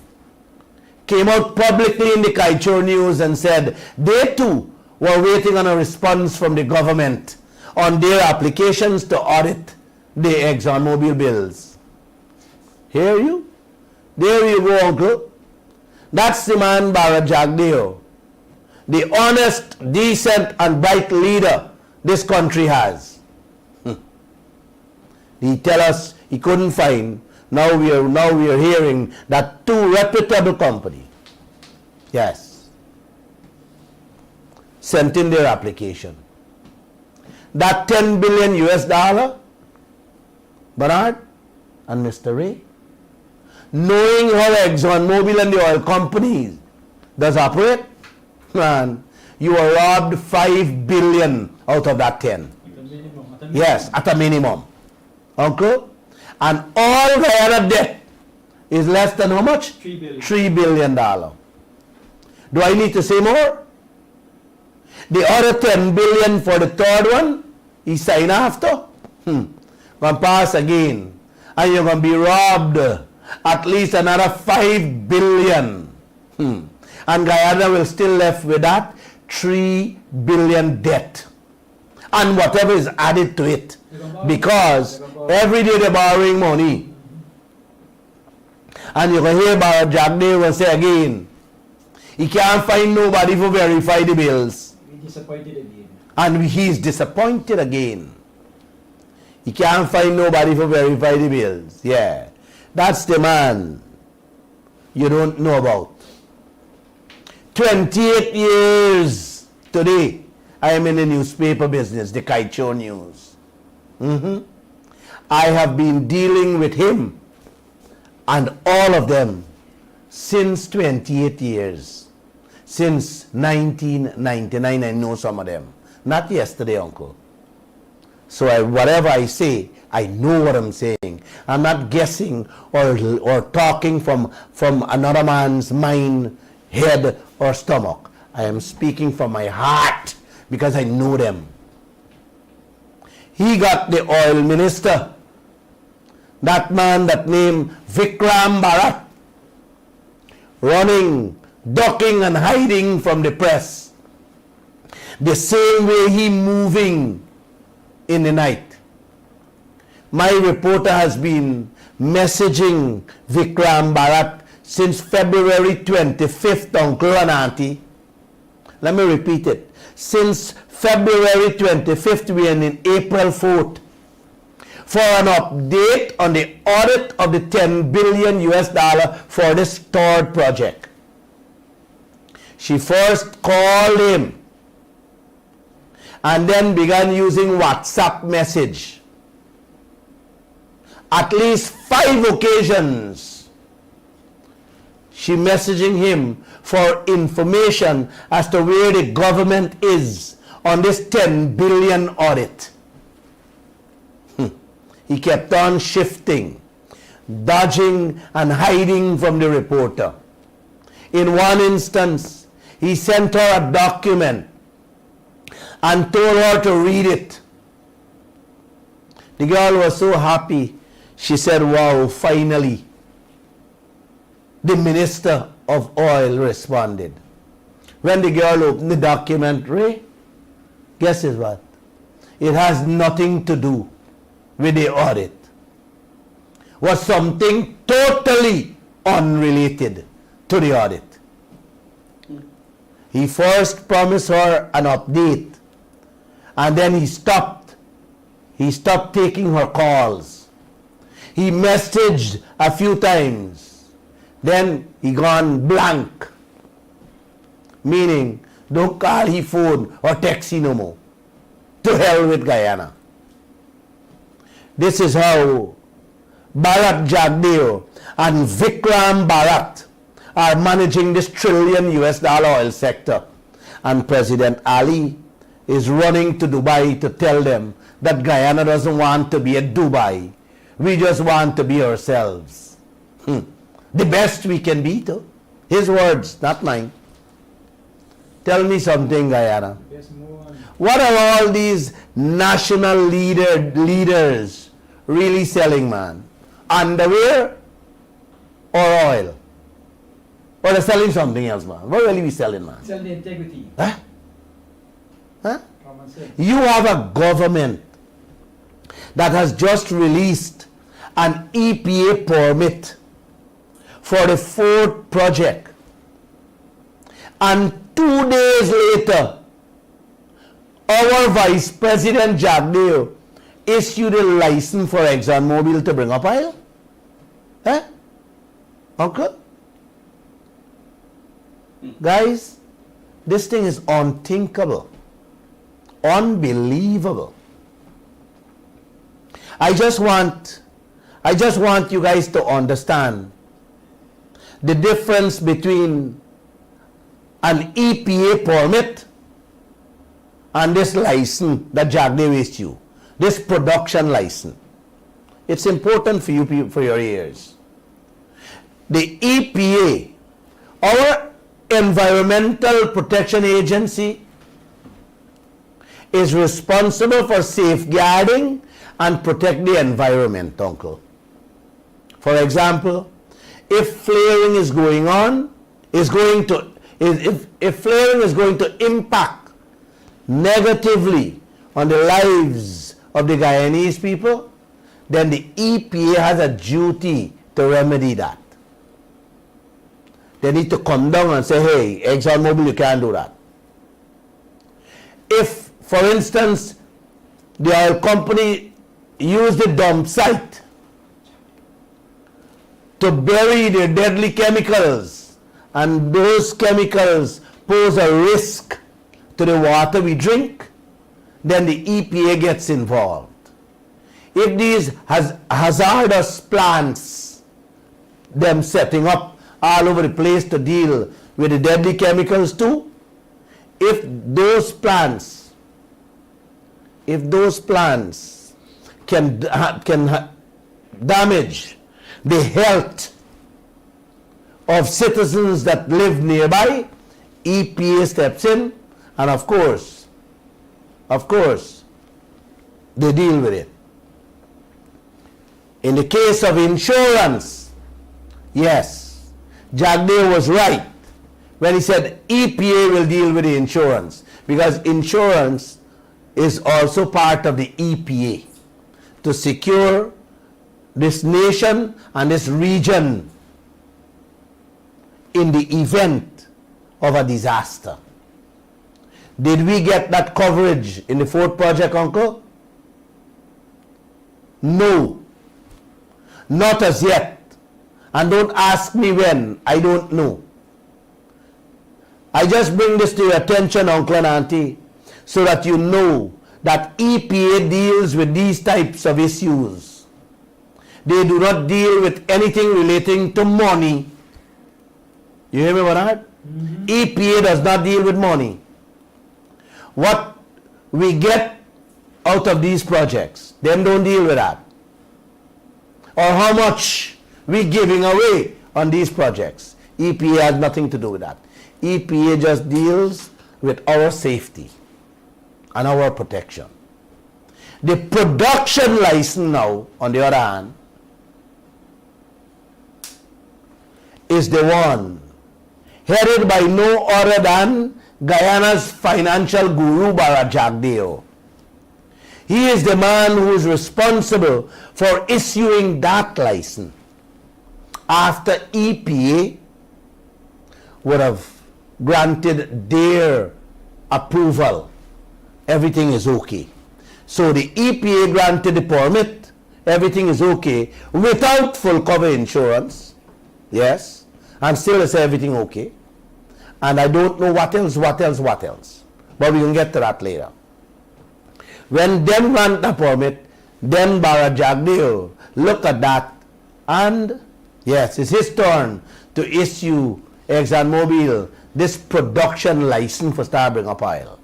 came out publicly in the Kaichur News and said they too were waiting on a response from the government on their applications to audit the ExxonMobil bills. Hear you? There you go, uncle. That's the man Bharat Jagdeo, the honest, decent and bright leader this country has. He tell us he couldn't find. Now we are hearing that two reputable companies, Yes. Sent in their application. That 10 billion US dollar, Bernard and Mr. Ray, knowing how ExxonMobil and the oil companies does operate, man, you are robbed 5 billion out of that 10. Yes, at a minimum. Uncle? And all the other debt is less than how much? $3 billion. Do I need to say more? The other 10 billion for the third one, he signed after. Gonna pass again. And you're gonna be robbed at least another 5 billion. And Guyana will still left with that 3 billion debt. And whatever is added to it. Because every day they're borrowing money. And you can hear about Jack Dale say again, he can't find nobody to verify the bills. Disappointed again. And he's disappointed again. He can't find nobody to verify the bills. Yeah. That's the man you don't know about. 28 years today, I am in the newspaper business, the Kaicho News. I have been dealing with him and all of them since 28 years. Since 1999, I know some of them. Not yesterday, uncle. So whatever I say, I know what I'm saying. I'm not guessing or talking from another man's mind, head, or stomach. I am speaking from my heart because I know them. He got the oil minister, that man that named Vikram Bharat, running, ducking and hiding from the press. The same way he moving in the night. My reporter has been messaging Vikram Bharat since February 25th, uncle and auntie. Let me repeat it. Since February 25th, we are in April 4th. For an update on the audit of the 10 billion US dollar for this third project. She first called him and then began using WhatsApp message. At least 5 occasions, she messaging him for information as to where the government is on this 10 billion audit. He kept on shifting, dodging and hiding from the reporter. In one instance, he sent her a document and told her to read it. The girl was so happy. She said, wow, finally, the Minister of Oil responded. When the girl opened the document, Ray, guess what? It has nothing to do with the audit. Was something totally unrelated to the audit. He first promised her an update and then he stopped. He stopped taking her calls. He messaged a few times. Then he gone blank. Meaning, don't call his phone or text him no more. To hell with Guyana. This is how Bharat Jagdeo and Vikram Bharat are managing this trillion US dollar oil sector. And President Ali is running to Dubai to tell them that Guyana doesn't want to be a Dubai. We just want to be ourselves. The best we can be, though. His words, not mine. Tell me something, Guyana. What are all these national leaders really selling, man? Underwear or oil? Or they're selling something else, man? What really we selling, man? Selling integrity. Huh? You have a government that has just released an EPA permit for the 4th project. And 2 days later, our Vice President Jagdeo issued a license for ExxonMobil to bring up oil? Huh? Uncle? Guys, this thing is unthinkable. Unbelievable. I just want you guys to understand the difference between an EPA permit and this license that Jagdev issued, this production license. It's important for you, for your ears. The EPA, our Environmental Protection Agency, is responsible for safeguarding and protect the environment, uncle. For example, if flaring is going on, if flaring is going to impact negatively on the lives of the Guyanese people, then the EPA has a duty to remedy that. They need to come down and say, hey, ExxonMobil, you can't do that. If, for instance, the oil company used the dump site to bury their deadly chemicals, and those chemicals pose a risk to the water we drink, then the EPA gets involved. If these hazardous plants, them setting up all over the place to deal with the deadly chemicals too, if those plants can damage the health of citizens that live nearby, EPA steps in, and of course, they deal with it. In the case of insurance, yes, Jagdev was right when he said EPA will deal with the insurance, because insurance is also part of the EPA to secure this nation and this region in the event of a disaster. Did we get that coverage in the fourth project, uncle? No. Not as yet. And don't ask me when. I don't know. I just bring this to your attention, uncle and auntie, so that you know that EPA deals with these types of issues. They do not deal with anything relating to money. You hear me, Bernard? EPA does not deal with money. What we get out of these projects, them don't deal with that. Or how much we giving away on these projects. EPA has nothing to do with that. EPA just deals with our safety and our protection. The production license now, on the other hand, is the one headed by no other than Guyana's financial guru, Bharat Jagdeo. He is the man who is responsible for issuing that license after EPA would have granted their approval. Everything is okay. So the EPA granted the permit, everything is okay, without full cover insurance, yes, and still is everything okay. And I don't know what else, but we can get to that later. When them grant the permit, then Bharat Jagdeo looked at that, and yes, it's his turn to issue ExxonMobil this production license for Starbringer Oil.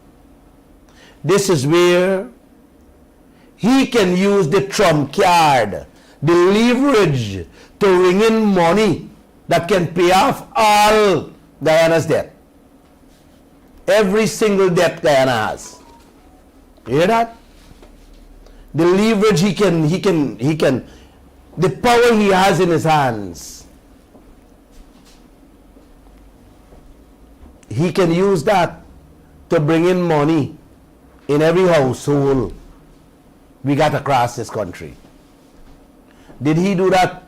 This is where he can use the trump card, the leverage to ring in money that can pay off all Guyana's debt. Every single debt Guyana has. You hear that? The leverage he can, the power he has in his hands, he can use that to bring in money in every household we got across this country. Did he do that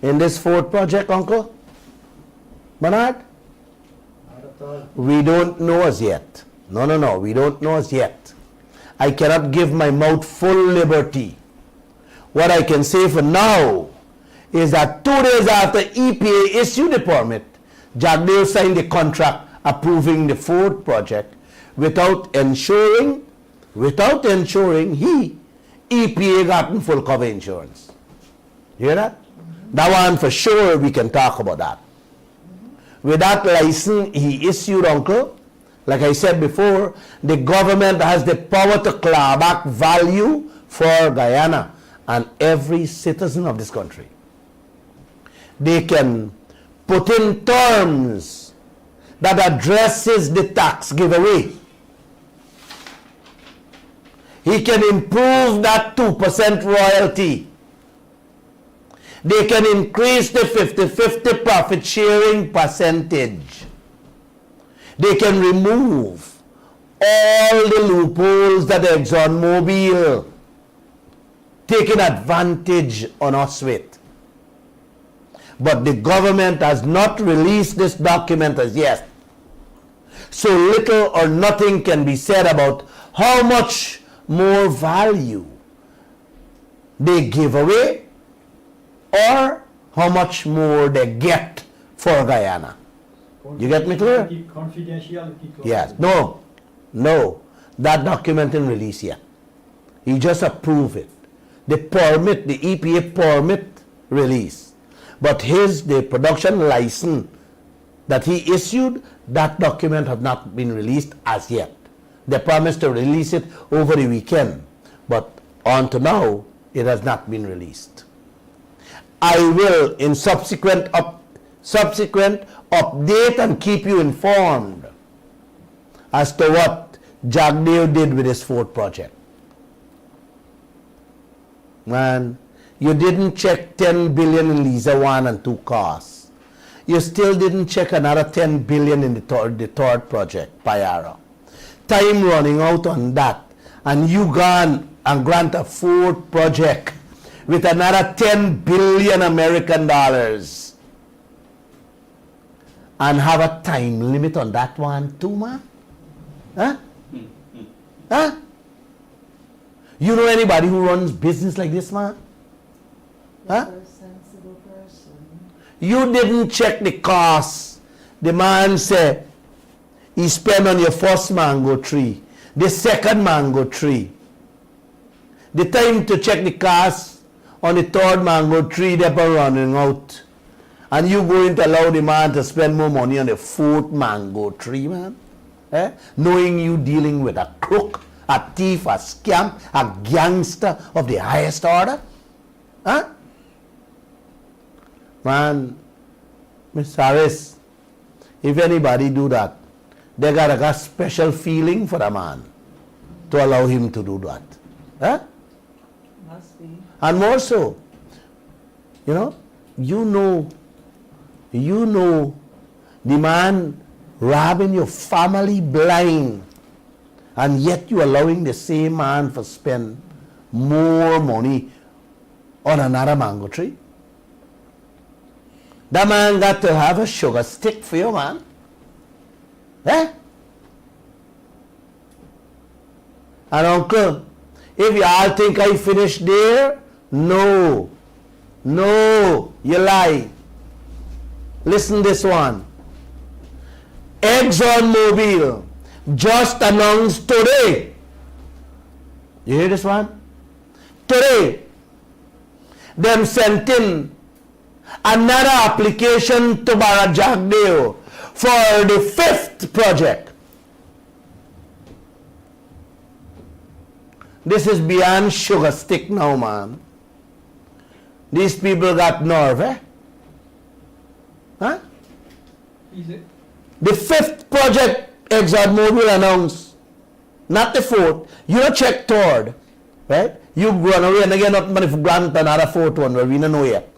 in this fourth project, Uncle Bernard? We don't know as yet. No, we don't know as yet. I cannot give my mouth full liberty. What I can say for now is that 2 days after EPA issued the permit, Jagdeo signed the contract approving the Ford project without ensuring he, EPA, gotten full cover insurance. You hear that? That one for sure we can talk about that. With that license he issued, uncle, like I said before, the government has the power to claw back value for Guyana and every citizen of this country. They can put in terms that addresses the tax giveaway. He can improve that 2% royalty. They can increase the 50-50 profit sharing percentage. They can remove all the loopholes that ExxonMobil taking advantage on us with. But the government has not released this document as yet. So little or nothing can be said about how much more value they give away or how much more they get for Guyana. You get me clear? Confidentiality clause. Yes. No. That document isn't released yet. He just approved it. The permit, the EPA permit release. But the production license that he issued, that document have not been released as yet. They promised to release it over the weekend. But on to now, it has not been released. I will, in subsequent update and keep you informed as to what Jagdeo did with his Ford project. Man, you didn't check 10 billion in Lisa 1 and 2 costs. You still didn't check another 10 billion in the third project, Pyar. Time running out on that, and you gone and grant a Ford project with another 10 billion American dollars and have a time limit on that one too, man? Huh? Huh? You know anybody who runs business like this, man? Huh? You didn't check the cost. The man said he spent on your first mango tree, the second mango tree. The time to check the cost on the third mango tree, they're running out. And you going to allow the man to spend more money on the fourth mango tree, man? Eh? Knowing you dealing with a crook, a thief, a scam, a gangster of the highest order? Huh? Man, Miss Harris, if anybody do that, they got a special feeling for the man to allow him to do that. Huh? Must be. And more so, you know the man robbing your family blind, and yet you allowing the same man to spend more money on another mango tree. That man got to have a sugar stick for you, man. Eh? And uncle, if you all think I finished there, no, you lie. Listen this one. ExxonMobil just announced today. You hear this one? Today, them sent in another application to Jagdeo for the 5th project. This is beyond sugar stick now, man. These people got nerve, eh? Huh? Is it? The 5th project ExxonMobil announced, not the 4th. You don't check 3rd, right? You run away and again not money for grant another 4th one where we don't know yet.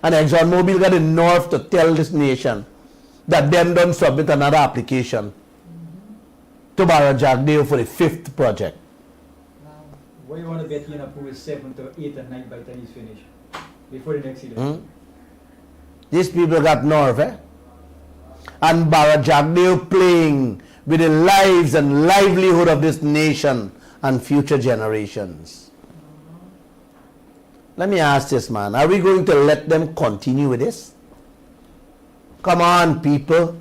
And ExxonMobil got the nerve to tell this nation that them don't submit another application to Jagdeo for the 5th project. What you want to bet in approve is 7 to 8 and 9 by the time he's finished. Before the next election. These people got nerve, eh? And Jagdeo playing with the lives and livelihood of this nation and future generations. Let me ask this, man. Are we going to let them continue with this? Come on, people.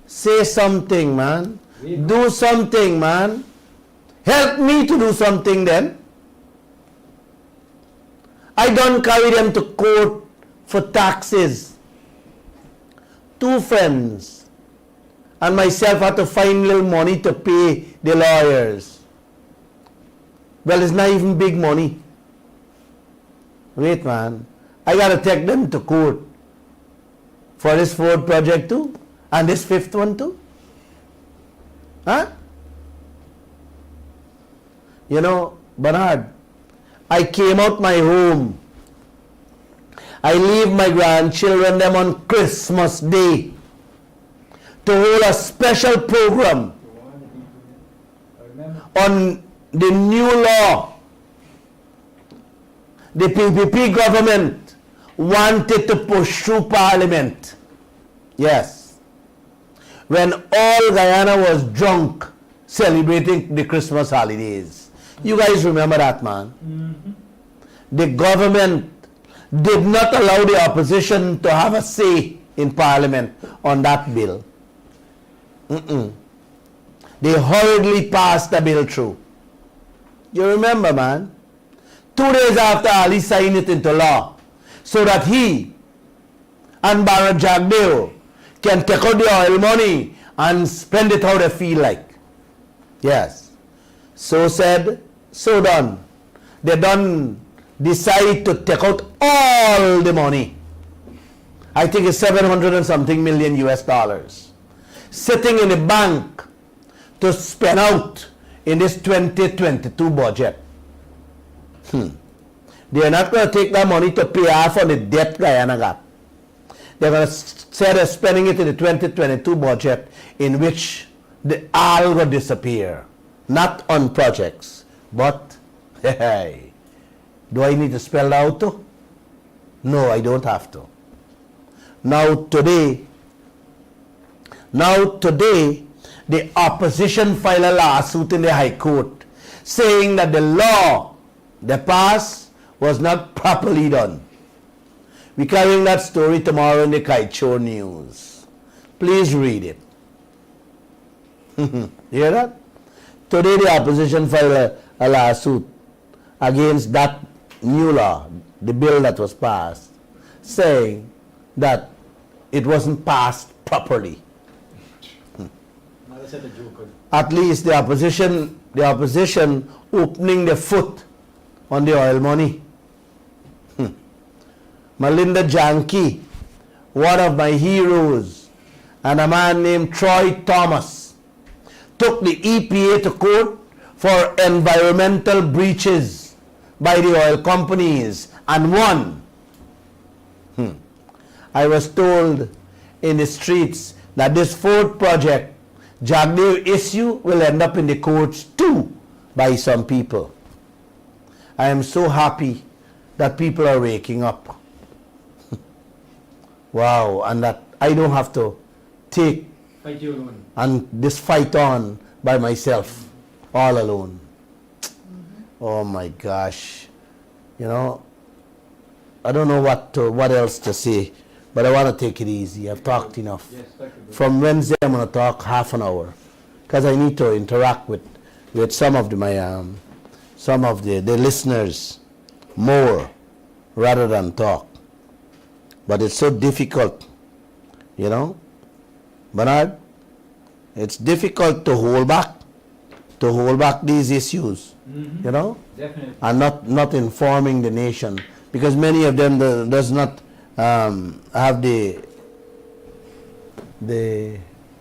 Say something, man. Do something, man. Help me to do something then. I don't carry them to court for taxes. 2 friends and myself had to find little money to pay the lawyers. Well, it's not even big money. Wait, man. I got to take them to court for this 4th project too, and this 5th one too. Huh? You know, Bernard, I came out my home. I leave my grandchildren them on Christmas Day to hold a special program on the new law. The PPP government wanted to push through Parliament. Yes. When all Guyana was drunk celebrating the Christmas holidays. You guys remember that, man? The government did not allow the opposition to have a say in Parliament on that bill. They hurriedly passed the bill through. You remember, man? 2 days after Ali signed it into law, so that he and Baron Jagdeo can take out the oil money and spend it how they feel like. Yes. So said, so done. They done decide to take out all the money. I think it's 700 and something million US dollars sitting in the bank to spend out in this 2022 budget. They are not going to take that money to pay off on the debt Guyana got. They're going to say they're spending it in the 2022 budget, in which the all will disappear. Not on projects, but hey, do I need to spell it out too? No, I don't have to. Now today, the opposition filed a lawsuit in the High Court saying that the law they passed was not properly done. We're carrying that story tomorrow in the Kite Show News. Please read it. You hear that? Today the opposition filed a lawsuit against that new law, the bill that was passed, saying that it wasn't passed properly. At least the opposition opening the foot on the oil money. Melinda Janki, one of my heroes, and a man named Troy Thomas took the EPA to court for environmental breaches by the oil companies and won. I was told in the streets that this 4th project, Jagdeo issue, will end up in the courts too by some people. I am so happy that people are waking up. Wow, and that I don't have to take and this fight on by myself, all alone. Oh my gosh. You know, I don't know what else to say, but I want to take it easy. I've talked enough. From Wednesday, I'm going to talk half an hour because I need to interact with some of the listeners more rather than talk. But it's so difficult, you know, Bernard. It's difficult to hold back these issues, you know, Definitely. and not informing the nation, because many of them does not have the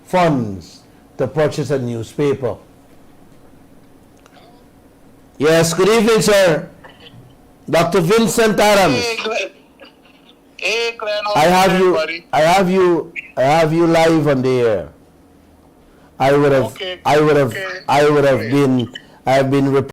funds to purchase a newspaper. Yes, good evening, sir. Dr. Vincent Adams. Hey, Glenn, I have you live on the air. I would have been